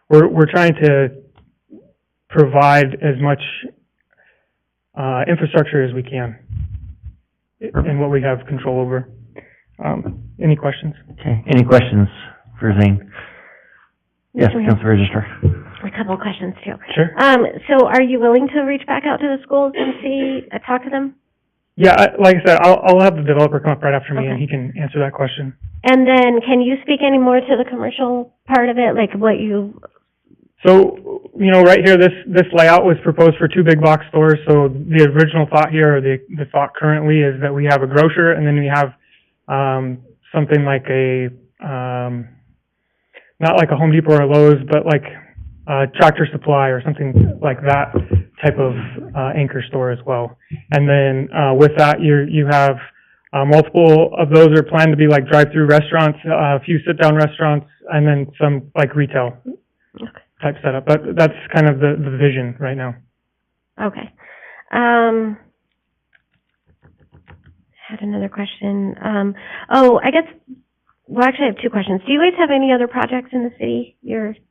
we're trying to provide as much infrastructure as we can and what we have control over. Any questions? Okay. Any questions for Zane? Yes, Council Register. A couple of questions too. Sure. So are you willing to reach back out to the schools and see, talk to them? Yeah, like I said, I'll have the developer come up right after me and he can answer that question. And then can you speak any more to the commercial part of it, like what you... So, you know, right here, this layout was proposed for two big box stores. So the original thought here, or the thought currently, is that we have a grocer and then we have something like a, not like a Home Depot or a Lowe's, but like Tractor Supply or something like that type of anchor store as well. And then with that, you have multiple of those are planned to be like drive-through restaurants, a few sit-down restaurants, and then some like retail type setup. But that's kind of the vision right now. Okay. Had another question. I guess well, actually, I have two questions. Do you guys have any other projects in the city?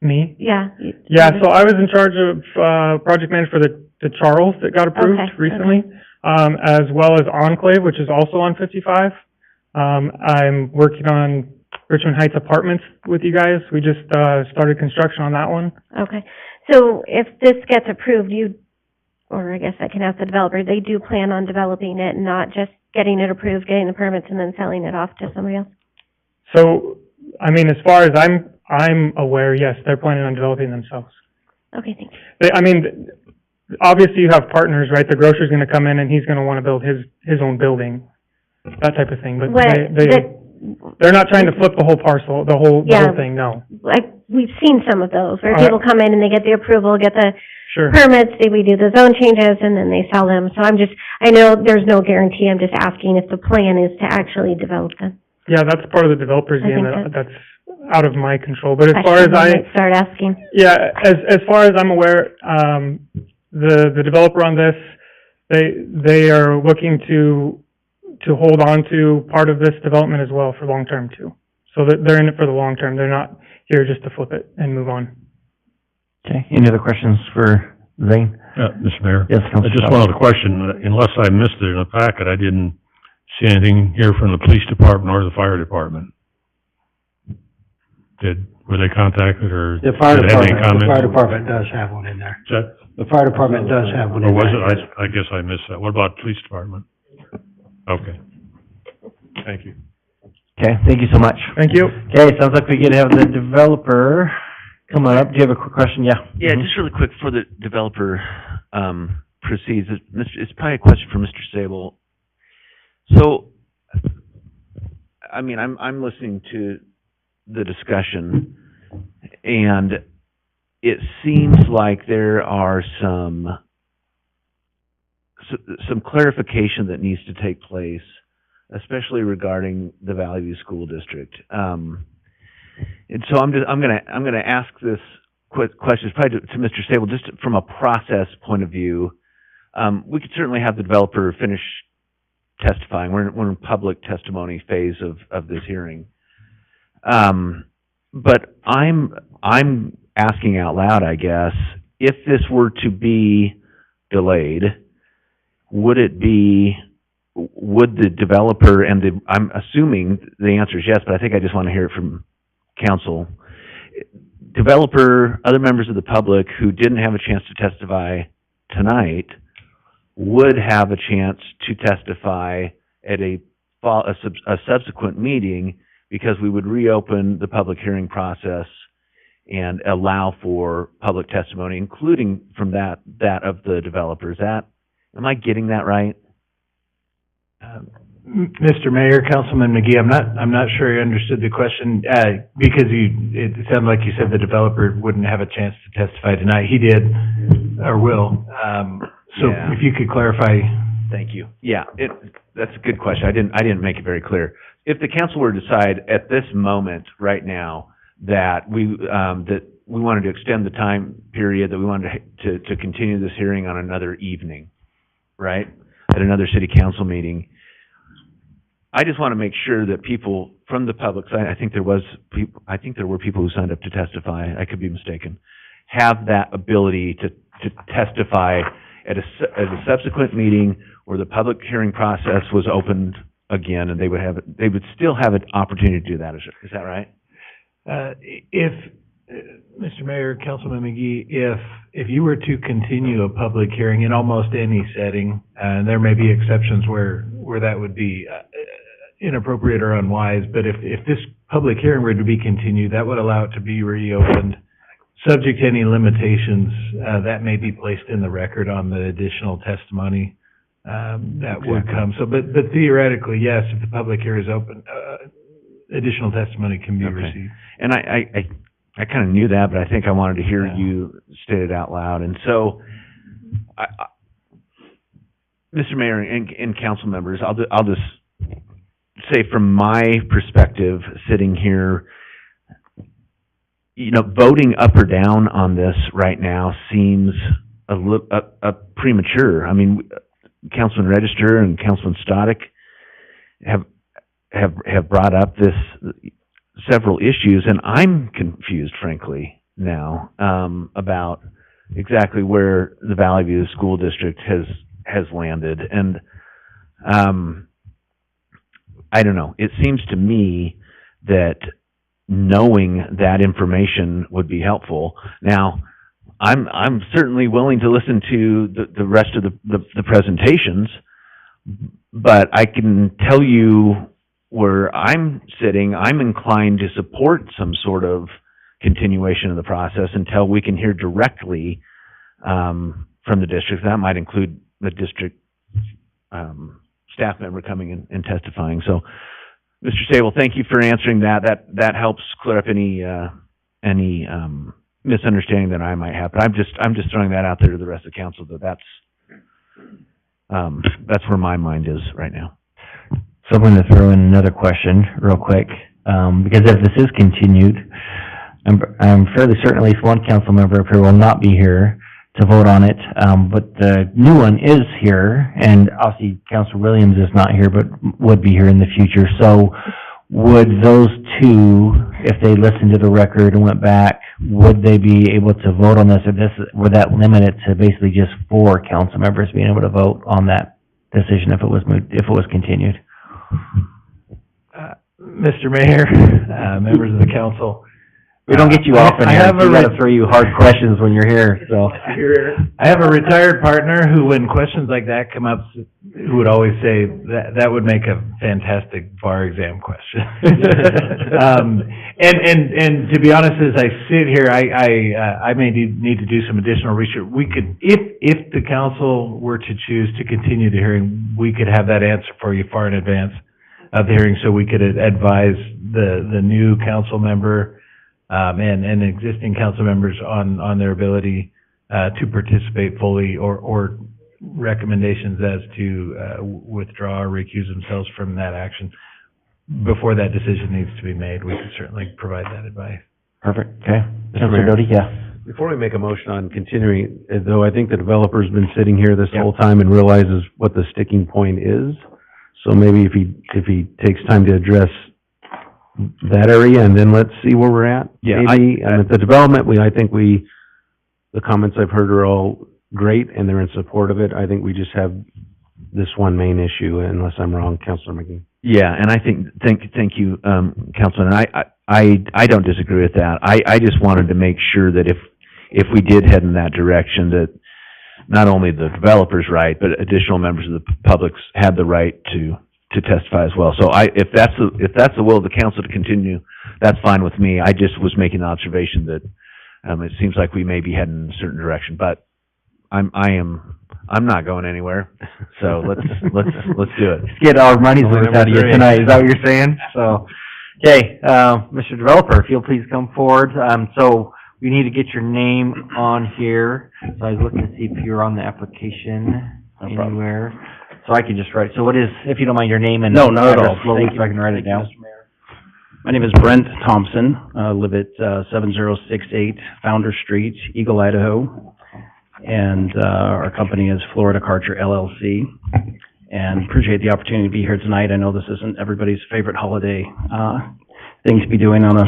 Me? Yeah. Yeah, so I was in charge of, project manager for the Charles that got approved Okay, recently, as well as Enclave, which is also on 55. I'm working on Richmond Heights Apartments with you guys. We just, started construction on that one. Okay. So if this gets approved, or I guess I can ask the developer, they do plan on developing it, not just getting it approved, getting the permits, and then selling it off to somebody else? So, I mean, as far as I'm aware, yes, they're planning on developing themselves. Okay, thank you. I mean, obviously you have partners, right? The grocer's gonna come in and he's gonna wanna build his own building, that type of thing, but they're not trying to flip the whole parcel, the whole thing, no. Like, we've seen some of those, where Uh-huh. people come in and they get the approval, get the Sure. permits, we do the zone changes, and then they sell them. So I know there's no guarantee, I'm just asking if the plan is to actually develop them. Yeah, that's part of the developer's I game, think that's out of my control, but as I far as should might start asking. Yeah, as far as I'm aware, the developer on this, they are looking to hold on to part of this development as well for long term too. So that they're in it for the long term. They're not here just to flip it and move on. Okay, any other questions for Zane? Mr. Mayor? Yes, I Councilor just wanted to question, unless I missed it in the packet, I didn't see anything here from the police department or the fire department. Were they contacted, or The fire did they have any department, comments? the fire department does have one in there. Is that, The fire department does have one or in was there. it, I guess I missed that. What about police department? Okay. Thank you. Okay, thank you so much. Thank you. Okay, sounds like we get to have the developer come on up. Do you have a quick question? Yeah. Yeah, just really quick, before the developer, proceeds, it's probably a question for Mr. Sable. So, I mean, I'm listening to the discussion, and it seems like there are some clarification that needs to take place, especially regarding the Valley View School District. And so I'm gonna ask this quick question, probably to Mr. Sable, just from a process point of view. We could certainly have the developer finish testifying. We're in public testimony phase of this hearing. But I'm asking out loud, I guess, if this were to be delayed, would the developer I'm assuming the answer is yes, but I think I just want to hear it from council. Developer, other members of the public who didn't have a chance to testify tonight would have a chance to testify at a subsequent meeting, because we would reopen the public hearing process and allow for public testimony, including from that of the developers. Am I getting that right? Mr. Mayor, Councilman McGee, I'm not sure I understood the question, because it sounded like you said the developer wouldn't have a chance to testify tonight. He did, or will. So Yeah. if you could clarify. Thank you. Yeah, that's a good question. I didn't make it very clear. If the council were to decide at this moment, right now, that we wanted to extend the time period, that we wanted to continue this hearing on another evening, right, at another city council meeting, I just want to make sure that people from the public side, I think there were people who signed up to testify, I could be mistaken, have that ability to testify at a subsequent meeting where the public hearing process was opened again, and they would still have an opportunity to do that. Is that right? If, Mr. Mayor, Councilman McGee, if you were to continue a public hearing in almost any setting, and there may be exceptions where that would be inappropriate or unwise, but if this public hearing were to be continued, that would allow it to be reopened, subject to any limitations that may be placed in the record on the additional testimony that would come. So, but theoretically, yes, if the public hearing is open, additional testimony can be received. And I kind of knew that, but I think I wanted to hear you state it out loud. And so, Mr. Mayor and council members, I'll just say from my perspective, sitting here, voting up or down on this right now seems a premature. I mean, Councilman Register and Councilman Stoddard have brought up this several issues, and I'm confused, frankly, now, about exactly where the Valley View School District has landed. And, I don't know, it seems to me that knowing that information would be helpful. Now, I'm certainly willing to listen to the rest of the presentations, but I can tell you where I'm sitting, I'm inclined to support some sort of continuation of the process until we can hear directly from the district. That might include the district staff member coming in and testifying. So, Mr. Sable, thank you for answering that. That helps clear up any misunderstanding that I might have. But I'm just throwing that out there to the rest of the council, that that's where my mind is right now. So I'm going to throw in another question real quick, because if this is continued, I'm fairly certain at least one council member up here will not be here to vote on it, but the new one is here, and obviously Councilor Williams is not here, but would be here in the future. So would those two, if they listened to the record and went back, would they be able to vote on this, or would that limit it to basically just 4 council members being able to vote on that decision if it was continued? Mr. Mayor, members of the council, We don't get you often here. We gotta throw you hard questions when you're here, so. I have a retired partner who, when questions like that come up, who would always say that would make a fantastic bar exam question. And to be honest, as I sit here, I may need to do some additional research. We could, if the council were to choose to continue the hearing, we could have that answer for you far in advance of the hearing, so we could advise the new council member and existing council members on their ability to participate fully, or recommendations as to withdraw or recuse themselves from that action. Before that decision needs to be made, we can certainly provide that advice. Perfect, okay. Councilor Doty, yeah. Before we make a motion on continuing, though, I think the developer's been sitting here this whole time and realizes what the sticking point is. So maybe if he takes time to address that area, and then let's see where we're at. Yeah, maybe. And at the development, I think the comments I've heard are all great, and they're in support of it. I think we just have this one main issue, unless I'm wrong, Councilor McGee. Yeah, and I think, thank you, Councilman. I don't disagree with that. I just wanted to make sure that if we did head in that direction, that not only the developer's right, but additional members of the public had the right to testify as well. So if that's the will of the council to continue, that's fine with me. I just was making an observation that it seems like we may be heading in a certain direction, but I'm not going anywhere. So let's do it. Let's get our money's worth out of you tonight. Is that what you're saying? So, okay, Mr. Developer, if you'll please come forward. So we need to get your name on here. So I was looking to see if you're on the application anywhere. So I can just write, so what is, if you don't mind, your name and No, not at all. slowly Thank you. so I can write it down. Mr. Mayor. My name is Brent Thompson. I live at 7068 Founder Street, Eagle, Idaho. And our company is Florida Karcher LLC. And appreciate the opportunity to be here tonight. I know this isn't everybody's favorite holiday thing to be doing on a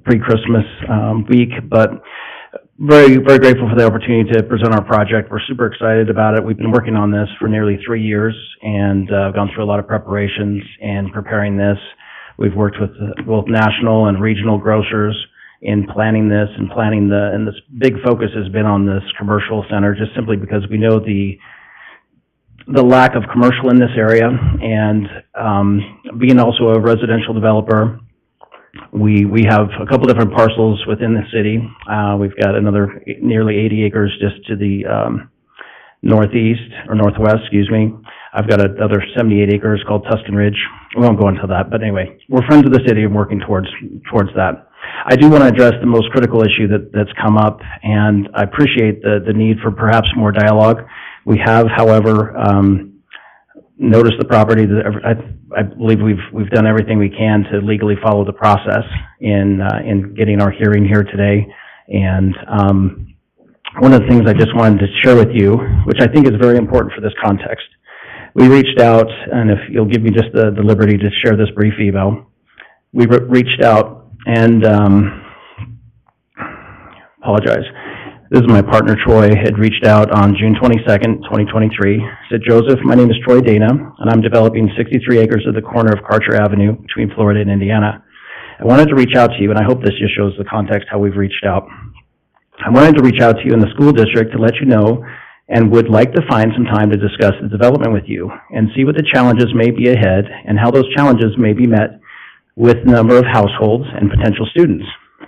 pre-Christmas week, but very, very grateful for the opportunity to present our project. We're super excited about it. We've been working on this for nearly 3 years, and gone through a lot of preparations in preparing this. We've worked with both national and regional grocers in planning this, and this big focus has been on this commercial center, just simply because we know the lack of commercial in this area, and being also a residential developer, we have a couple different parcels within the city. We've got another nearly 80 acres just to the northwest, excuse me. I've got another 78 acres called Tuscan Ridge. We won't go into that, but anyway, we're friends of the city and working towards that. I do want to address the most critical issue that's come up, and I appreciate the need for perhaps more dialogue. We have, however, noticed the property. I believe we've done everything we can to legally follow the process in getting our hearing here today. And one of the things I just wanted to share with you, which I think is very important for this context, we reached out, and if you'll give me just the liberty to share this brief email, we reached out And, apologize. This is my partner, Troy, had reached out on June 22nd, 2023. Said, Joseph, my name is Troy Dana, and I'm developing 63 acres at the corner of Karcher Avenue between Florida and Indiana. I wanted to reach out to you, and I hope this just shows the context how we've reached out. I wanted to reach out to you in the school district to let you know and would like to find some time to discuss the development with you and see what the challenges may be ahead and how those challenges may be met with the number of households and potential students.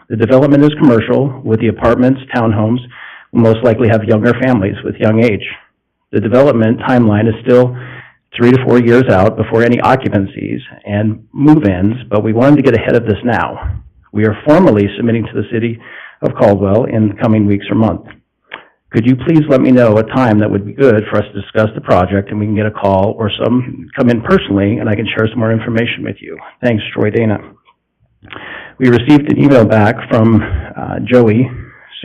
The development is commercial, with the apartments, townhomes, will most likely have younger families with young age. The development timeline is still 3 to 4 years out before any occupancies and move-ins, but we wanted to get ahead of this now. We are formally submitting to the city of Caldwell in the coming weeks or month. Could you please let me know a time that would be good for us to discuss the project and we can get a call or come in personally and I can share some more information with you. Thanks, Troy Dana. We received an email back from Joey,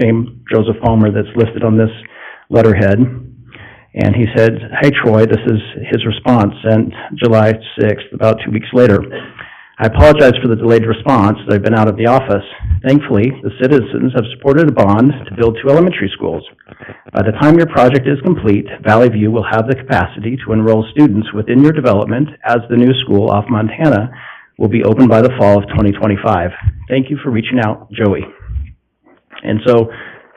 same Joseph Palmer that's listed on this letterhead, and he said, hey Troy, this is his response sent July 6th, about 2 weeks later. I apologize for the delayed response. I've been out of the office. Thankfully, the citizens have supported a bond to build 2 elementary schools. By the time your project is complete, Valley View will have the capacity to enroll students within your development as the new school off Montana will be open by the fall of 2025. Thank you for reaching out, Joey. And so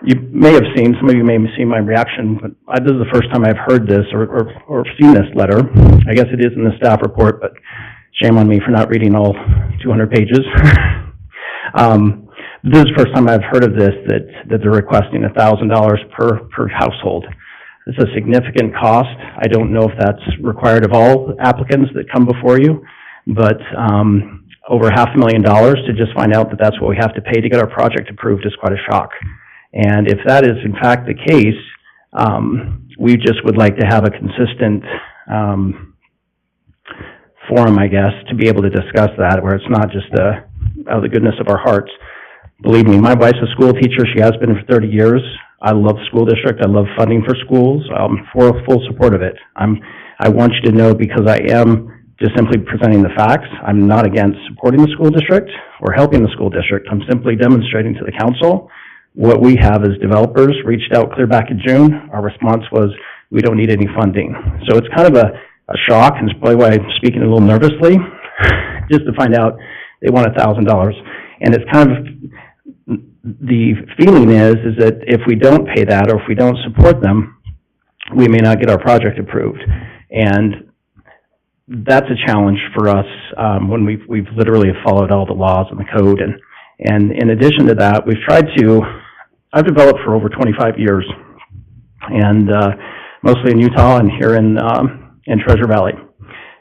you may have seen, some of you may have seen my reaction, but this is the first time I've heard this or seen this letter. I guess it is in the staff report, but shame on me for not reading all 200 pages. This is the first time I've heard of this, that they're requesting $1,000 per household. It's a significant cost. I don't know if that's required of all applicants that come before you, but over $500,000 to just find out that that's what we have to pay to get our project approved is quite a shock. And if that is in fact the case, we just would like to have a consistent forum, I guess, to be able to discuss that, where it's not just out of the goodness of our hearts. Believe me, my wife's a school teacher. She has been for 30 years. I love the school district. I love funding for schools. I'm for full support of it. I want you to know, because I am just simply presenting the facts, I'm not against supporting the school district or helping the school district. I'm simply demonstrating to the council what we have as developers. Reached out clear back in June. Our response was, we don't need any funding. So it's kind of a shock, and it's probably why I'm speaking a little nervously, just to find out they want $1,000. And it's kind of, the feeling is that if we don't pay that or if we don't support them, we may not get our project approved. And that's a challenge for us when we've literally followed all the laws and the code. And in addition to that, I've developed for over 25 years, and mostly in Utah and here in Treasure Valley.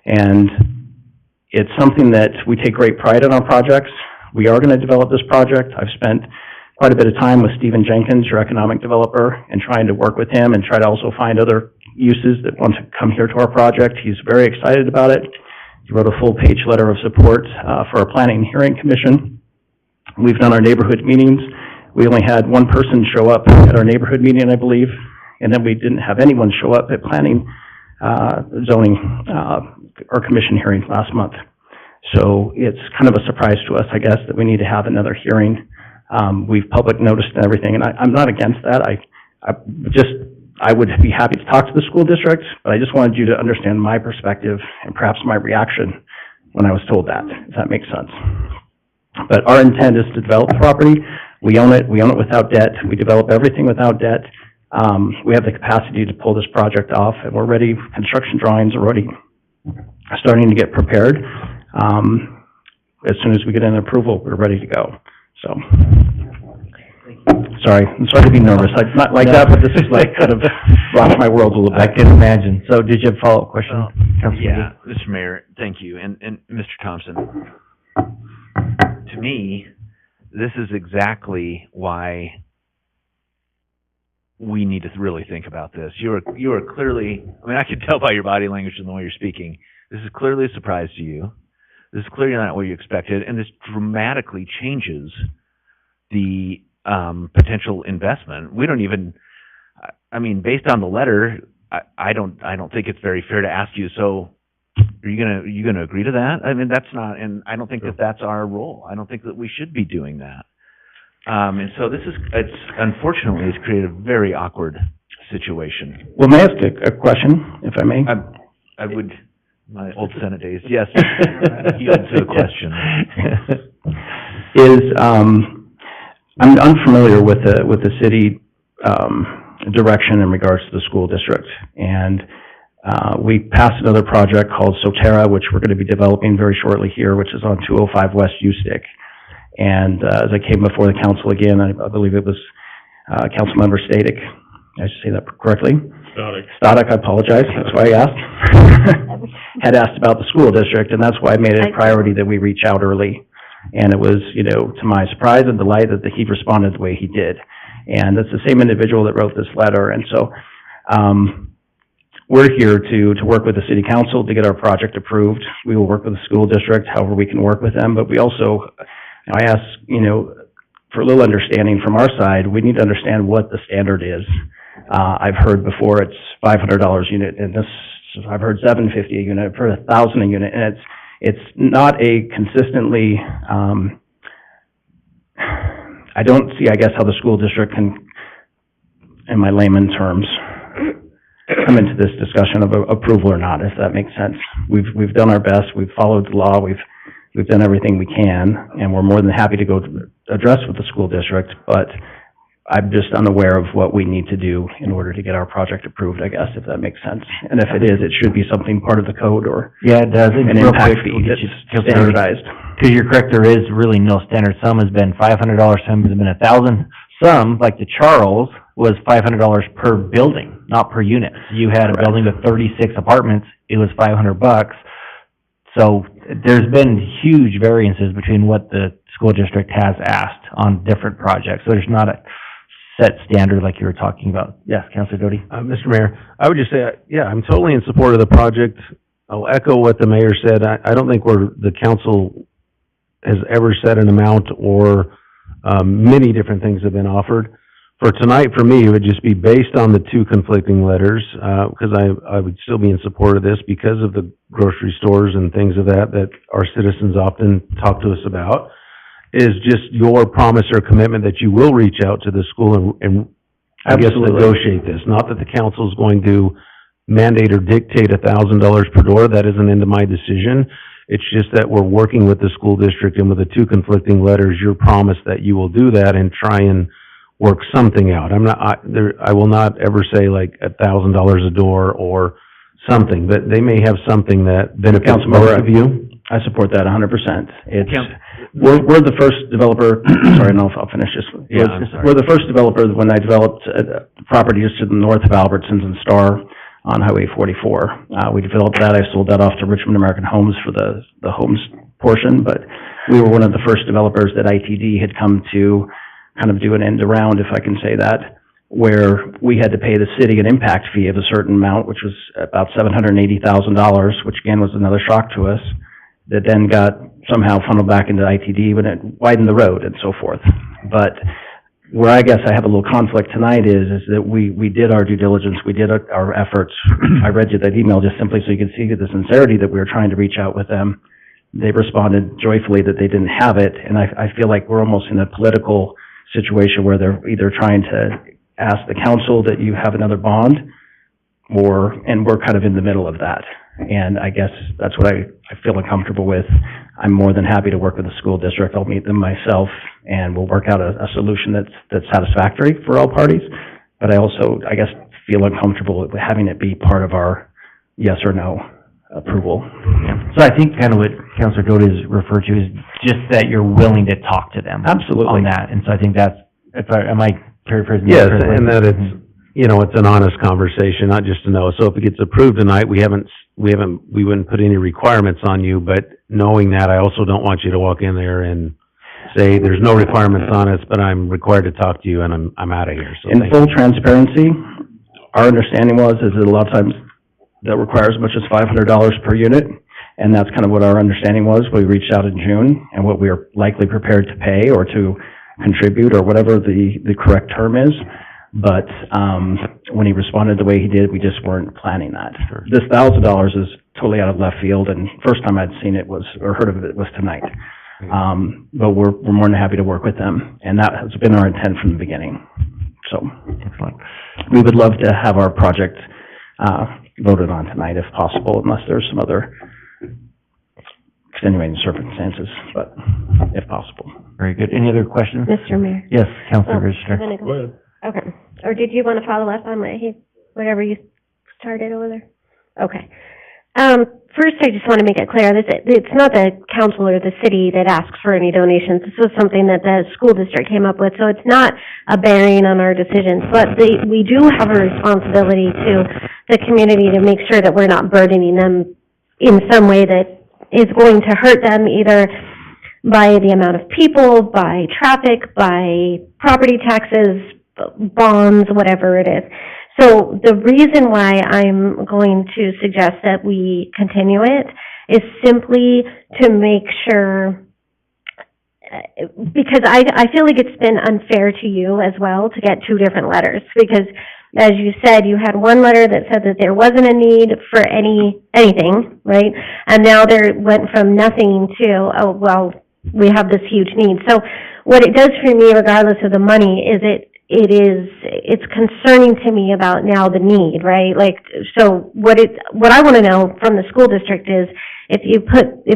And it's something that we take great pride in our projects. We are going to develop this project. I've spent quite a bit of time with Stephen Jenkins, your economic developer, and trying to work with him and try to also find other uses that want to come here to our project. He's very excited about it. He wrote a full-page letter of support for our Planning and Hearing Commission. We've done our neighborhood meetings. We only had one person show up at our neighborhood meeting, I believe, and then we didn't have anyone show up at planning, zoning, or commission hearing last month. So it's kind of a surprise to us, I guess, that we need to have another hearing. We've public noticed and everything, and I'm not against that. I would be happy to talk to the school district, but I just wanted you to understand my perspective and perhaps my reaction when I was told that, if that makes sense. But our intent is to develop the property. We own it without debt. We develop everything without debt. We have the capacity to pull this project off, and we're ready. Construction drawings are already starting to get prepared. As soon as we get an approval, we're ready to go. So, I'm sorry to be nervous. I'm not like that, but this is like kind of rocked my world a little bit. I can imagine. So did you have a follow-up question? Yeah, Mr. Mayor, thank you. And Mr. Thompson, to me, this is exactly why we need to really think about this. You are clearly, I mean, I can tell by your body language and the way you're speaking, this is clearly a surprise to you. This is clearly not what you expected, and this dramatically changes the potential investment. We don't even, I mean, based on the letter, I don't think it's very fair to ask you, so Are you gonna agree to that? I mean, that's not, and I don't think that that's our role. I don't think that we should be doing that. And so it's unfortunately, it's created a very awkward situation. Well, may I ask a question, if I may? I would, my old Senate days, yes, yield to a question. I'm unfamiliar with the city, direction in regards to the school district. And, we passed another project called Soterra, which we're gonna be developing very shortly here, which is on 205 West U-Stick. And, as I came before the council again, I believe it was, Councilmember Static, I should say that correctly? Static, I apologize, that's why I asked. Had asked about the school district, and that's why I made it a priority that we reach out early. And it was, to my surprise and delight that he responded the way he did. And it's the same individual that wrote this letter, and so, we're here to work with the city council to get our project approved. We will work with the school district, however we can work with them, but we also, I ask, for a little understanding from our side, we need to understand what the standard is. I've heard before it's $500 a unit, and I've heard $750 a unit, I've heard $1,000 a unit, and it's not a consistently, I don't see, I guess, how the school district can, in my layman terms, come into this discussion of approval or not, if that makes sense. We've done our best, we've followed the law, we've done everything we can, and we're more than happy to go address with the school district, but I'm just unaware of what we need to do in order to get our project approved, I guess, if that makes sense. And if it is, it should be something part of the code or yeah, it does. an impact fee that's standardized. Because you're correct, there is really no standard. Some has been $500, some has been $1,000. Some, like the Charles, was $500 per building, not per unit. So you had a building with 36 apartments, it was $500. So there's been huge variances between what the school district has asked on different projects. So there's not a set standard like you were talking about. Yes, Councilor Doty? Mr. Mayor, I would just say, yeah, I'm totally in support of the project. I'll echo what the mayor said. I don't think the council has ever set an amount or, many different things have been offered. For tonight, for me, it would just be based on the two conflicting letters, because I would still be in support of this because of the grocery stores and things of that our citizens often talk to us about, is just your promise or commitment that you will reach out to the school and I guess negotiate this. Not that the council is going to mandate or dictate $1,000 per door. That isn't into my decision. It's just that we're working with the school district, and with the two conflicting letters, your promise that you will do that and try and work something out. I will not ever say like $1,000 a door or something, but they may have something that benefits both of you. I support that 100%. We're the first developer, sorry, no, I'll finish this. We're the first developer when I developed properties to the north of Albertsons and Star on Highway 44. We developed that, I sold that off to Richmond American Homes for the homes portion, but we were one of the first developers that ITD had come to kind of do an end around, if I can say that, where we had to pay the city an impact fee of a certain amount, which was about $780,000, which again was another shock to us, that then got somehow funneled back into ITD when it widened the road and so forth. But where I guess I have a little conflict tonight is that we did our due diligence, we did our efforts. I read you that email just simply so you could see the sincerity that we were trying to reach out with them. They responded joyfully that they didn't have it, and I feel like we're almost in a political situation where they're either trying to ask the council that you have another bond, and we're kind of in the middle of that. And I guess that's what I feel uncomfortable with. I'm more than happy to work with the school district. I'll meet them myself, and we'll work out a solution that's satisfactory for all parties. But I also, I guess, feel uncomfortable with having it be part of our yes or no approval. Yeah. So I think kind of what Councilor Doty is referred to is just that you're willing to talk to them. Absolutely. On that. And so I think that's, am I paraphrasing? Yes, and that it's, it's an honest conversation, not just to know. So if it gets approved tonight, we wouldn't put any requirements on you, but knowing that, I also don't want you to walk in there and say, there's no requirements on us, but I'm required to talk to you and I'm out of here. So in full transparency, our understanding is that a lot of times that requires as much as $500 per unit, and that's kind of what our understanding was. We reached out in June, and what we are likely prepared to pay or to contribute or whatever the correct term is. But when he responded the way he did, we just weren't planning that. This $1,000 is totally out of left field, and first time I'd seen it was, or heard of it, was tonight. But we're more than happy to work with them, and that has been our intent from the beginning. So, Excellent. we would love to have our project, voted on tonight if possible, unless there's some other extenuating circumstances, but if possible. Very good. Any other questions? Mr. Mayor? Yes, Councilor I'm Register. gonna go. Go ahead. Okay. Or did you want to follow up on whatever you started over there? Okay. First, I just want to make it clear, it's not the council or the city that asks for any donations. This was something that the school district came up with, so it's not a bearing on our decisions. But we do have a responsibility to the community to make sure that we're not burdening them in some way that is going to hurt them, either by the amount of people, by traffic, by property taxes, bonds, whatever it is. So the reason why I'm going to suggest that we continue it is simply to make sure, because I feel like it's been unfair to you as well to get two different letters, because as you said, you had one letter that said that there wasn't a need for anything, right? And now there went from nothing to, oh, well, we have this huge need. So what it does for me, regardless of the money, is it's concerning to me about now the need, right? Like, so what I want to know from the school district is if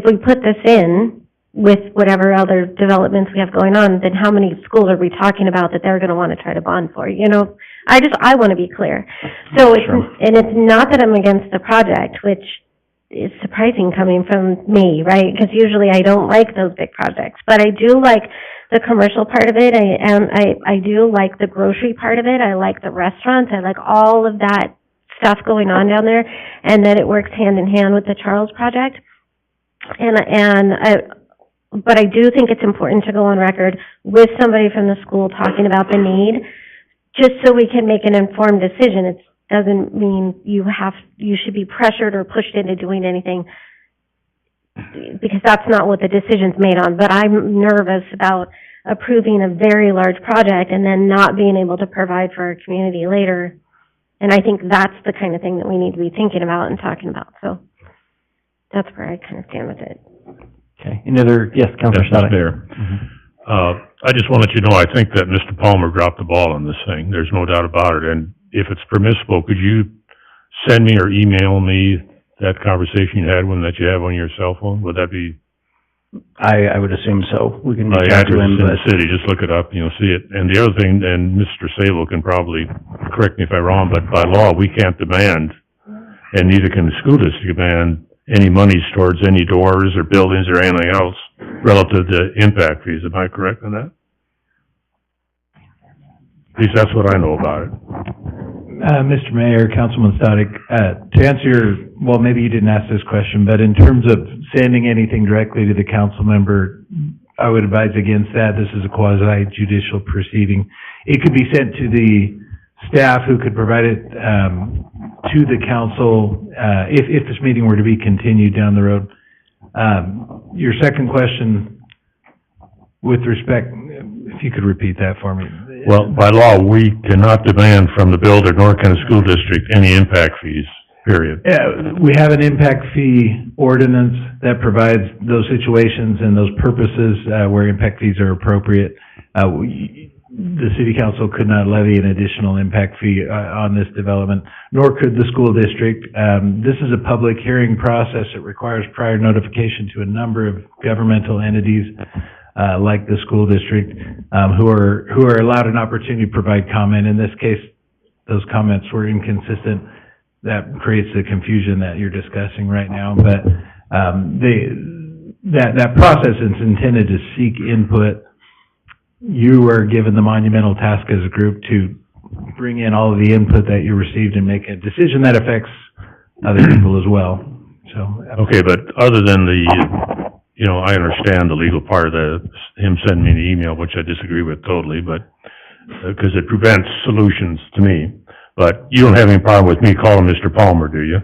we put this in with whatever other developments we have going on, then how many schools are we talking about that they're going to want to try to bond for? You know, I want to be clear. So it's not that I'm against the project, which is surprising coming from me, right? Because usually I don't like those big projects, but I do like the commercial part of it. I do like the grocery part of it. I like the restaurants. I like all of that stuff going on down there, and that it works hand in hand with the Charles project. But I do think it's important to go on record with somebody from the school talking about the need, just so we can make an informed decision. It doesn't mean you should be pressured or pushed into doing anything, because that's not what the decision's made on. But I'm nervous about approving a very large project and then not being able to provide for our community later. And I think that's the kind of thing that we need to be thinking about and talking about. So that's where I kind of stand with it. Okay. Any other, yes, Councilor Yes, Mr. Stoddard. Mayor. I just want to let you know, I think that Mr. Palmer dropped the ball on this thing. There's no doubt about it. And if it's permissible, could you send me or email me that conversation you had that you have on your cell phone? Would that be? I would assume so. We can My reach out to address him, in but the city, just look it up, you'll see it. And the other thing, and Mr. Sable can probably correct me if I'm wrong, but by law, we can't demand, and neither can the school district demand, any monies towards any doors or buildings or anything else relative to impact fees. Am I correct on that? At least that's what I know about it. Mr. Mayor, Councilman Stoddard, to answer well, maybe you didn't ask this question, but in terms of sending anything directly to the council member, I would advise against that. This is a quasi-judicial proceeding. It could be sent to the staff who could provide it to the council if this meeting were to be continued down the road. Your second question with respect, if you could repeat that for me. Well, by law, we cannot demand from the builder nor can the school district any impact fees, period. We have an impact fee ordinance that provides those situations and those purposes where impact fees are appropriate. The city council could not levy an additional impact fee on this development, nor could the school district. This is a public hearing process. It requires prior notification to a number of governmental entities, like the school district, who are allowed an opportunity to provide comment. In this case, those comments were inconsistent. That creates the confusion that you're discussing right now. But that process is intended to seek input. You are given the monumental task as a group to bring in all of the input that you received and make a decision that affects other people as well. So okay, but other than I understand the legal part of him sending me the email, which I disagree with totally, but because it prevents solutions to me. But you don't have any problem with me calling Mr. Palmer, do you?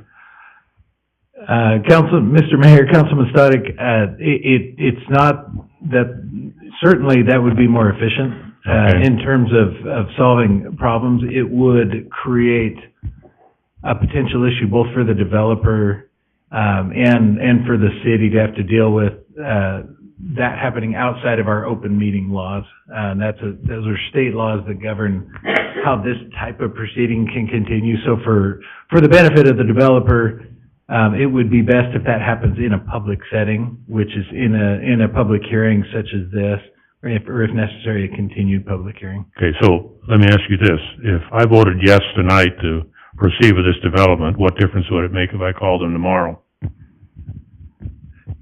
Mr. Mayor, Councilman Stoddard, it's not that. Certainly, that would be more efficient in terms of solving problems. It would create a potential issue both for the developer and for the city to have to deal with, that happening outside of our open meeting laws. Those are state laws that govern how this type of proceeding can continue. So for the benefit of the developer, it would be best if that happens in a public setting, which is in a public hearing such as this, or if necessary, a continued public hearing. Okay, so let me ask you this. If I voted yes tonight to proceed with this development, what difference would it make if I called them tomorrow?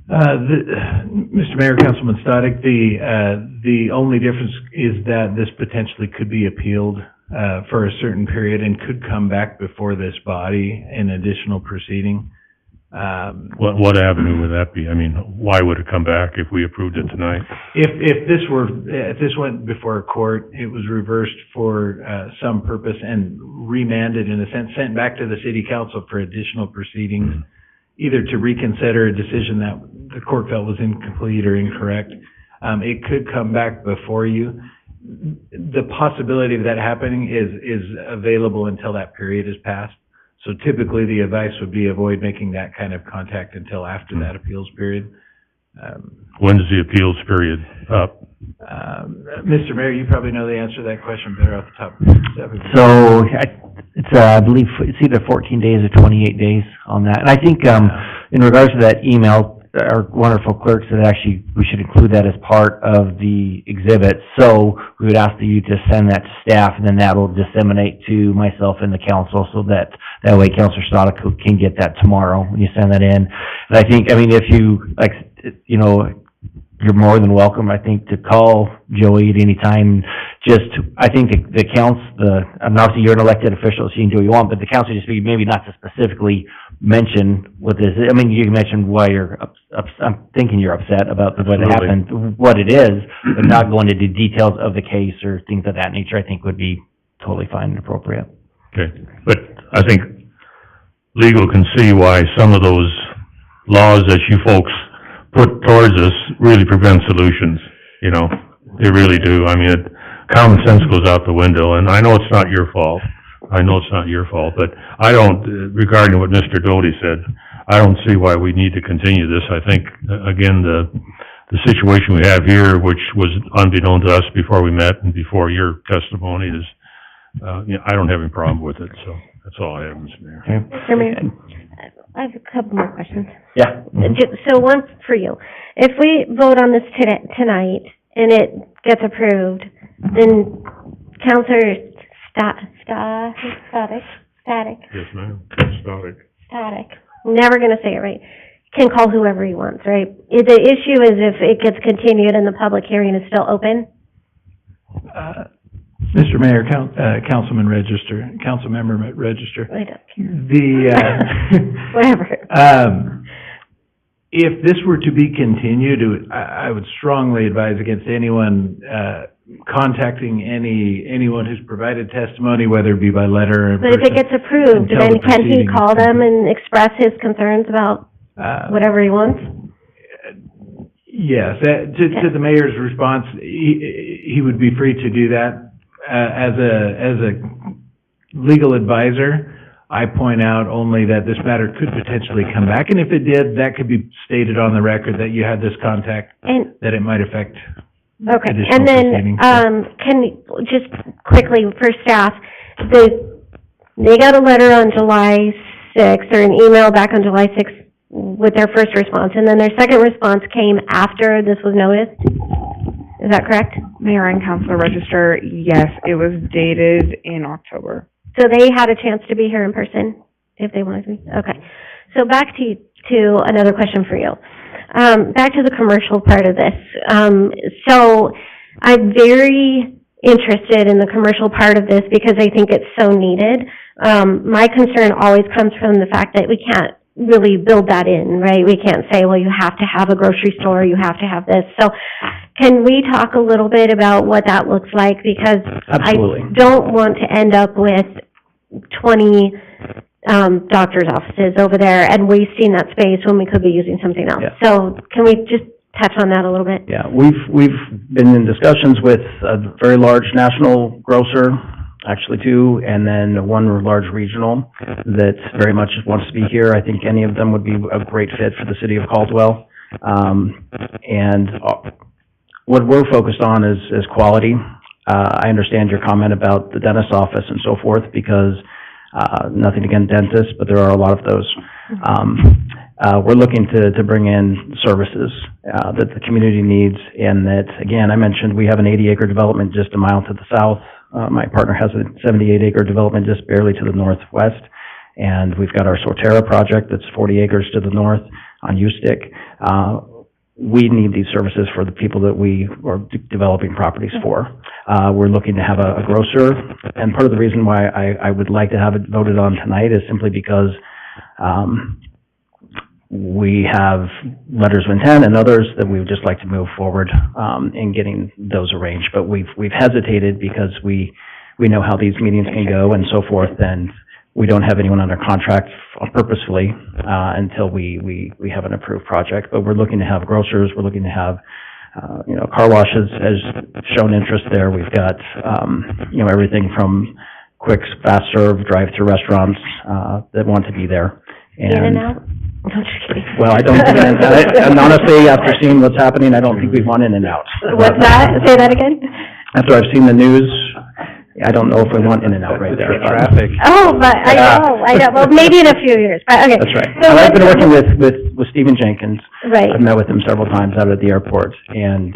Mr. Mayor, Councilman Static, the only difference is that this potentially could be appealed for a certain period and could come back before this body in additional proceeding. What avenue would that be? I mean, why would it come back if we approved it tonight? If this went before a court, it was reversed for some purpose and remanded, in a sense, sent back to the city council for additional proceedings, either to reconsider a decision that the court felt was incomplete or incorrect. It could come back before you. The possibility of that happening is available until that period is passed. So typically, the advice would be avoid making that kind of contact until after that appeals period. When's the appeals period up? Mr. Mayor, you probably know the answer to that question better off the top. So, I believe it's either 14 days or 28 days on that. And I think, in regards to that email, our wonderful clerk said actually we should include that as part of the exhibit. So we would ask you to send that to staff, and then that will disseminate to myself and the council, so that way Councilor Stoddard can get that tomorrow when you send that in. And I think, if you, you're more than welcome, I think, to call Joey at any time. I think the obviously you're an elected official, so you can do what you want, but the council just maybe not to specifically mention what this is. You can mention why you're I'm thinking you're upset about the way that happened, what it is, but not go into the details of the case or things of that nature, I think would be totally fine and appropriate. Okay, but I think legal can see why some of those laws that you folks put towards us really prevent solutions, they really do. Common sense goes out the window, and I know it's not your fault. But I don't, regarding what Mr. Doty said, I don't see why we need to continue this. I think, again, the situation we have here, which was unbeknown to us before we met and before your testimony, is, I don't have any problem with it, so that's all I have, Mr. Mayor. Mr. Mayor, I have a couple more questions. Yeah. So one for you. If we vote on this tonight and it gets approved, then Councilor Static. Yes, ma'am. Static. Never gonna say it right. Can call whoever he wants, right? The issue is if it gets continued and the public hearing is still open? Mr. Mayor, Councilman Register, Councilmember Register. I don't care. Whatever. If this were to be continued, I would strongly advise against anyone contacting anyone who's provided testimony, whether it be by letter or in person. But if it gets approved, then can he call them and express his concerns about whatever he wants? Yes. To the mayor's response, he would be free to do that. As a legal advisor, I point out only that this matter could potentially come back, and if it did, that could be stated on the record that you had this contact, that it might affect okay. And then, can, just quickly for staff, they got a letter on July 6th, or an email back on July 6th with their first response, and then their second response came after this was noticed? Is that correct? Mayor and Councilor Register, yes, it was dated in October. So they had a chance to be here in person if they wanted to be? Okay. So back to another question for you. Back to the commercial part of this. So I'm very interested in the commercial part of this because I think it's so needed. My concern always comes from the fact that we can't really build that in, right? We can't say, well, you have to have a grocery store, you have to have this. So can we talk a little bit about what that looks like? Because absolutely. I don't want to end up with 20 doctor's offices over there and wasting that space when we could be using something else. Yeah. So can we just touch on that a little bit? Yeah, we've been in discussions with a very large national grocer actually two, and then one large regional that very much wants to be here. I think any of them would be a great fit for the city of Caldwell. And what we're focused on is quality. I understand your comment about the dentist's office and so forth, because nothing against dentists, but there are a lot of those. We're looking to bring in services that the community needs, and that, again, I mentioned we have an 80-acre development just a mile to the south. My partner has a 78-acre development just barely to the northwest, and we've got our Sortera project that's 40 acres to the north on Ustick. We need these services for the people that we are developing properties for. We're looking to have a grocer, and part of the reason why I would like to have it voted on tonight is simply because we have letters of intent and others that we would just like to move forward in getting those arranged. But we've hesitated because we know how these meetings can go and so forth, and we don't have anyone under contract purposefully until we have an approved project. But we're looking to have grocers, we're looking to have car washes has shown interest there. We've got everything from quick, fast serve, drive-through restaurants that want to be there. In and out? I'm just kidding. Well, I don't think, and honestly, after seeing what's happening, I don't think we want in and out. What's that? Say that again? After I've seen the news, I don't know if we want in and out right there. Traffic. Oh, but I know. Well, maybe in a few years, but okay. That's right. So I've been working with Stephen Jenkins. Right. I've met with him several times out at the airport, and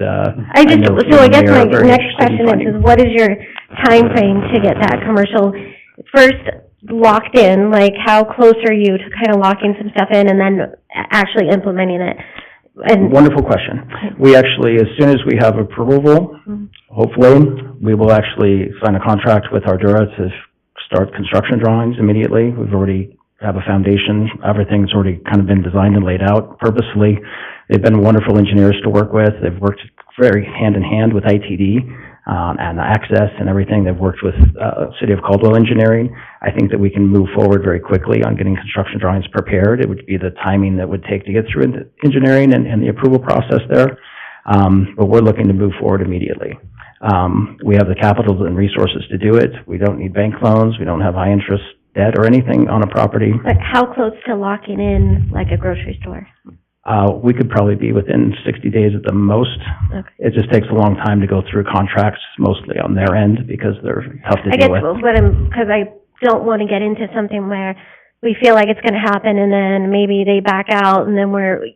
I guess my very next interested in question finding- is what is your time frame to get that commercial first locked in? Like, how close are you to kind of locking some stuff in and then actually implementing it? And Wonderful question. We actually, as soon as we have approval, hopefully, we will actually sign a contract with Ardura to start construction drawings immediately. We've already have a foundation. Everything's already kind of been designed and laid out purposefully. They've been wonderful engineers to work with. They've worked very hand in hand with ITD and Access and everything. They've worked with City of Caldwell Engineering. I think that we can move forward very quickly on getting construction drawings prepared. It would be the timing that would take to get through engineering and the approval process there. But we're looking to move forward immediately. We have the capital and resources to do it. We don't need bank loans. We don't have high interest debt or anything on a property. but how close to locking in like a grocery store? We could probably be within 60 days at the most. Okay. It just takes a long time to go through contracts, mostly on their end, because they're tough to I guess deal with. because I don't want to get into something where we feel like it's going to happen and then maybe they back out and then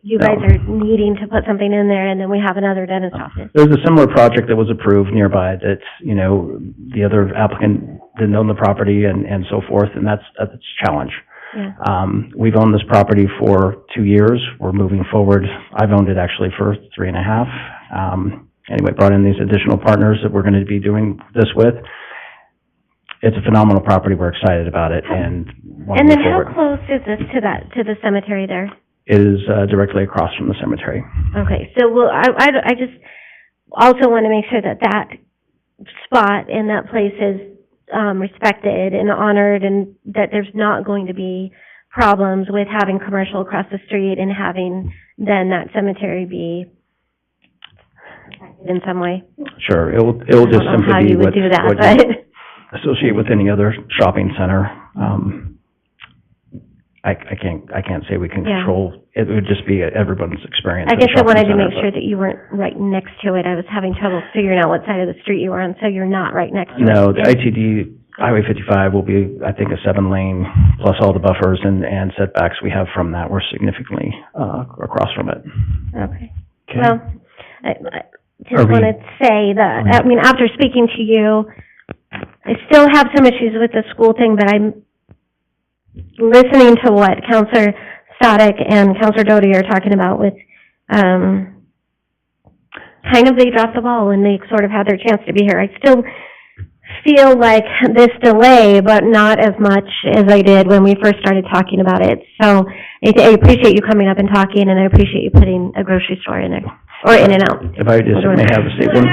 you guys are needing to put something in there and then we have another dentist office. There's a similar project that was approved nearby that, the other applicant didn't own the property and so forth, and that's a challenge. Yeah. We've owned this property for 2 years. We're moving forward. I've owned it actually for 3.5. Anyway, brought in these additional partners that we're going to be doing this with. It's a phenomenal property. We're excited about it and want to And move then how forward. close is this to the cemetery there? It is directly across from the cemetery. Okay, so I just also want to make sure that spot and that place is respected and honored, and that there's not going to be problems with having commercial across the street and having then that cemetery be in some way. Sure, it will just I don't know how simply be you would what do that, what but you associate with any other shopping center. I can't say we can Yeah. control. It would just be everyone's experience. I at a guess I shopping wanted to center, make sure that you weren't right next to it. I was having trouble figuring out what side of the street you were on, so you're not right next to it. No, the ITD Highway 55 will be, I think, a 7-lane plus all the buffers and setbacks we have from that. We're significantly across from it. Okay. Okay. Well, I Are just we- wanted to say that, after speaking to you, I still have some issues with the school thing, but I'm listening to what Counselor Static and Counselor Doty are talking about with, kind of they dropped the ball and they sort of had their chance to be here. I still feel like this delay, but not as much as I did when we first started talking about it. So I appreciate you coming up and talking, and I appreciate you putting a grocery store in there, or in and out. If I just may have a statement.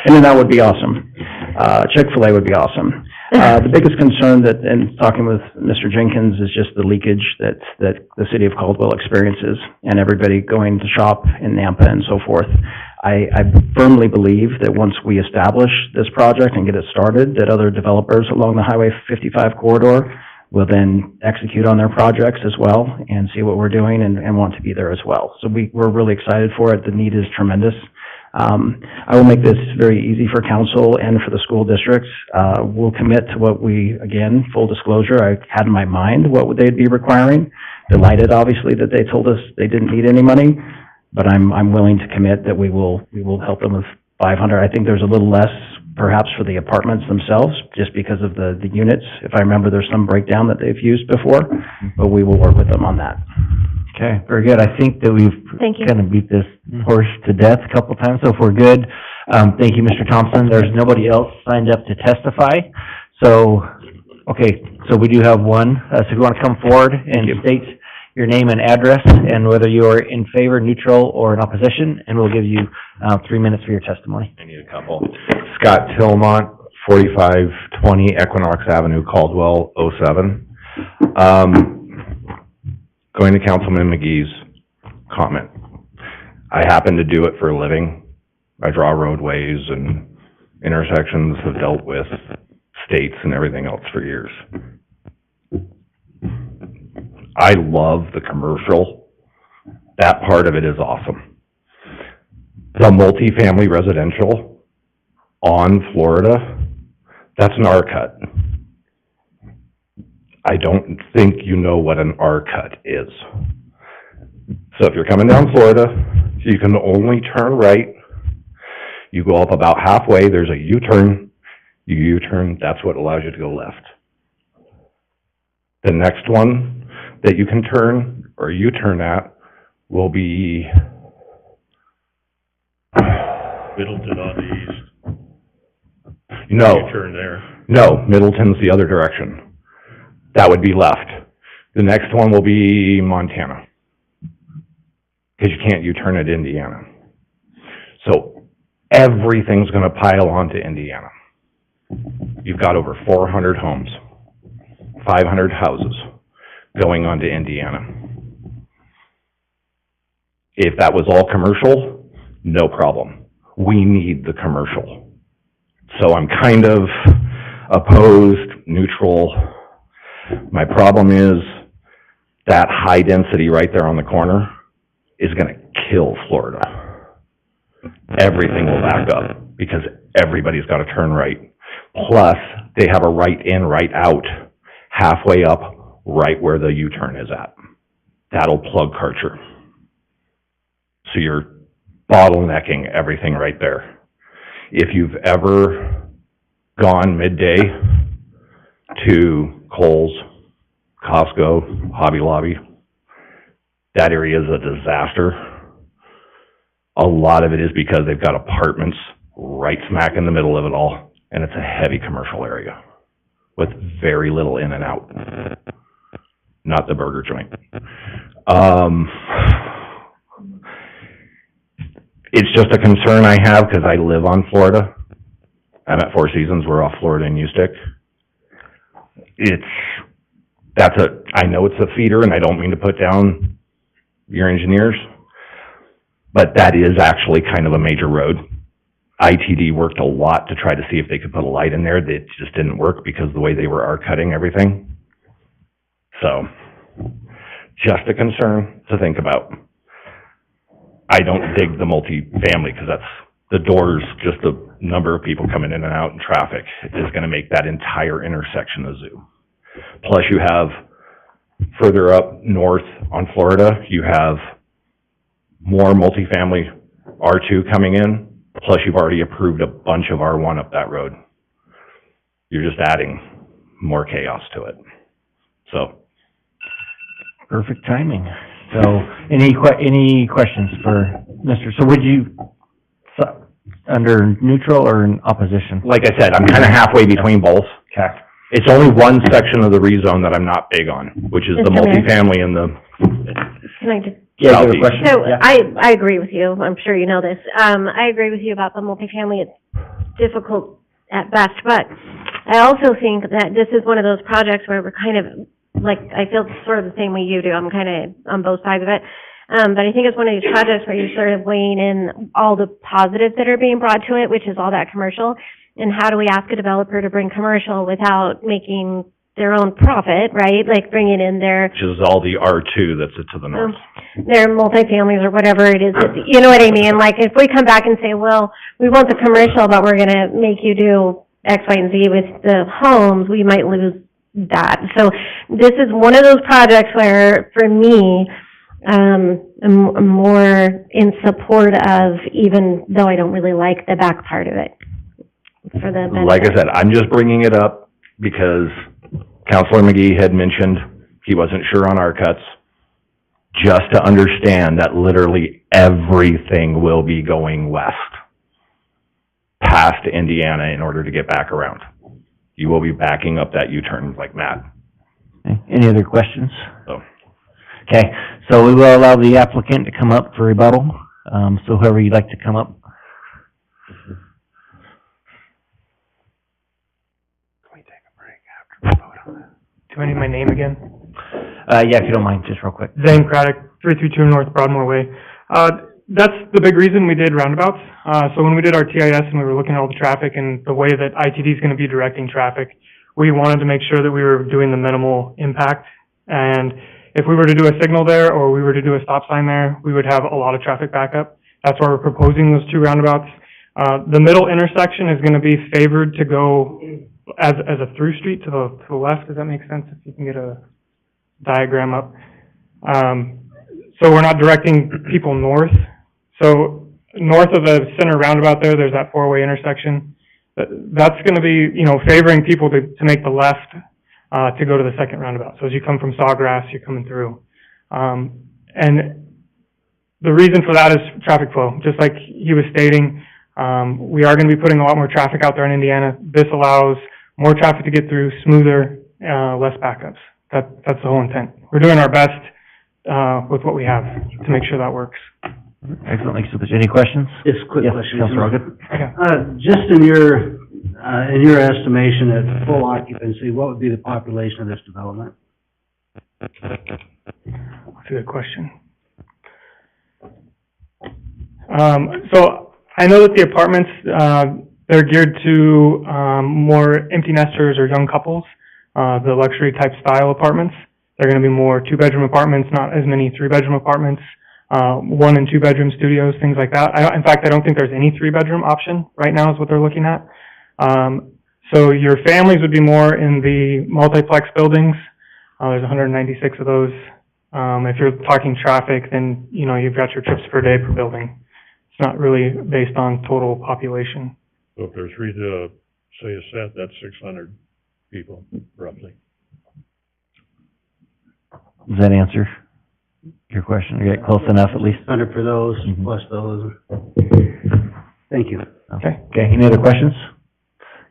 In-N-Out would be awesome. Chick-fil-A would be awesome. The biggest concern that, in talking with Mr. Jenkins, is just the leakage that the city of Caldwell experiences and everybody going to shop in Nampa and so forth. I firmly believe that once we establish this project and get it started, that other developers along the Highway 55 corridor will then execute on their projects as well and see what we're doing and want to be there as well. So we're really excited for it. The need is tremendous. I will make this very easy for council and for the school districts. We'll commit to what we, again, full disclosure, I had in my mind what would they'd be requiring. Delighted, obviously, that they told us they didn't need any money, but I'm willing to commit that we will help them with 500. I think there's a little less perhaps for the apartments themselves, just because of the units. If I remember, there's some breakdown that they've used before, but we will work with them on that. Okay, very good. I think that we've kind of beat this horse to death a couple times, so if we're good, thank you, Mr. Thompson. There's nobody else signed up to testify, so, okay, so we do have one. So if you want to come forward and state your name and address, and whether you are in favor, neutral, or in opposition, and we'll give you 3 minutes for your testimony. I need a couple. Scott Tillmont, 4520 Equinox Avenue, Caldwell, 07. Going to Councilman McGee's comment. I happen to do it for a living. I draw roadways and intersections, have dealt with states and everything else for years. I love the commercial. That part of it is awesome. The multifamily residential on Florida, that's an R-cut. I don't think you know what an R-cut is. So if you're coming down Florida, you can only turn right. You go up about halfway, there's a U-turn. You U-turn, that's what allows you to go left. The next one that you can turn, or U-turn at, will be Middleton on the east. No. You turn there. No, Middleton's the other direction. That would be left. The next one will be Montana, because you can't U-turn at Indiana. So everything's going to pile onto Indiana. You've got over 400 homes, 500 houses going onto Indiana. If that was all commercial, no problem. We need the commercial. So I'm kind of opposed, neutral. My problem is that high density right there on the corner is going to kill Florida. Everything will back up because everybody's got to turn right. Plus, they have a right in, right out, halfway up, right where the U-turn is at. That'll plug Karcher. So you're bottlenecking everything right there. If you've ever gone midday to Kohl's, Costco, Hobby Lobby, that area is a disaster. A lot of it is because they've got apartments right smack in the middle of it all, and it's a heavy commercial area with very little in and out. Not the burger joint. It's just a concern I have because I live on Florida. I'm at Four Seasons. We're off Florida and U-Stick. I know it's a feeder, and I don't mean to put down your engineers, but that is actually kind of a major road. ITD worked a lot to try to see if they could put a light in there. It just didn't work because of the way they were R-cutting everything. So, just a concern to think about. I don't dig the multifamily because that's the doors, just the number of people coming in and out and traffic is going to make that entire intersection a zoo. Plus you have further up north on Florida, you have more multifamily R2 coming in, plus you've already approved a bunch of R1 up that road. You're just adding more chaos to it. So. Perfect timing. So, any questions for Mr. So would you, under neutral or in opposition? Like I said, I'm kind of halfway between both. Okay. It's only one section of the rezone that I'm not big on, which is the multifamily and the Can I just? Yeah, you have a question? So I agree with you. I'm sure you know this. I agree with you about the multifamily. It's difficult at best, but I also think that this is one of those projects where we're kind of, like, I feel sort of the same way you do. I'm kind of on both sides of it. But I think it's one of these projects where you're sort of weighing in all the positives that are being brought to it, which is all that commercial, and how do we ask a developer to bring commercial without making their own profit, right? Like bringing in their, Which is all the R2 that's to the north. their multifamilies or whatever it is, you know what I mean? Like if we come back and say, well, we want the commercial, but we're gonna make you do X, Y, and Z with the homes, we might lose that. So this is one of those projects where, for me, I'm more in support of, even though I don't really like the back part of it. For the benefit. Like I said, I'm just bringing it up because Councilor McGee had mentioned he wasn't sure on our cuts. Just to understand that literally everything will be going west past Indiana in order to get back around. You will be backing up that U-turn like mad. Okay. Any other questions? So. Okay, so we will allow the applicant to come up for rebuttal. So whoever you'd like to come up. Do I need my name again? Yeah, if you don't mind, just real quick. Zane Craddock, 332 North Broadmoor Way. That's the big reason we did roundabouts. So when we did our TIS and we were looking at all the traffic and the way that ITD is going to be directing traffic, we wanted to make sure that we were doing the minimal impact. And if we were to do a signal there or we were to do a stop sign there, we would have a lot of traffic backup. That's why we're proposing those two roundabouts. The middle intersection is going to be favored to go as a through street to the left. Does that make sense? If you can get a diagram up. So we're not directing people north. So north of the center roundabout there's that four-way intersection. That's going to be, favoring people to make the left to go to the second roundabout. So as you come from Sawgrass, you're coming through. And the reason for that is traffic flow. Just like he was stating, we are going to be putting a lot more traffic out there in Indiana. This allows more traffic to get through, smoother, less backups. That's the whole intent. We're doing our best with what we have to make sure that works. Excellent. Thanks so much. Any questions? Just a quick Yes, question. Councilor Rogan. Just in your estimation, at full occupancy, what would be the population of this development? That's a good question. So I know that the apartments, they're geared to more empty nesters or young couples, the luxury type style apartments. They're going to be more two-bedroom apartments, not as many three-bedroom apartments, one and two-bedroom studios, things like that. In fact, I don't think there's any three-bedroom option right now is what they're looking at. So your families would be more in the multiplex buildings. There's 196 of those. If you're talking traffic, then, you've got your trips per day per building. It's not really based on total population. So if there's three to, say, a set, that's 600 people, roughly. Does that answer your question? You get close enough, at least? 100 for those, plus those. Thank you. Okay. Any other questions?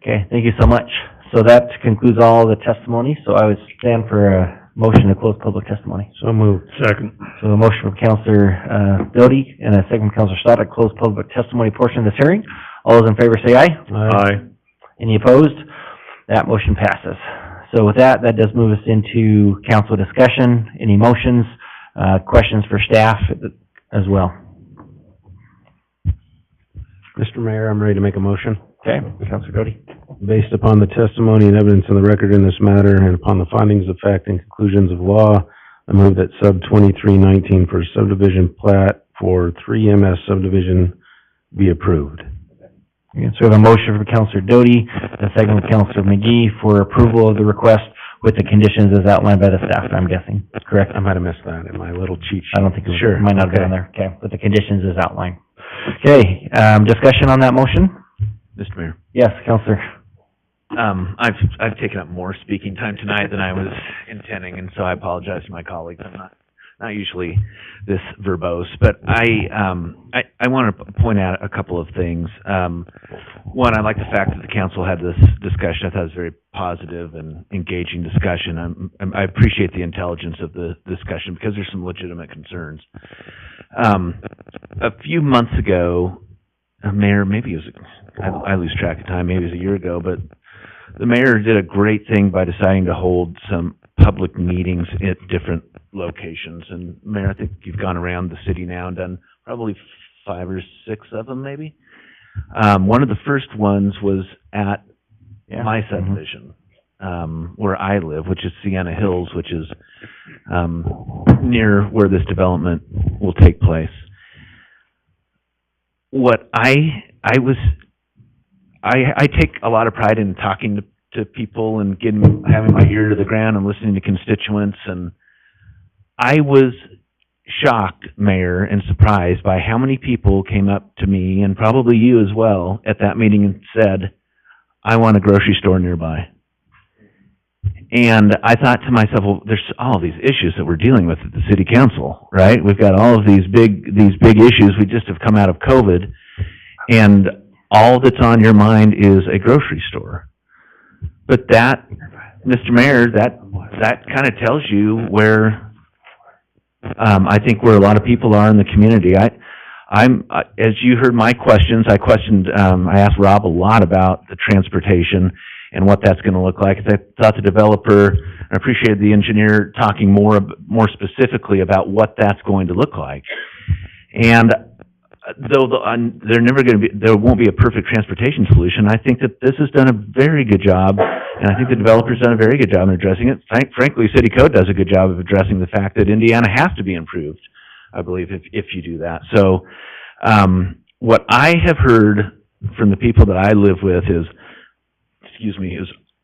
Okay, thank you so much. So that concludes all the testimony. So I would stand for a motion to close public testimony. So moved. Second. So a motion from Councilor Doty and a second from Councilor Stott to close public testimony portion of this hearing. All those in favor say aye. Aye. Any opposed? That motion passes. So with that does move us into council discussion. Any motions, questions for staff as well? Mr. Mayor, I'm ready to make a motion. Okay, Councilor Doty. Based upon the testimony and evidence in the record in this matter, and upon the findings of fact and conclusions of law, I move that sub 2319 for subdivision plat for 3MS subdivision be approved. Okay, so we have a motion from Councilor Doty, a second from Councilor McGee for approval of the request with the conditions as outlined by the staff, I'm guessing. Correct? I might have missed that in my little cheat sheet. I don't think it was, Sure. It might not have been on there. Okay, with the conditions as outlined. Okay, discussion on that motion? Mr. Mayor. Yes, Councilor. I've taken up more speaking time tonight than I was intending, and so I apologize to my colleagues. I'm not usually this verbose, but I want to point out a couple of things. One, I like the fact that the council had this discussion. I thought it was very positive and engaging discussion. I appreciate the intelligence of the discussion because there's some legitimate concerns. A few months ago, Mayor, maybe it was, I lose track of time, maybe it was a year ago, but the mayor did a great thing by deciding to hold some public meetings at different locations. And Mayor, I think you've gone around the city now and done probably 5 or 6 of them, maybe. One of the first ones was at my subdivision, where I live, which is Sienna Hills, which is near where this development will take place. What I take a lot of pride in talking to people and having my ear to the ground and listening to constituents, and I was shocked, Mayor, and surprised by how many people came up to me, and probably you as well, at that meeting and said, I want a grocery store nearby. And I thought to myself, well, there's all these issues that we're dealing with at the city council, right? We've got all of these big issues. We just have come out of COVID, and all that's on your mind is a grocery store. But that, Mr. Mayor, that kind of tells you where, I think where a lot of people are in the community. As you heard my questions, I asked Rob a lot about the transportation and what that's going to look like. I thought the developer, I appreciated the engineer talking more specifically about what that's going to look like. And though there won't be a perfect transportation solution, I think that this has done a very good job, and I think the developer's done a very good job in addressing it. Frankly, City Code does a good job of addressing the fact that Indiana has to be improved, I believe, if you do that. So, what I have heard from the people that I live with is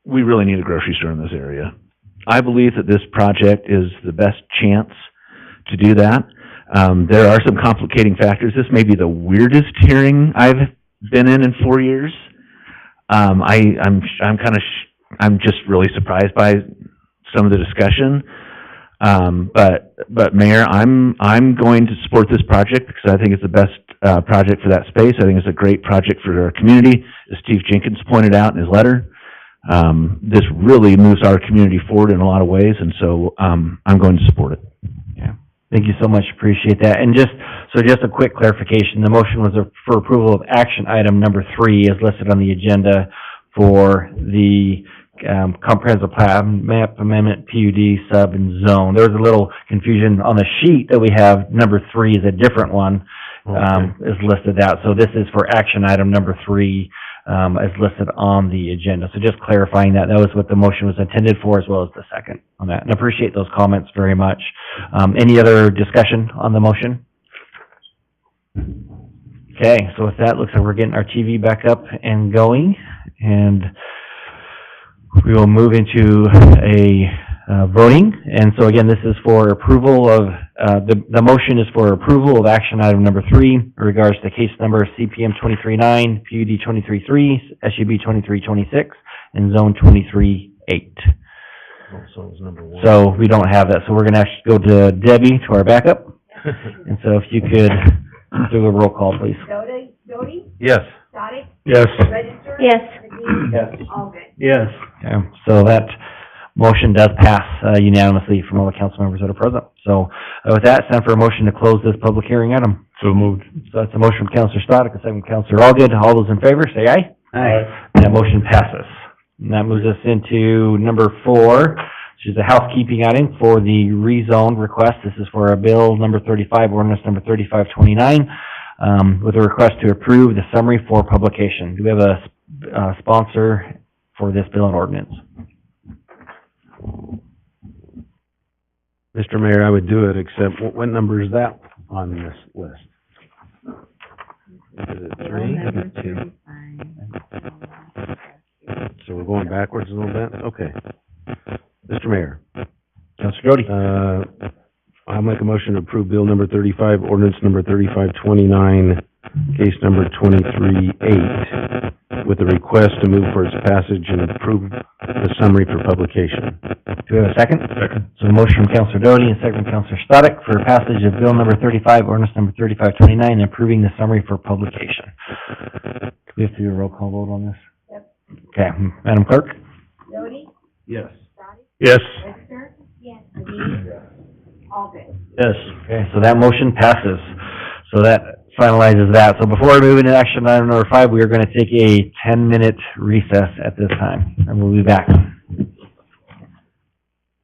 we really need a grocery store in this area. I believe that this project is the best chance to do that. There are some complicating factors. This may be the weirdest hearing I've been in 4 years. I'm just really surprised by some of the discussion. But Mayor, I'm going to support this project because I think it's the best project for that space. I think it's a great project for our community, as Steve Jenkins pointed out in his letter. This really moves our community forward in a lot of ways, and so I'm going to support it. Yeah. Thank you so much. Appreciate that. And just a quick clarification. The motion was for approval of action item number 3 as listed on the agenda for the comprehensive plan map amendment, PUD, sub, and zone. There was a little confusion on the sheet that we have. Number 3 is a different one, is listed out. So this is for action item number 3 as listed on the agenda. So just clarifying that was what the motion was intended for, as well as the second on that. And I appreciate those comments very much. Any other discussion on the motion? Okay, so with that, looks like we're getting our TV back up and going, and we will move into a voting. And so again, this is for approval of, the motion is for approval of action item number 3 in regards to case number CPM 23-9, PUD 23-3, SUB 23-26, and zone 23-8. So we don't have that. So we're going to actually go to Debbie, to our backup. And so if you could do a roll call, please. Doty? Yes. Dottie? Yes. Register? Yes. McGee? Yes. Allgood? Yes. Okay, so that motion does pass unanimously from all the council members that are present. So with that, it's time for a motion to close this public hearing item. So moved. So that's a motion from Councilor Stoddard, a second from Councilor Allgood. All those in favor, say aye. Aye. And that motion passes. And that moves us into number 4, which is a housekeeping item for the rezone request. This is for a bill number 35, ordinance number 3529, with a request to approve the summary for publication. Do we have a sponsor for this bill and ordinance? Mr. Mayor, I would do it, except what number is that on this list? Is it 3? 2. So we're going backwards a little bit? Okay. Mr. Mayor. Councilor Doty. I'll make a motion to approve bill number 35, ordinance number 3529, case number 23-8, with a request to move for its passage and approve the summary for publication. Do we have a second? Second. So a motion from Councilor Doty and second from Councilor Stoddard for passage of bill number 35, ordinance number 3529, and approving the summary for publication. Do we have to do a roll call vote on this? Yep. Okay, Madam Clerk? Doty? Yes. Dottie? Yes. Register? Yes. McGee? Allgood? Yes. Okay, so that motion passes. So that finalizes that. So before we move into action item number 5, we are going to take a 10-minute recess at this time, and we'll be back.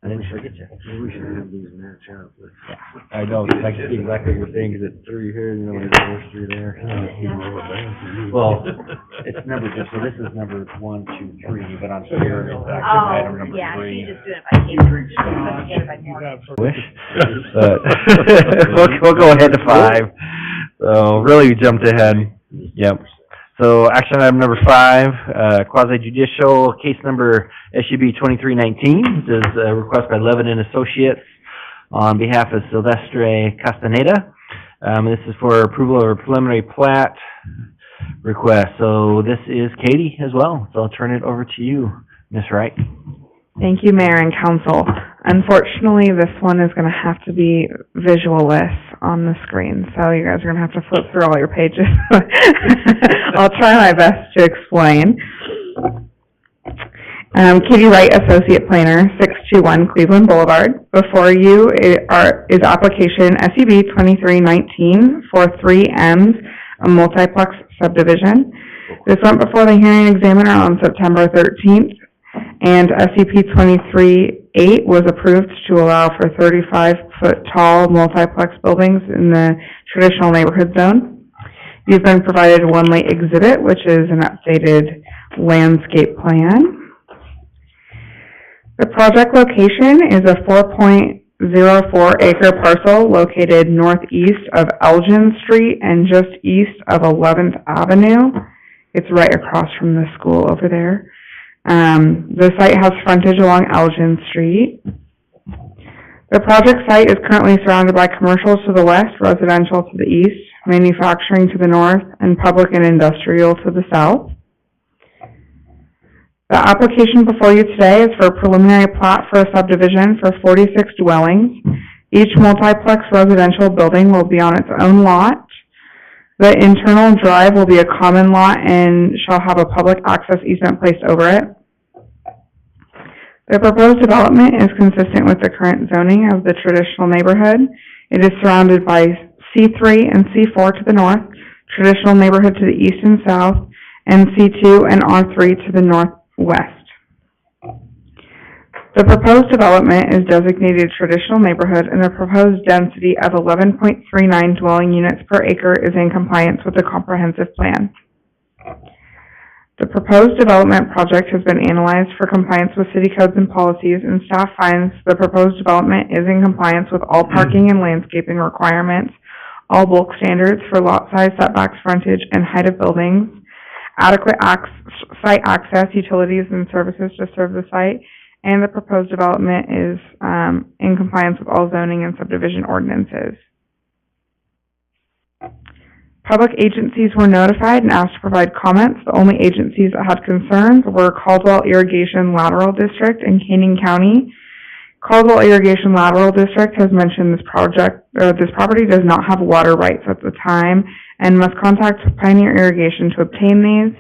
I didn't forget you. Maybe we should have these match up. I know, I can see exactly what you're saying, because it's 3 here, and then it goes through there. Well, it's number, so this is number 1, 2, 3, but on here, it's actually item number 3. Yeah, she just doing it by Cambridge, put together by Morgan. Wish, but we'll go ahead to 5. So really, we jumped ahead. Yep. So action item number 5, quasi judicial case number SUB 2319. This is a request by Levin and Associates on behalf of Silvestre Castaneda. This is for approval of a preliminary plat request. So this is Katie as well. So I'll turn it over to you, Ms. Wright. Thank you, Mayor and Council. Unfortunately, this one is going to have to be visualless on the screen, so you guys are going to have to flip through all your pages. I'll try my best to explain. Katie Wright, Associate Planner, 621 Cleveland Boulevard. Before you is application SUB 2319 for 3Ms, a multiplex subdivision. This went before the hearing examiner on September 13th. And SUP 23-8 was approved to allow for 35-foot tall multiplex buildings in the traditional neighborhood zone. You've been provided one late exhibit, which is an updated landscape plan. The project location is a 4.04 acre parcel located northeast of Elgin Street and just east of 11th Avenue. It's right across from the school over there. The site has frontage along Elgin Street. The project site is currently surrounded by commercial to the west, residential to the east, manufacturing to the north, and public and industrial to the south. The application before you today is for a preliminary plat for a subdivision for 46 dwellings. Each multiplex residential building will be on its own lot. The internal drive will be a common lot and shall have a public access easement placed over it. The proposed development is consistent with the current zoning of the traditional neighborhood. It is surrounded by C3 and C4 to the north, traditional neighborhood to the east and south, and C2 and R3 to the northwest. The proposed development is designated traditional neighborhood, and the proposed density of 11.39 dwelling units per acre is in compliance with the comprehensive plan. The proposed development project has been analyzed for compliance with city codes and policies, and staff finds the proposed development is in compliance with all parking and landscaping requirements, all bulk standards for lot size, setbacks, frontage, and height of buildings, adequate site access, utilities, and services to serve the site, and the proposed development is in compliance with all zoning and subdivision ordinances. Public agencies were notified and asked to provide comments. The only agencies that had concerns were Caldwell Irrigation Lateral District and Canning County. Caldwell Irrigation Lateral District has mentioned this property does not have water rights at the time and must contact Pioneer Irrigation to obtain these.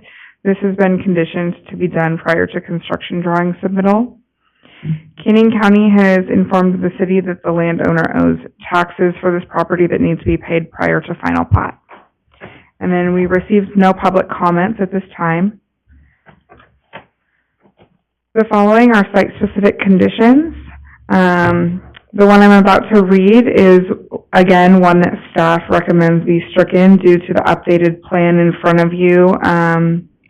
This has been conditioned to be done prior to construction drawing submittal. Canning County has informed the city that the landowner owes taxes for this property that needs to be paid prior to final plat. And then we received no public comments at this time. The following are site-specific conditions. The one I'm about to read is, again, one that staff recommends be stricken due to the updated plan in front of you,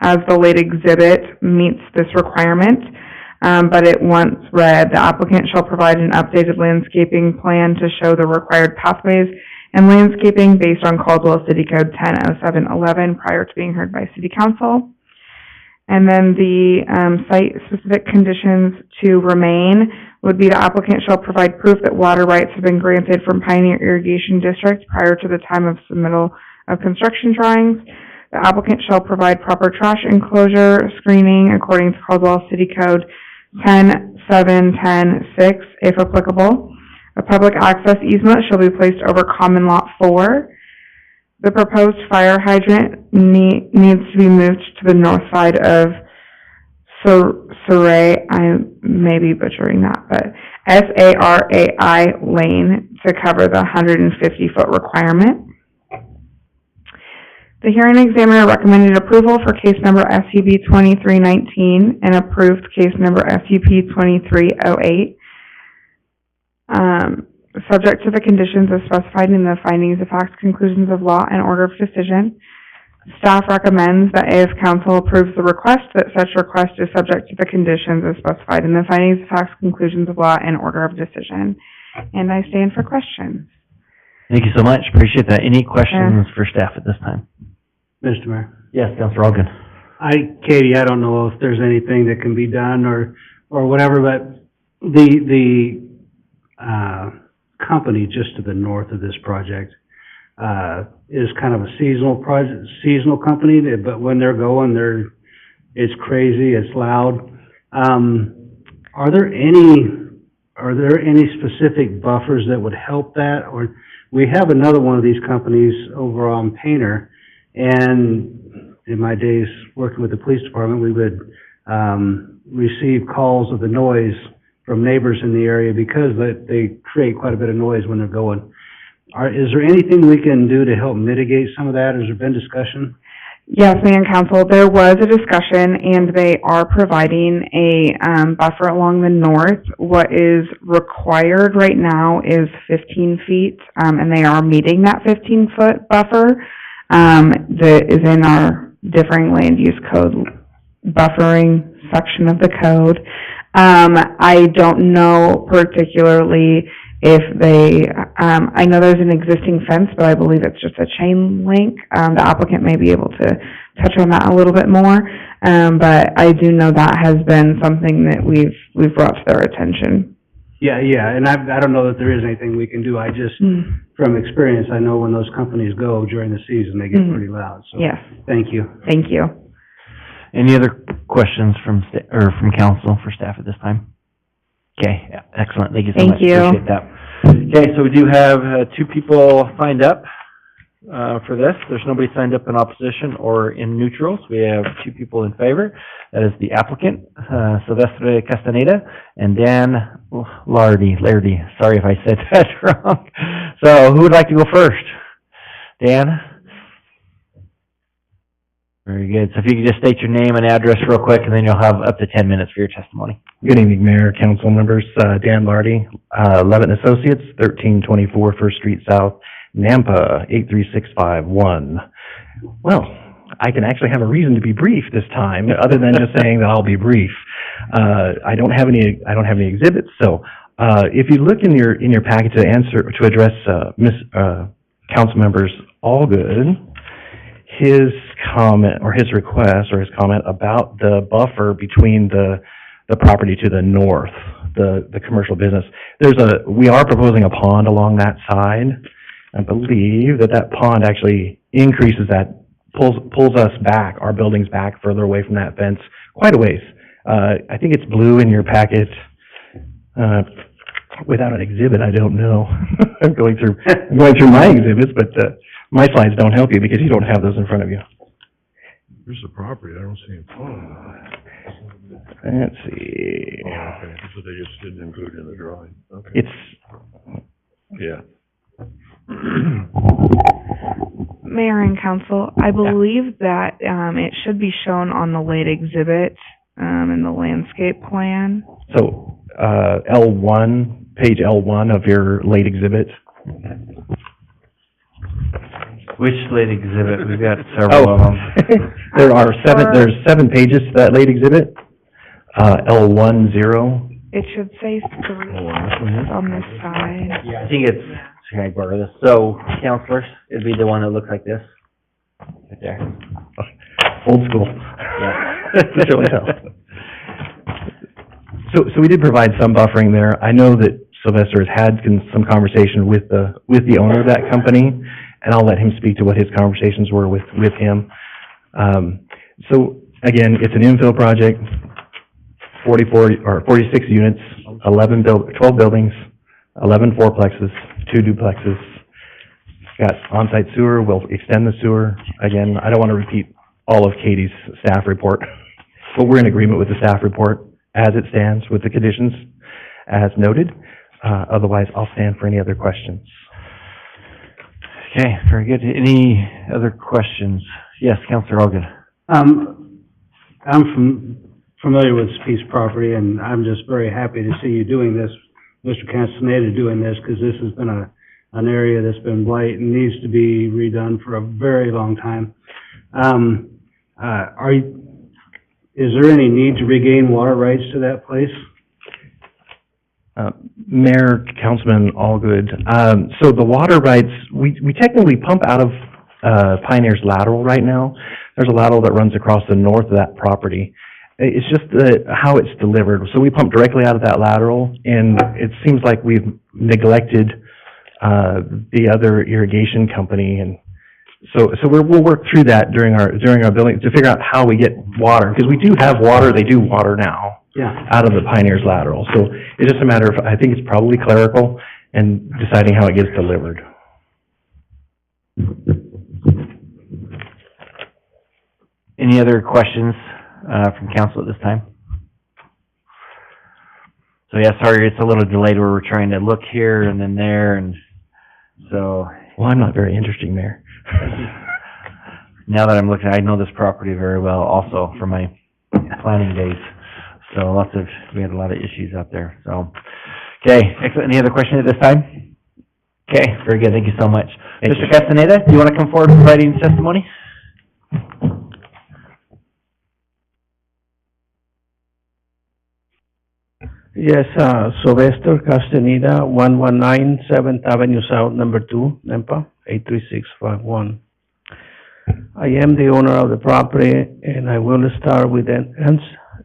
as the late exhibit meets this requirement. But it once read, the applicant shall provide an updated landscaping plan to show the required pathways and landscaping based on Caldwell City Code 100711 prior to being heard by City Council. And then the site-specific conditions to remain would be the applicant shall provide proof that water rights have been granted from Pioneer Irrigation District prior to the time of submittal of construction drawings. The applicant shall provide proper trash enclosure screening according to Caldwell City Code 107106, if applicable. A public access easement shall be placed over Common Lot 4. The proposed fire hydrant needs to be moved to the north side of Sarai, I may be butchering that, but Sarai Lane to cover the 150-foot requirement. The hearing examiner recommended approval for case number SUP 2319 and approved case number SUP 2308. Subject to the conditions as specified in the findings of facts, conclusions of law, and order of decision. Staff recommends that if council approves the request, that such request is subject to the conditions as specified in the findings of facts, conclusions of law, and order of decision. And I stand for questions. Thank you so much. Appreciate that. Any questions for staff at this time? Mr. Mayor? Yes, Councilor Ogden. Katie, I don't know if there's anything that can be done or whatever, but the company just to the north of this project, is kind of a seasonal company, but when they're going, it's crazy, it's loud. Are there any specific buffers that would help that? Or we have another one of these companies over on Painter, and in my days working with the police department, we would receive calls of the noise from neighbors in the area because they create quite a bit of noise when they're going. Is there anything we can do to help mitigate some of that? Has there been discussion? Yes, Mayor and Council, there was a discussion, and they are providing a buffer along the north. What is required right now is 15 feet, and they are meeting that 15-foot buffer that is in our differing land use code buffering section of the code. I don't know particularly if they, I know there's an existing fence, but I believe it's just a chain link. The applicant may be able to touch on that a little bit more, but I do know that has been something that we've brought to their attention. Yeah, and I don't know that there is anything we can do. I just, from experience, I know when those companies go during the season, they get pretty loud. So, yes. Thank you. Thank you. Any other questions from council for staff at this time? Okay, yeah, excellent. Thank you so much. Thank you. Appreciate that. Okay, so we do have two people signed up for this. There's nobody signed up in opposition or in neutral, so we have two people in favor. That is the applicant, Silvestre Castaneda, and Dan Lardy. Sorry if I said that wrong. So who would like to go first? Dan? Very good. So if you could just state your name and address real quick, and then you'll have up to 10 minutes for your testimony. Good evening, Mayor, council members. Dan Lardy, Levitt & Associates, 1324 First Street South, Nampa, 83651. Well, I can actually have a reason to be brief this time, other than just saying that I'll be brief. I don't have any exhibits, so if you look in your packet to address council members Allgood, his comment or his request or his comment about the buffer between the property to the north, the commercial business. We are proposing a pond along that side. I believe that pond actually increases pulls us back, our buildings back further away from that fence quite a ways. I think it's blue in your packet. Without an exhibit, I don't know. I'm going through my exhibits, but my slides don't help you because you don't have those in front of you. Here's the property, I don't see it. Let's see. Oh, okay, so they just didn't include it in the drawing, okay. Yeah. Mayor and Council, I believe that it should be shown on the late exhibit in the landscape plan. So L1, page L1 of your late exhibit. Which late exhibit? We've got several of them. There's 7 pages to that late exhibit. L10. It should say 3 on this side. Yeah, I think it's, can I borrow this? So, counselors, it'd be the one that looks like this. Right there. Old school. Yeah. Show and tell. So we did provide some buffering there. I know that Sylvester has had some conversation with the owner of that company, and I'll let him speak to what his conversations were with him. So again, it's an infill project, 46 units, 12 buildings, 11 fourplexes, 2 duplexes. Got on-site sewer. We'll extend the sewer. Again, I don't want to repeat all of Katie's staff report, but we're in agreement with the staff report as it stands with the conditions as noted. Otherwise, I'll stand for any other questions. Okay, very good. Any other questions? Yes, Counselor Hogan. I'm familiar with this piece of property, and I'm just very happy to see you doing this, Mr. Castaneda doing this, because this has been an area that's been blight and needs to be redone for a very long time. Is there any need to regain water rights to that place? Mayor, Councilman Allgood, so the water rights, we technically pump out of Pioneer's lateral right now. There's a lateral that runs across the north of that property. It's just how it's delivered. So we pump directly out of that lateral, and it seems like we've neglected the other irrigation company, and so we'll work through that during our building to figure out how we get water, because we do have water. They do water now. Yeah. Out of the Pioneers lateral. So it's just a matter of, I think it's probably clerical and deciding how it gets delivered. Any other questions from council at this time? So yeah, sorry, it's a little delayed where we're trying to look here and then there, and so. Well, I'm not very interesting, Mayor. Now that I'm looking, I know this property very well also from my planning days. So we had a lot of issues out there, so. Okay, excellent. Any other questions at this time? Okay, very good. Thank you so much. Mr. Castaneda, do you want to come forward providing testimony? Yes, Sylvester Castaneda, 119 7th Avenue South, number 2, Nampa, 83651. I am the owner of the property, and I will start with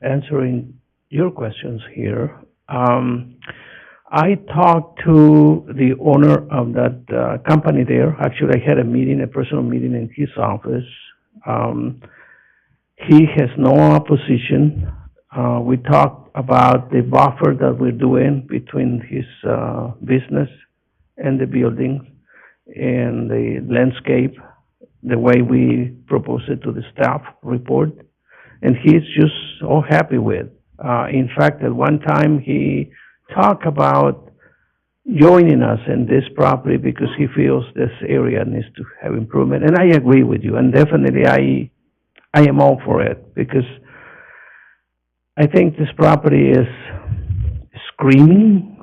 answering your questions here. I talked to the owner of that company there. Actually, I had a personal meeting in his office. He has no opposition. We talked about the buffer that we're doing between his business and the buildings and the landscape, the way we propose it to the staff report. And he's just so happy with. In fact, at one time, he talked about joining us in this property because he feels this area needs to have improvement. And I agree with you, and definitely I am all for it, because I think this property is screaming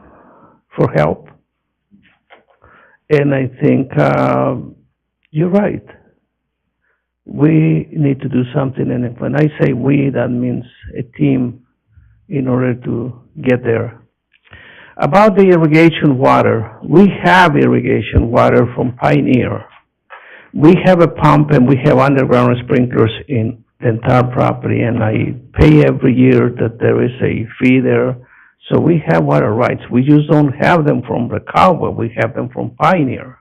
for help. And I think you're right. We need to do something, and when I say we, that means a team in order to get there. About the irrigation water, we have irrigation water from Pioneer. We have a pump and we have underground sprinklers in the entire property, and I pay every year that there is a fee there. So we have water rights. We just don't have them from the Caldwell. We have them from Pioneer.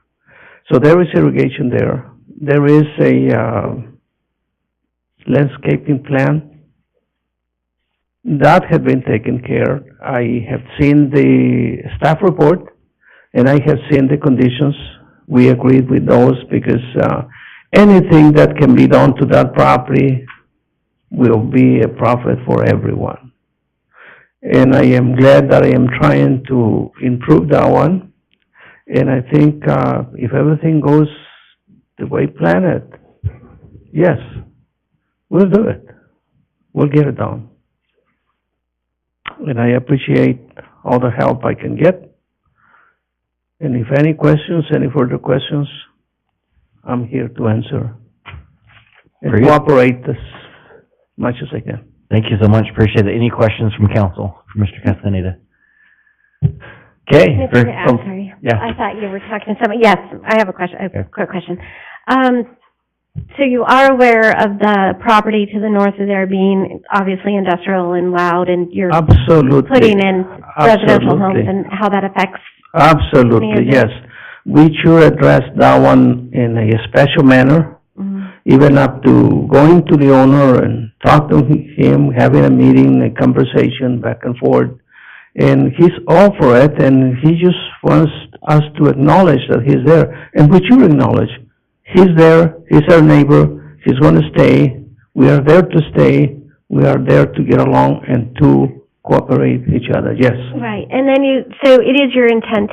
So there is irrigation there. There is a landscaping plan that had been taken care. I have seen the staff report, and I have seen the conditions. We agreed with those because anything that can be done to that property will be a profit for everyone. And I am glad that I am trying to improve that one. And I think if everything goes the way planned, yes, we'll do it. We'll get it done. And I appreciate all the help I can get. And if any questions, any further questions, I'm here to answer and cooperate as much as I can. Thank you so much. Appreciate it. Any questions from council for Mr. Castaneda? Okay. Sorry. Yeah. I thought you were talking to someone. Yes, I have a question, a quick question. So you are aware of the property to the north of there being obviously industrial and loud, and you're Absolutely. putting in residential homes and how that affects? Absolutely, yes. We should address that one in a special manner, even up to going to the owner and talk to him, having a meeting, a conversation back and forth. And he's all for it, and he just wants us to acknowledge that he's there, and we should acknowledge. He's there, he's our neighbor, he's going to stay, we are there to stay, we are there to get along and to cooperate with each other, yes. Right, and then so it is your intent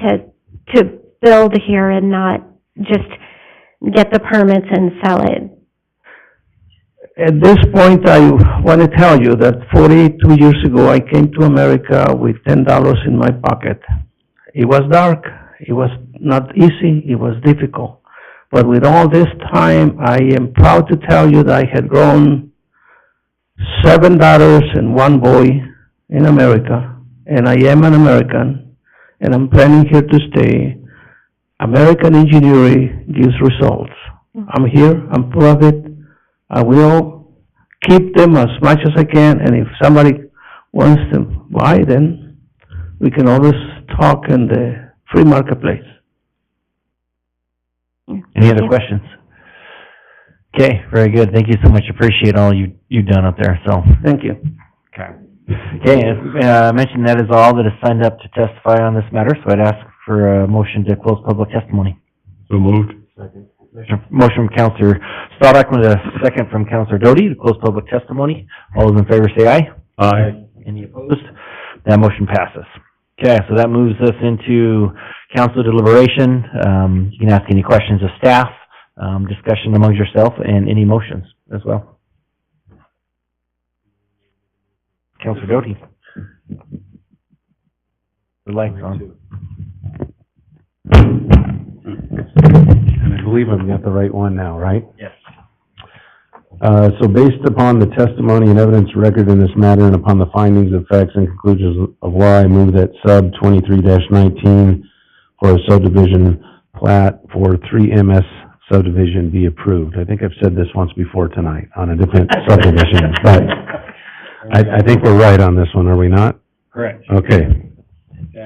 to build here and not just get the permits and sell it? At this point, I want to tell you that 42 years ago, I came to America with $10 in my pocket. It was dark, it was not easy, it was difficult. But with all this time, I am proud to tell you that I had grown 7 daughters and 1 boy in America, and I am an American, and I'm planning here to stay. American engineering gives results. I'm here, I'm proud of it. I will keep them as much as I can, and if somebody wants to buy, then we can always talk in the free marketplace. Any other questions? Okay, very good. Thank you so much. Appreciate all you've done up there, so. Thank you. Okay. Okay, as I mentioned, that is all that is signed up to testify on this matter, so I'd ask for a motion to close public testimony. So moved. Motion from Counselor Stoddard with a second from Counselor Doty to close public testimony. All those in favor say aye. Aye. Any opposed? That motion passes. Okay, so that moves us into council deliberation. You can ask any questions of staff, discussion amongst yourself, and any motions as well. Counselor Doty. The light's on. And I believe I've got the right one now, right? Yes. So based upon the testimony and evidence record in this matter and upon the findings of facts and conclusions of law, I move that sub 23-19 for a subdivision plat for 3MS subdivision be approved. I think I've said this once before tonight on a different subdivision, but I think we're right on this one, are we not? Correct. Okay. So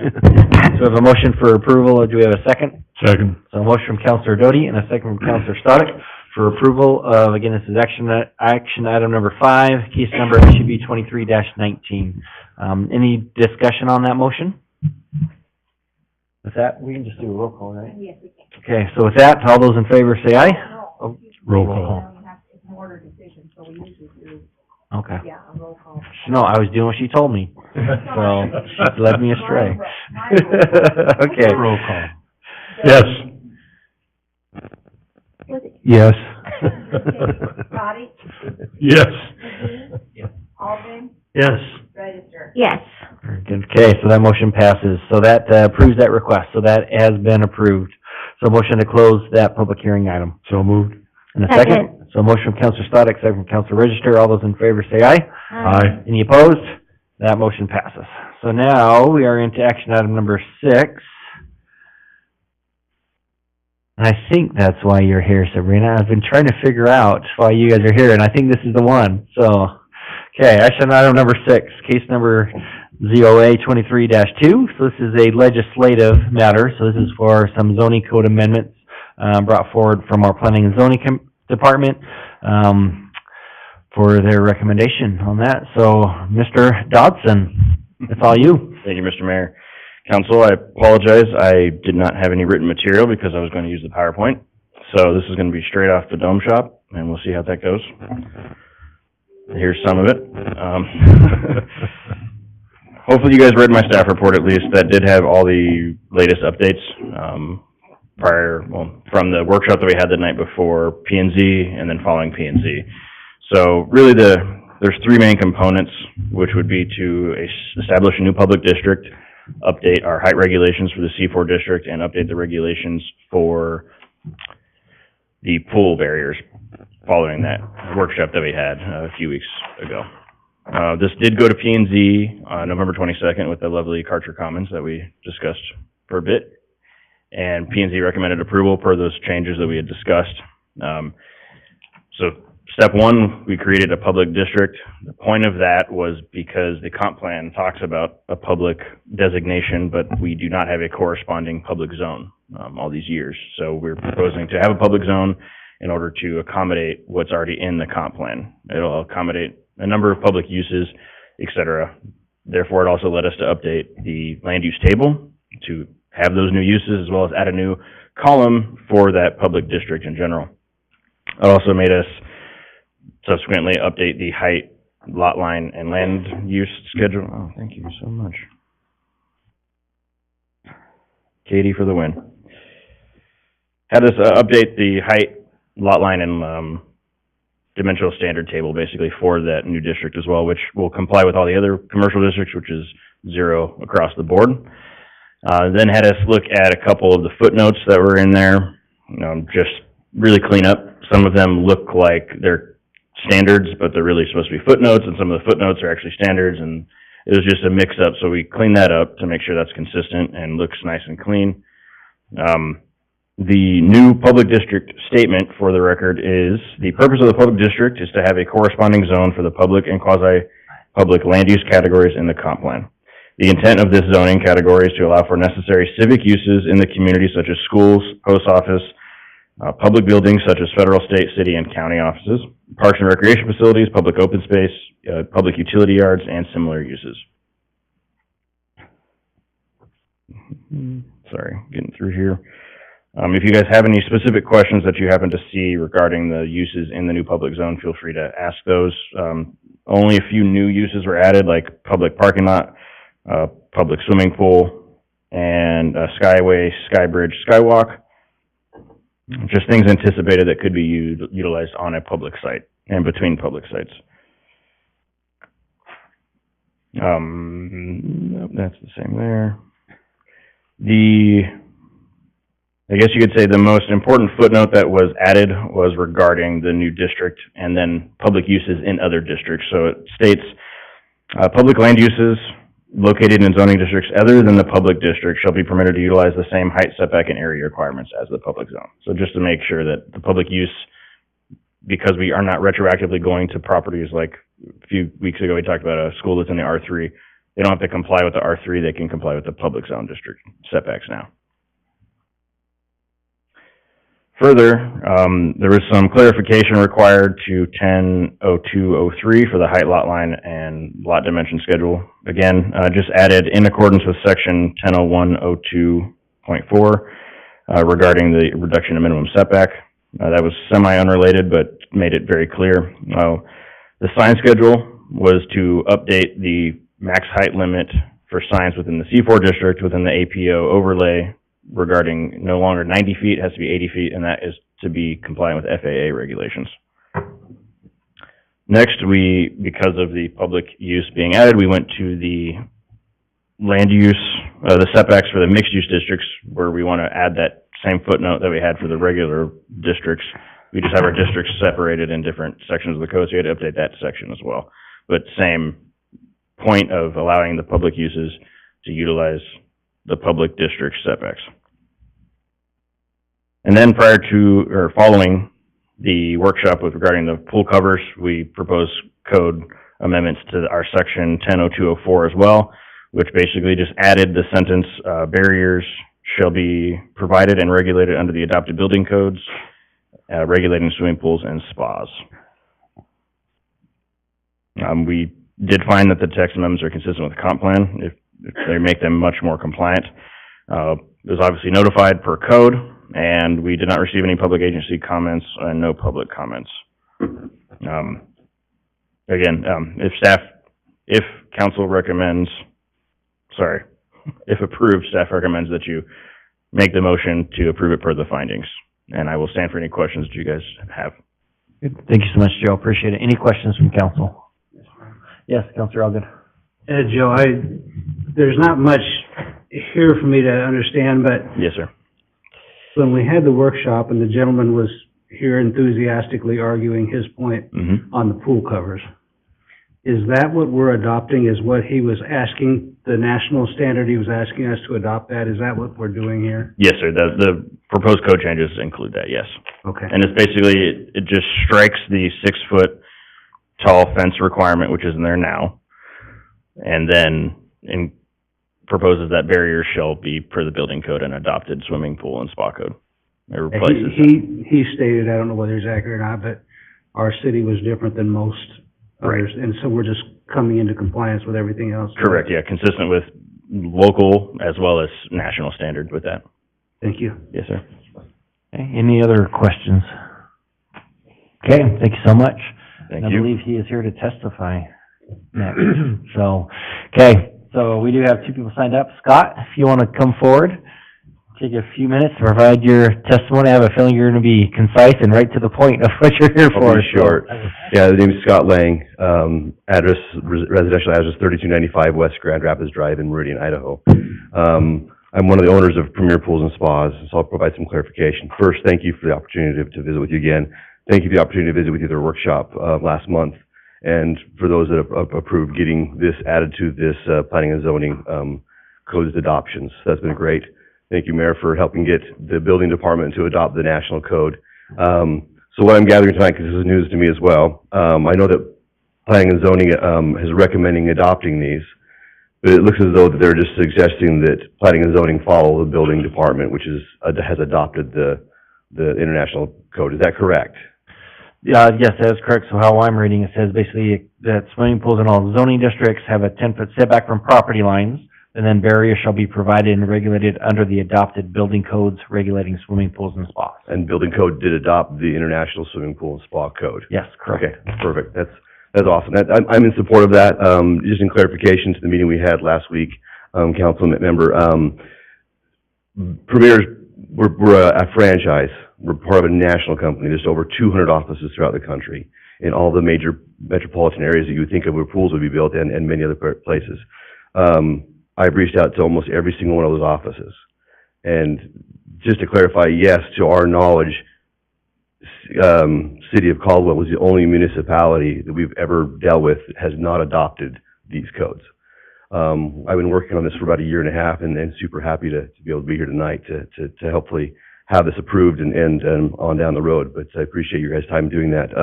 we have a motion for approval. Do we have a second? Second. So a motion from Counselor Doty and a second from Counselor Stoddard for approval of, again, this is action item number 5, case number HB 23-19. Any discussion on that motion? With that, we can just do a roll call, right? Yes, we can. Okay, so with that, all those in favor say aye. Oh, roll call. It's an order decision, so we usually do, Okay. yeah, a roll call. No, I was doing what she told me, so she led me astray. Okay. Roll call. Yes. Yes. Dottie? Yes. McGee? Alden? Yes. Register? Yes. Very good. Okay, so that motion passes. So that approves that request. So that has been approved. So motion to close that public hearing item. So moved. And a second? So motion from Counselor Stoddard, second from Counselor Register. All those in favor say aye. Aye. Any opposed? That motion passes. So now we are into action item number 6. I think that's why you're here, Sabrina. I've been trying to figure out why you guys are here, and I think this is the one. So, okay, action item number 6, case number ZOA 23-2. So this is a legislative matter. So this is for some zoning code amendments brought forward from our planning and zoning department for their recommendation on that. So, Mr. Dodson, it's all you. Thank you, Mr. Mayor. Council, I apologize. I did not have any written material because I was going to use the PowerPoint. So this is going to be straight off the dome shop, and we'll see how that goes. Here's some of it. Hopefully you guys read my staff report at least. That did have all the latest updates from the workshop that we had the night before P&Z and then following P&Z. So really there's 3 main components, which would be to establish a new public district, update our height regulations for the C4 district, and update the regulations for the pool barriers following that workshop that we had a few weeks ago. This did go to P&Z on November 22nd with the lovely Karcher Commons that we discussed for a bit. And P&Z recommended approval per those changes that we had discussed. So step 1, we created a public district. The point of that was because the comp plan talks about a public designation, but we do not have a corresponding public zone all these years. So we're proposing to have a public zone in order to accommodate what's already in the comp plan. It'll accommodate a number of public uses, et cetera. Therefore, it also led us to update the land use table to have those new uses as well as add a new column for that public district in general. It also made us subsequently update the height, lot line, and land use schedule. Oh, thank you so much. Katie for the win. had us update the height, lot line, and dimensional standard table basically for that new district as well, which will comply with all the other commercial districts, which is 0 across the board. Then had us look at a couple of the footnotes that were in there, just really clean up. Some of them look like they're standards, but they're really supposed to be footnotes, and some of the footnotes are actually standards, and it was just a mix-up, so we cleaned that up to make sure that's consistent and looks nice and clean. The new public district statement, for the record, is the purpose of the public district is to have a corresponding zone for the public and quasi-public land use categories in the comp plan. The intent of this zoning category is to allow for necessary civic uses in the community, such as schools, post office, public buildings such as federal, state, city, and county offices, parks and recreation facilities, public open space, public utility yards, and similar uses. Sorry, getting through here. If you guys have any specific questions that you happen to see regarding the uses in the new public zone, feel free to ask those. Only a few new uses were added, like public parking lot, public swimming pool, and skyway, skybridge, skywalk. Just things anticipated that could be utilized on a public site and between public sites. Nope, that's the same there. I guess you could say the most important footnote that was added was regarding the new district and then public uses in other districts. So it states, public land uses located in zoning districts other than the public district shall be permitted to utilize the same height, setback, and area requirements as the public zone. So just to make sure that the public use, because we are not retroactively going to properties like a few weeks ago we talked about a school that's in the R3, they don't have to comply with the R3, they can comply with the public zone district setbacks now. Further, there was some clarification required to 10.02.03 for the height, lot line, and lot dimension schedule. Again, just added in accordance with section 10.01.02.4 regarding the reduction of minimum setback. That was semi-unrelated, but made it very clear. The sign schedule was to update the max height limit for signs within the C4 district within the APO overlay regarding no longer 90 feet, it has to be 80 feet, and that is to be compliant with FAA regulations. Next, because of the public use being added, we went to the land use, the setbacks for the mixed use districts, where we want to add that same footnote that we had for the regular districts. We just have our districts separated in different sections of the code, so you had to update that section as well. But same point of allowing the public uses to utilize the public district setbacks. And then prior to, or following the workshop regarding the pool covers, we proposed code amendments to our section 10.02.04 as well, which basically just added the sentence, barriers shall be provided and regulated under the adopted building codes, regulating swimming pools and spas. We did find that the text amendments are consistent with the comp plan, if they make them much more compliant. It was obviously notified per code, and we did not receive any public agency comments and no public comments. Again, if council recommends, if approved, staff recommends that you make the motion to approve it per the findings. And I will stand for any questions that you guys have. Good. Thank you so much, Joe. Appreciate it. Any questions from council? Yes, Councilor Elgin. Joe, there's not much here for me to understand, but yes, sir. When we had the workshop and the gentleman was here enthusiastically arguing his point on the pool covers, is that what we're adopting, is what he was asking, the national standard he was asking us to adopt that? Is that what we're doing here? Yes, sir. The proposed code changes include that, yes. Okay. And it's basically, it just strikes the 6-foot tall fence requirement, which is in there now, and then proposes that barriers shall be per the building code and adopted swimming pool and spa code. It replaces he stated, I don't know whether it's accurate or not, but our city was different than most others, and so we're just coming into compliance with everything else. Correct, yeah, consistent with local as well as national standard with that. Thank you. Yes, sir. Okay, any other questions? Okay, thank you so much. Thank I you. believe he is here to testify next. So, okay, so we do have 2 people signed up. Scott, if you want to come forward, take a few minutes to provide your testimony. I have a feeling you're going to be concise and right to the point of what you're here for. I'll be short. Yeah, the name is Scott Lang. Residential address 3295 West Grand Rapids Drive in Meridian, Idaho. I'm one of the owners of Premier Pools and Spas, so I'll provide some clarification. First, thank you for the opportunity to visit with you again. Thank you for the opportunity to visit with you at their workshop last month. And for those that have approved getting this added to this planning and zoning codes adoptions. That's been great. Thank you, Mayor, for helping get the building department to adopt the national code. So what I'm gathering tonight, because this is news to me as well, I know that planning and zoning is recommending adopting these, but it looks as though that they're just suggesting that planning and zoning follow the building department, which is has adopted the international code. Is that correct? Yes, that is correct. So how I'm reading it says basically that swimming pools in all zoning districts have a 10-foot setback from property lines, and then barriers shall be provided and regulated under the adopted building codes regulating swimming pools and spas. And building code did adopt the International Swimming Pool and Spa Code? Yes, correct. Okay, perfect. That's awesome. I'm in support of that. Just in clarification to the meeting we had last week, council member, Premier's, we're a franchise. We're part of a national company. There's over 200 offices throughout the country in all the major metropolitan areas that you would think of where pools would be built and many other places. I've reached out to almost every single one of those offices. And just to clarify, yes, to our knowledge, City of Caldwell was the only municipality that we've ever dealt with that has not adopted these codes. I've been working on this for about a year and a half and super happy to be able to be here tonight to hopefully have this approved and on down the road. But I appreciate your guys' time doing that.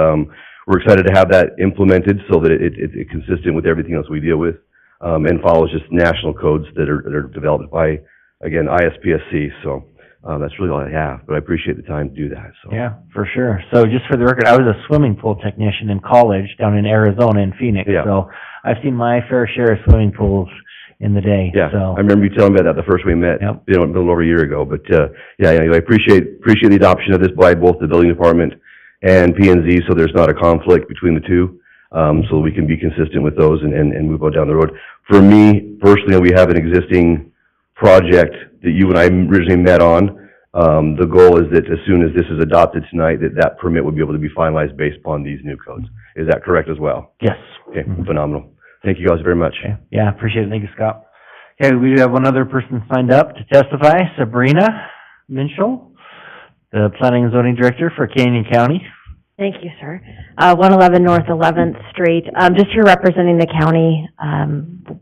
We're excited to have that implemented so that it's consistent with everything else we deal with. And follows just national codes that are developed by, again, ISPSC. So that's really all I have, but I appreciate the time to do that. So. Yeah, for sure. So just for the record, I was a swimming pool technician in college down in Arizona in Phoenix. Yeah. So I've seen my fair share of swimming pools in the day. Yeah, so. I remember you telling me about that the first we met, a little over a year ago. But yeah, anyway, I appreciate the adoption of this by both the building department and P&Z, so there's not a conflict between the two. So we can be consistent with those and move on down the road. For me, personally, we have an existing project that you and I originally met on. The goal is that as soon as this is adopted tonight, that permit would be able to be finalized based upon these new codes. Is that correct as well? Yes. Okay, phenomenal. Thank you guys very much. Okay. Yeah, appreciate it. Thank you, Scott. Okay, we do have one other person signed up to testify, Sabrina Minshall, the Planning and Zoning Director for Canyon County. Thank you, sir. 111 North 11th Street. Just here representing the county.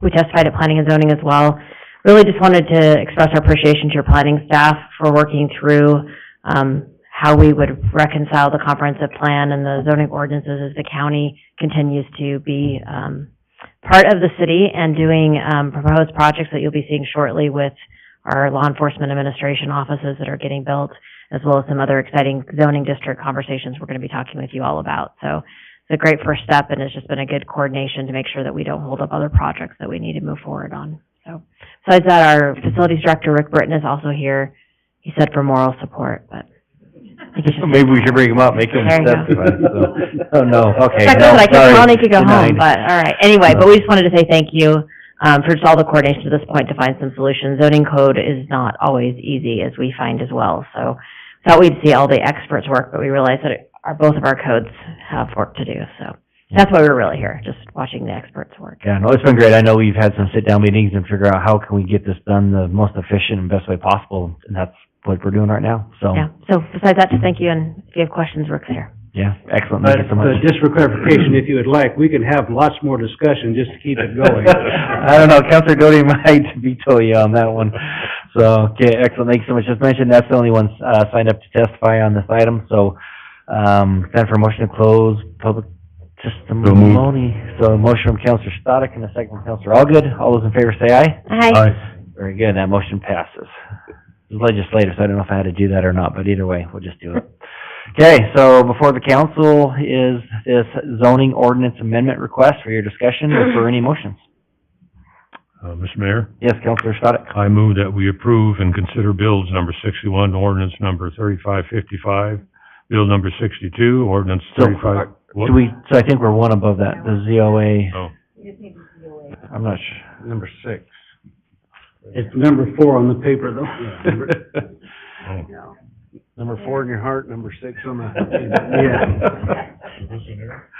We testified at Planning and Zoning as well. Really just wanted to express our appreciation to your planning staff for working through how we would reconcile the comprehensive plan and the zoning ordinances as the county continues to be part of the city and doing proposed projects that you'll be seeing shortly with our law enforcement administration offices that are getting built, as well as some other exciting zoning district conversations we're going to be talking with you all about. So it's a great first step, and it's just been a good coordination to make sure that we don't hold up other projects that we need to move forward on. So besides that, our facilities director, Rick Britton, is also here. He said for moral support, but I think maybe we should bring him up, make him testify. Oh, no, okay. I can only go home, but all right. Anyway, but we just wanted to say thank you for just all the coordination to this point to find some solutions. Zoning code is not always easy, as we find as well. So thought we'd see all the experts work, but we realized that both of our codes have work to do. So that's why we're really here, just watching the experts work. Yeah, no, it's been great. I know we've had some sit-down meetings and figure out how can we get this done the most efficient and best way possible, and that's what we're doing right now. So yeah. So besides that, just thank you, and if you have questions, Rick's here. Yeah, excellent. Thank you so much. Just for clarification, if you would like, we can have lots more discussion just to keep it going. I don't know, Councilor Doty might veto you on that one. So, okay, excellent. Thank you so much. Just mentioned that's the only one signed up to testify on this item. So, time for a motion to close public testimony. So, a motion from Councilor Stoddard and a second from Councilor Allgood. All those in favor say aye. Aye. Very good. That motion passes. It's legislative, so I don't know if I had to do that or not, but either way, we'll just do it. Okay, so before the council is this zoning ordinance amendment request for your discussion or for any motions. Mr. Mayor? Yes, Councilor Stoddard. I move that we approve and consider bills number 61, ordinance number 3555, bill number 62, ordinance 35... So I think we're one above that, the ZOA. Oh. I'm not sure. Number 6. It's number 4 on the paper, though. Number 4 in your heart, number 6 on the...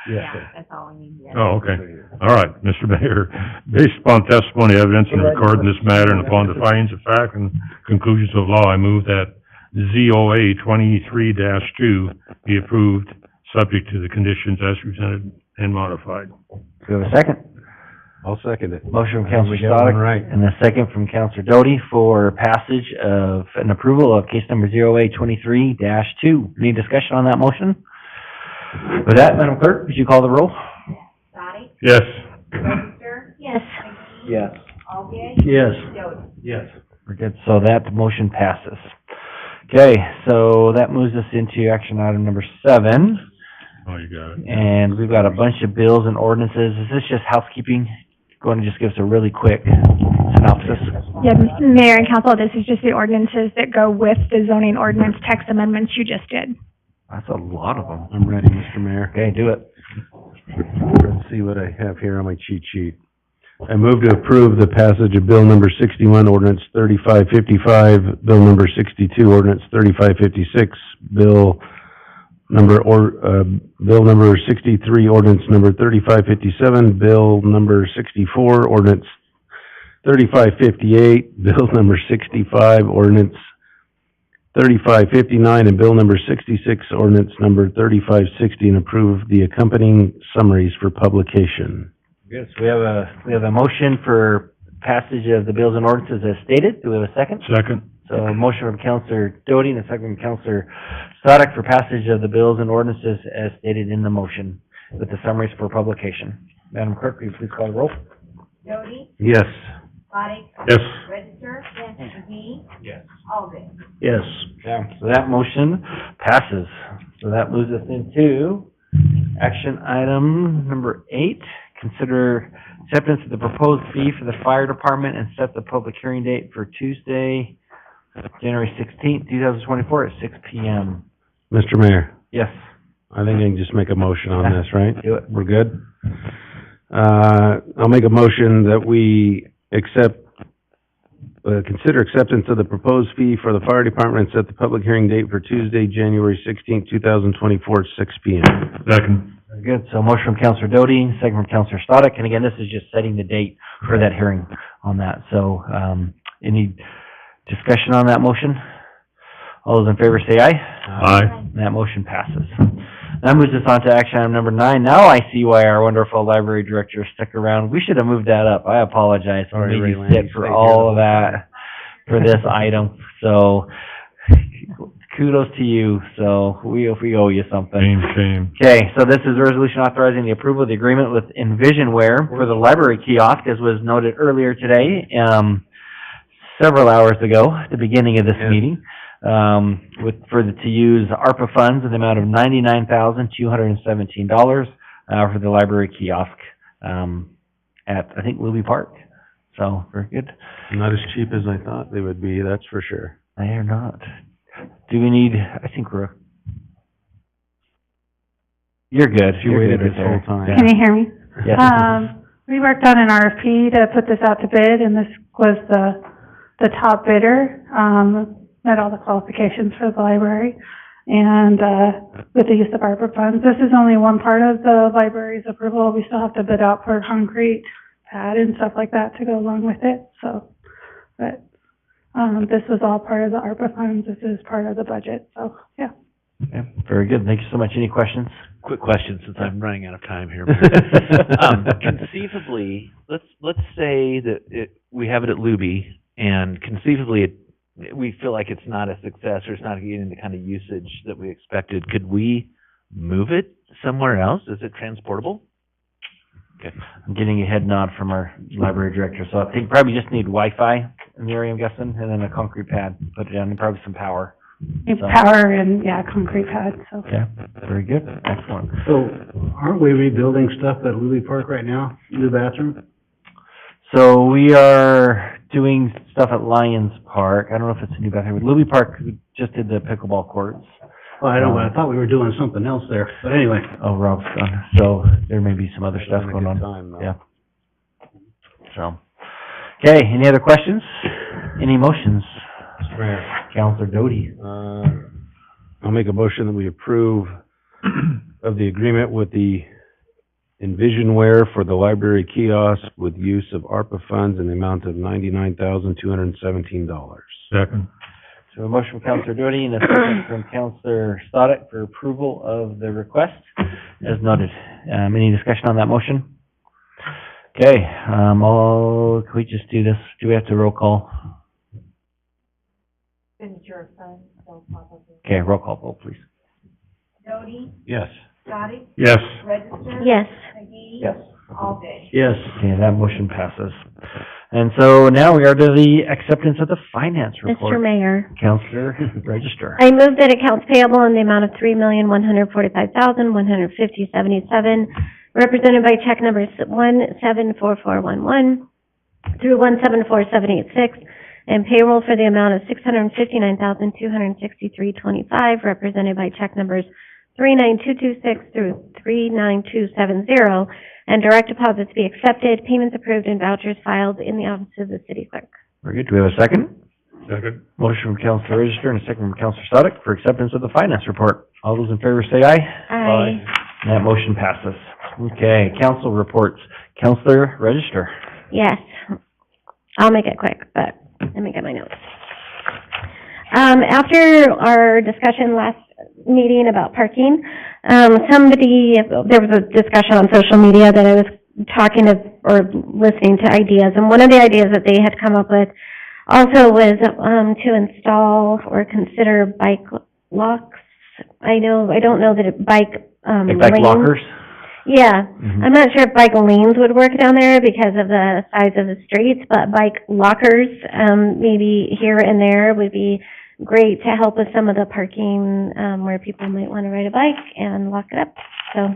Yeah, that's all we need. Yeah. Oh, okay. All right, Mr. Mayor, based upon testimony, evidence, and record in this matter, and upon the findings of fact and conclusions of law, I move that ZOA 23-2 be approved, subject to the conditions as presented and modified. Do we have a second? I'll second it. Motion from Counselor We got one Stoddard, right. and a second from Counselor Doty for passage of an approval of case number 0A23-2. Any discussion on that motion? With that, Madam Clerk, would you call the roll? Dottie? Yes. Register? Yes. McGee? Yes. Albay? Yes. Doty? Yes. We're good, so that motion passes. Okay, so that moves us into action item number 7, Oh, you got it. and we've got a bunch of bills and ordinances. Is this just housekeeping? Go ahead and just give us a really quick synopsis. Yeah, Mayor and Council, this is just the ordinances that go with the zoning ordinance text amendments you just did. That's a lot of them. I'm ready, Mr. Mayor. Okay, do it. Let's see what I have here on my cheat sheet. I move to approve the passage of Bill number 61, ordinance 3555, Bill number 62, ordinance 3556, Bill number 63, ordinance number 3557, Bill number 64, ordinance 3558, Bill number 65, ordinance 3559, and Bill number 66, ordinance number 3560, and approve the accompanying summaries for publication. Yes, we have a motion for passage of the bills and ordinances as stated. Do we have a second? Second. So a motion from Counselor Doty and a second from Counselor Stoddard for passage of the bills and ordinances as stated in the motion with the summaries for publication. Madam Clerk, will you please call the roll? Doty? Yes. Dottie? Yes. Register? McGee? Yes. Albay? Yes. Yeah, so that motion passes. So that moves us into action item number 8. Consider acceptance of the proposed fee for the fire department and set the public hearing date for Tuesday, January 16th, 2024 at 6 p.m. Mr. Mayor, Yes. I think I can just make a motion on this, right? Do it. We're good? I'll make a motion that we consider acceptance of the proposed fee for the fire department and set the public hearing date for Tuesday, January 16th, 2024 at 6 p.m. Second. Very good. So motion from Counselor Doty, second from Counselor Stoddard. And again, this is just setting the date for that hearing on that. So, any discussion on that motion? All those in favor say aye. Aye. That motion passes. That moves us on to action item number 9. Now I see why our wonderful library director stuck around. We should have moved that up. I apologize for Sorry, making you Ray sit for all of that for this item. So kudos to you. So we owe you something. Shame. Okay, so this is a resolution authorizing the approval of the agreement with Envisionware for the library kiosk, as was noted earlier today, several hours ago, at the beginning of this meeting, to use ARPA funds in the amount of $99,217 for the library kiosk at, I think, Luby Park. So, very good. Not as cheap as I thought they would be, that's for sure. They are not. Do we need, I think you're good. You You're waited good this right there. whole time. Yeah. Can you hear me? Yes. We worked on an RFP to put this out to bid, and this was the top bidder, met all the qualifications for the library, and, with the use of ARPA funds. This is only one part of the library's approval. We still have to bid out for concrete pad and stuff like that to go along with it, so, but, this was all part of the ARPA funds. This is part of the budget, so, yeah. Okay, very good. Thank you so much. Any questions? Quick question, since I'm running out of time here. Conceivably, let's say that we have it at Luby, and conceivably we feel like it's not a success, or it's not getting the kind of usage that we expected. Could we move it somewhere else? Is it transportable? Okay. I'm getting a head nod from our library director, so I think probably just need Wi-Fi in the area, I'm guessing, and then a concrete pad, put it down, and probably some power. So, Power and, yeah, concrete pad, so. yeah, very good. Excellent. So, aren't we rebuilding stuff at Lily Park right now? New bathroom? So we are doing stuff at Lions Park. I don't know if it's a new bathroom. At Luby Park, we just did the pickleball courts. Well, I don't, I thought we were doing something else there, but anyway. Oh, Rob's gone. So there may be some other stuff going on. Time, though. Yeah. So, okay, any other questions? Any motions? Mr. Mayor, Counselor Doty. I'll make a motion that we approve of the agreement with the Envisionware for the library kiosk with use of ARPA funds in the amount of $99,217. Second. So a motion from Counselor Doty and a second from Counselor Stoddard for approval of the request, as noted. Any discussion on that motion? Okay, can we just do this? Do we have to roll call? Okay, roll call vote, please. Doty, Yes. Dottie, Yes. Register. Yes. McGee. Yes. Alday. Yes. Okay, that motion passes. And so now we are to the acceptance of the finance report. Mr. Mayor, Counselor Register. I move that accounts payable in the amount of $3,145,150.77, represented by check numbers 174411 through 174786, and payroll for the amount of $659,263.25, represented by check numbers 39226 through 39270, and direct deposits be accepted, payments approved, and vouchers filed in the office of the city clerk. Very good. Do we have a second? Second. Motion from Counselor Register and a second from Counselor Stoddard for acceptance of the finance report. All those in favor say aye. Aye. That motion passes. Okay, council reports. Counselor Register. Yes. I'll make it quick, but let me get my notes. After our discussion last meeting about parking, there was a discussion on social media that I was talking to, or listening to ideas, and one of the ideas that they had come up with also was, to install or consider bike locks. I don't know that bike Bike lanes. lockers? Yeah, I'm not sure if bike lanes would work down there because of the size of the streets, but bike lockers, maybe here and there would be great to help with some of the parking, where people might want to ride a bike and lock it up. So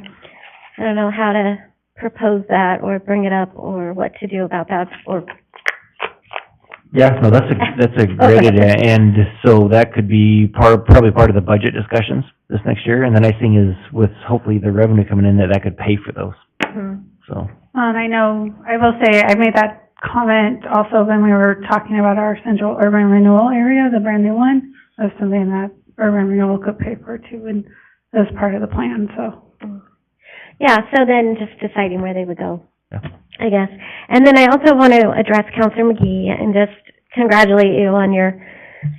I don't know how to propose that or bring it up or what to do about that, or. Yeah, no, that's a great idea, and so that could be probably part of the budget discussions this next year, and the nice thing is with hopefully the revenue coming in, that could pay for those, so. I know, I will say, I made that comment also when we were talking about our central urban renewal area, the brand new one. That's something that urban renewal could pay for too, and as part of the plan, so. Yeah, so then just deciding where they would go, I guess. And then I also want to address Counselor McGee and just congratulate you on your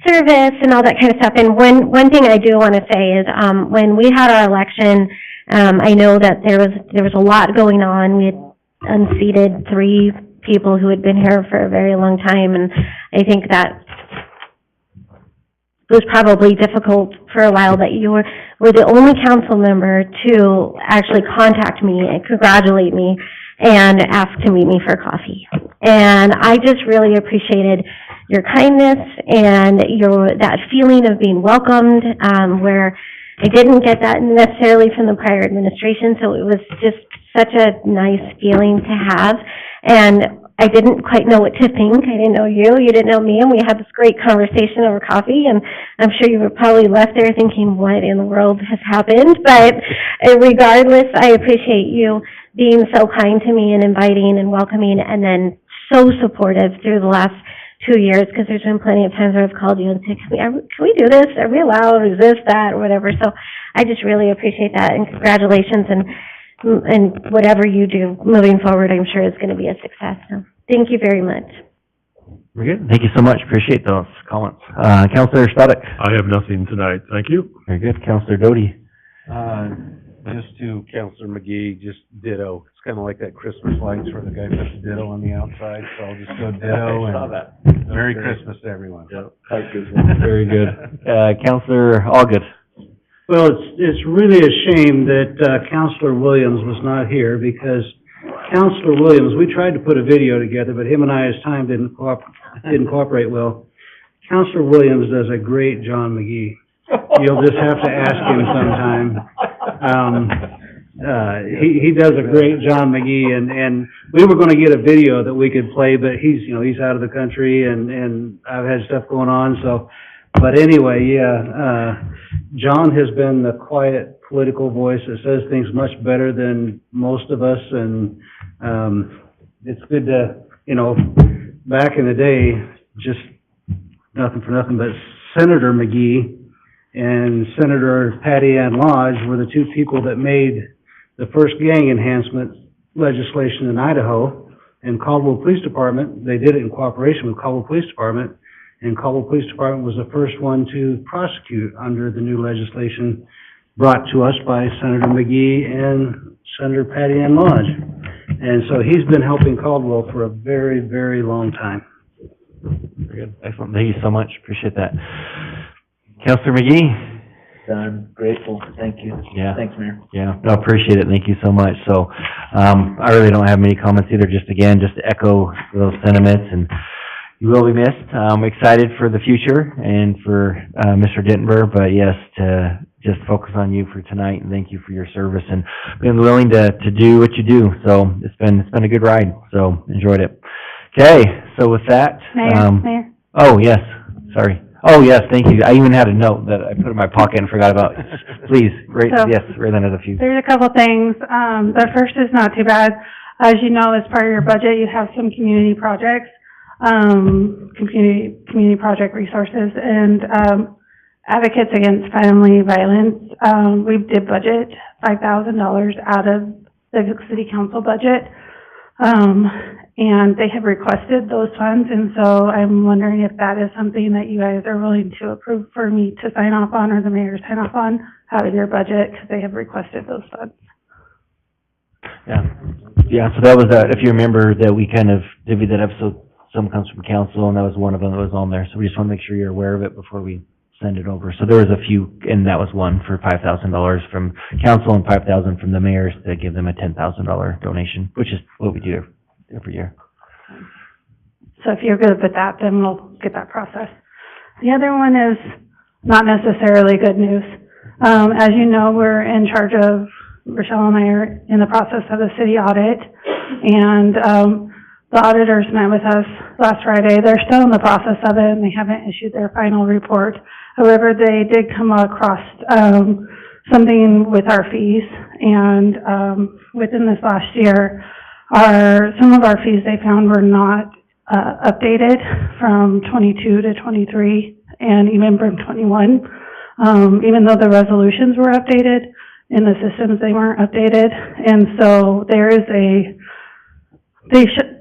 service and all that kind of stuff. And one thing I do want to say is, when we had our election, I know that there was a lot going on. We had unseated 3 people who had been here for a very long time, and I think that it was probably difficult for a while that you were the only council member to actually contact me and congratulate me and ask to meet me for coffee. And I just really appreciated your kindness and that feeling of being welcomed, where I didn't get that necessarily from the prior administration, so it was just such a nice feeling to have. And I didn't quite know what to think. I didn't know you didn't know me, and we had this great conversation over coffee, and I'm sure you were probably left there thinking, what in the world has happened? But regardless, I appreciate you being so kind to me and inviting and welcoming, and then so supportive through the last 2 years, because there's been plenty of times where I've called you and said, can we do this? Are we allowed? Is this, that, or whatever? So I just really appreciate that, and congratulations, and whatever you do moving forward, I'm sure is going to be a success. So thank you very much. Very good. Thank you so much. Appreciate those comments. Counselor Stoddard. I have nothing tonight. Thank you. Very good. Counselor Doty. Just to Counselor McGee, just ditto. It's kind of like that Christmas lights where the guy puts ditto on the outside, so I'll just go ditto. I saw and that. Merry Christmas to everyone. Yep. Very good. Counselor Allgood. Well, it's really a shame that Counselor Williams was not here, because Counselor Williams, we tried to put a video together, but him and I, his time didn't cooperate well. Counselor Williams does a great John McGee. You'll just have to ask him sometime. He does a great John McGee, and we were going to get a video that we could play, but he's out of the country, and I've had stuff going on, so. But anyway, John has been the quiet political voice that says things much better than most of us, and it's good to, back in the day, just nothing for nothing, but Senator McGee and Senator Patty Ann Lodge were the two people that made the first gang enhancement legislation in Idaho. And Caldwell Police Department, they did it in cooperation with Caldwell Police Department, and Caldwell Police Department was the first one to prosecute under the new legislation brought to us by Senator McGee and Senator Patty Ann Lodge. And so he's been helping Caldwell for a very, very long time. Very good. Excellent. Thank you so much. Appreciate that. Counselor McGee? I'm grateful. Thank you. Yeah. Thanks, Mayor. Yeah, no, appreciate it. Thank you so much. So, I really don't have many comments either. Just again, just to echo those sentiments, and you will be missed. I'm excited for the future and for, Mr. Dittenberg, but yes, to just focus on you for tonight, and thank you for your service and being willing to do what you do. So it's been a good ride. So enjoyed it. Okay, so with that, Mayor? Oh, yes, sorry. Oh, yes, thank you. I even had a note that I put in my pocket and forgot about. Please, great, So, yes, right under the few. There's a couple things. The first is not too bad. As you know, as part of your budget, you have some community projects, community project resources, and, Advocates Against Family Violence. We did budget $5,000 out of the city council budget. And they have requested those funds, and so I'm wondering if that is something that you guys are willing to approve for me to sign off on, or the mayor sign off on, out of your budget, because they have requested those funds. Yeah, so that was, if you remember, that we kind of divvied that up, so some comes from council, and that was one of them that was on there, so we just want to make sure you're aware of it before we send it over. So there was a few, and that was one for $5,000 from council and $5,000 from the mayors to give them a $10,000 donation, which is what we do every year. So if you're good with that, then we'll get that process. The other one is not necessarily good news. As you know, we're in charge of, Rochelle and I are in the process of a city audit, and the auditors met with us last Friday. They're still in the process of it, and they haven't issued their final report. However, they did come across something with our fees, and within this last year, some of our fees they found were not updated from 22 to 23, and even from 21. Even though the resolutions were updated, in the systems they weren't updated, and so there is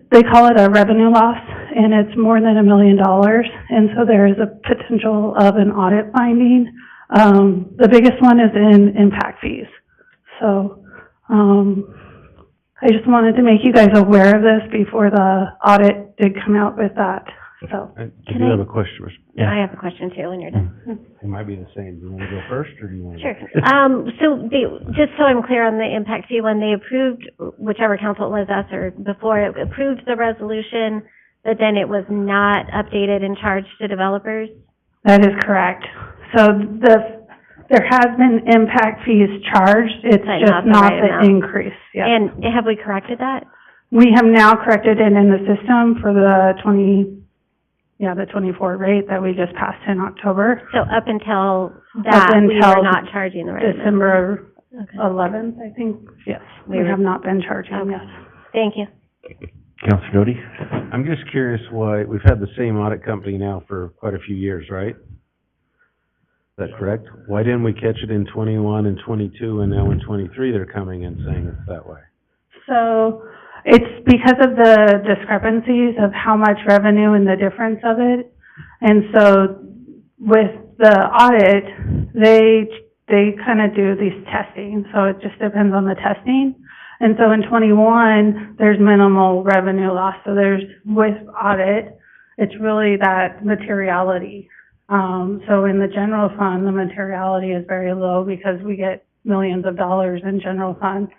they call it a revenue loss, and it's more than $1 million, and so there is a potential of an audit finding. The biggest one is in impact fees. So, I just wanted to make you guys aware of this before the audit did come out with that, so. I do have a question. Yeah. I have a question too when you're done. It might be the same. Do you want to go first, or do you want to? Sure. Just so I'm clear on the impact fee, when they approved, whichever council it was, us or before, it approved the resolution, but then it was not updated and charged to developers? That is correct. So there has been impact fees charged, it's But just not right the amount. increase, yes. And have we corrected that? We have now corrected it in the system for the 24 rate that we just passed in October. So up until that, we were not charging the right amount? December Okay. 11th, I think, yes. We have not been charging, yes. Thank you. Counselor Doty? I'm just curious why, we've had the same audit company now for quite a few years, right? Is that correct? Why didn't we catch it in 21 and 22, and now in 23 they're coming and saying it's that way? So it's because of the discrepancies of how much revenue and the difference of it. And so with the audit, they kind of do these testing, so it just depends on the testing. And so in 21, there's minimal revenue loss. So with audit, it's really that materiality. So in the general fund, the materiality is very low because we get millions of dollars in general fund.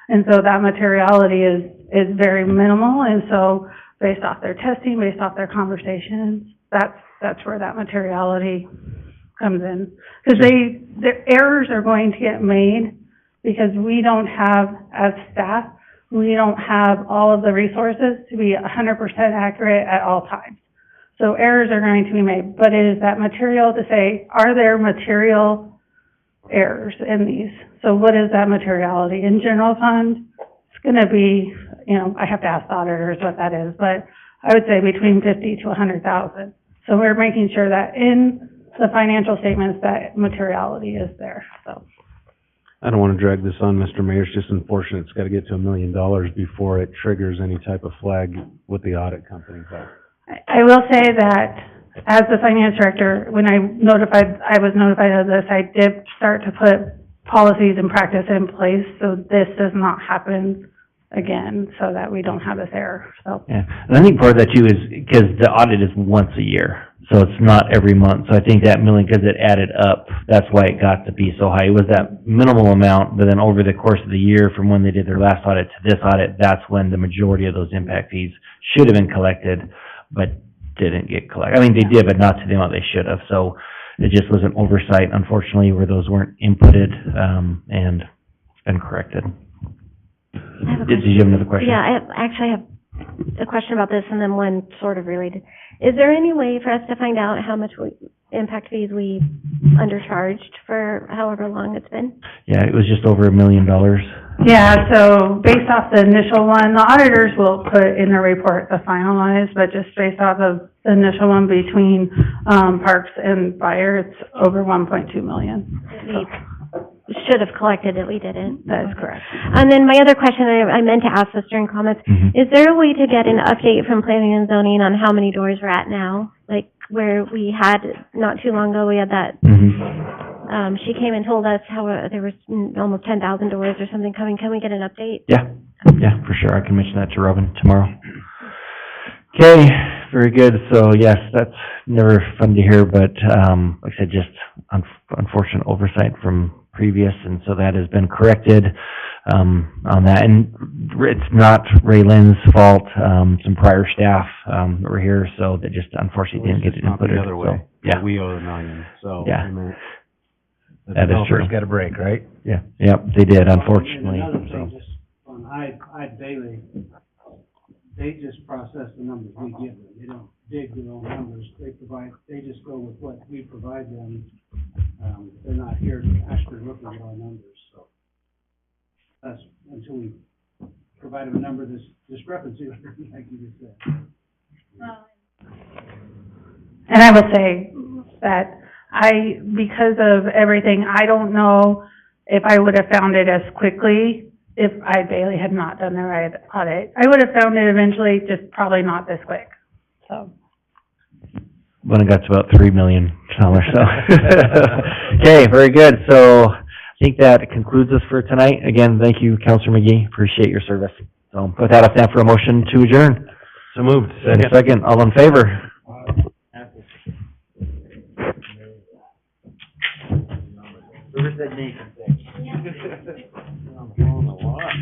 And so that materiality is very minimal. And so based off their testing, based off their conversations, that's where that materiality comes in. Because their errors are going to get made because we don't have, as staff, we don't have all of the resources to be 100% accurate at all times. So errors are going to be made, but it is that material to say, are there material errors in these? So what is that materiality? In general fund, it's going to be, I have to ask the auditors what that is, but I would say between 50 to 100,000. So we're making sure that in the financial statements, that materiality is there, so. I don't want to drag this on, Mr. Mayor. It's just unfortunate. It's got to get to $1 million before it triggers any type of flag with the audit company. But I will say that as the finance director, when I was notified of this, I did start to put policies and practice in place so this does not happen again, so that we don't have this error, so. Yeah, and I think part of that too is because the audit is once a year, so it's not every month. So I think that million, because it added up, that's why it got to be so high. It was that minimal amount, but then over the course of the year, from when they did their last audit to this audit, that's when the majority of those impact fees should have been collected, but didn't get collected. I mean, they did, but not to the amount they should have. So it just was an oversight, unfortunately, where those weren't inputted, and it's been corrected. Did you have another question? Yeah, I actually have a question about this and then one sort of related. Is there any way for us to find out how much impact fees we undercharged for however long it's been? Yeah, it was just over $1 million. Yeah, so based off the initial one, the auditors will put in the report the finalized, but just based off of the initial one between, Parks and Fire, it's over 1.2 million. We should have collected it, we didn't. That is correct. And then my other question, I meant to ask this during comments, is there a way to get an update from planning and zoning on how many doors we're at now? Like where we had, not too long ago, we had that, she came and told us how there was almost 10,000 doors or something coming. Can we get an update? Yeah, for sure. I can mention that to Robin tomorrow. Okay, very good. So yes, that's never fun to hear, but, like I said, just unfortunate oversight from previous, and so that has been corrected, on that. And it's not Ray Lynn's fault, some prior staff, that were here, so they just unfortunately didn't get it not the inputted. other way. So, yeah. We owe the million, so. Yeah. I mean, the That is true. developers got a break, right? Yeah, yep, they did, unfortunately, And another so. thing, just on Hyde Bailey, they just process the numbers we give them. They don't dig their own numbers. They just go with what we provide them. They're not here to actually look at our numbers, so. That's until we provide them a number, this discrepancy, like you just said. And I will say that because of everything, I don't know if I would have found it as quickly if Bailey had not done their audit. I would have found it eventually, just probably not this quick, so. When it got to about $3 million, so. Okay, very good. So I think that concludes us for tonight. Again, thank you, Councilor McGee. Appreciate your service. So with that, I'll stand for a motion to adjourn. So moved. Second, all in favor? Whoever said Nathan? I'm falling a lot.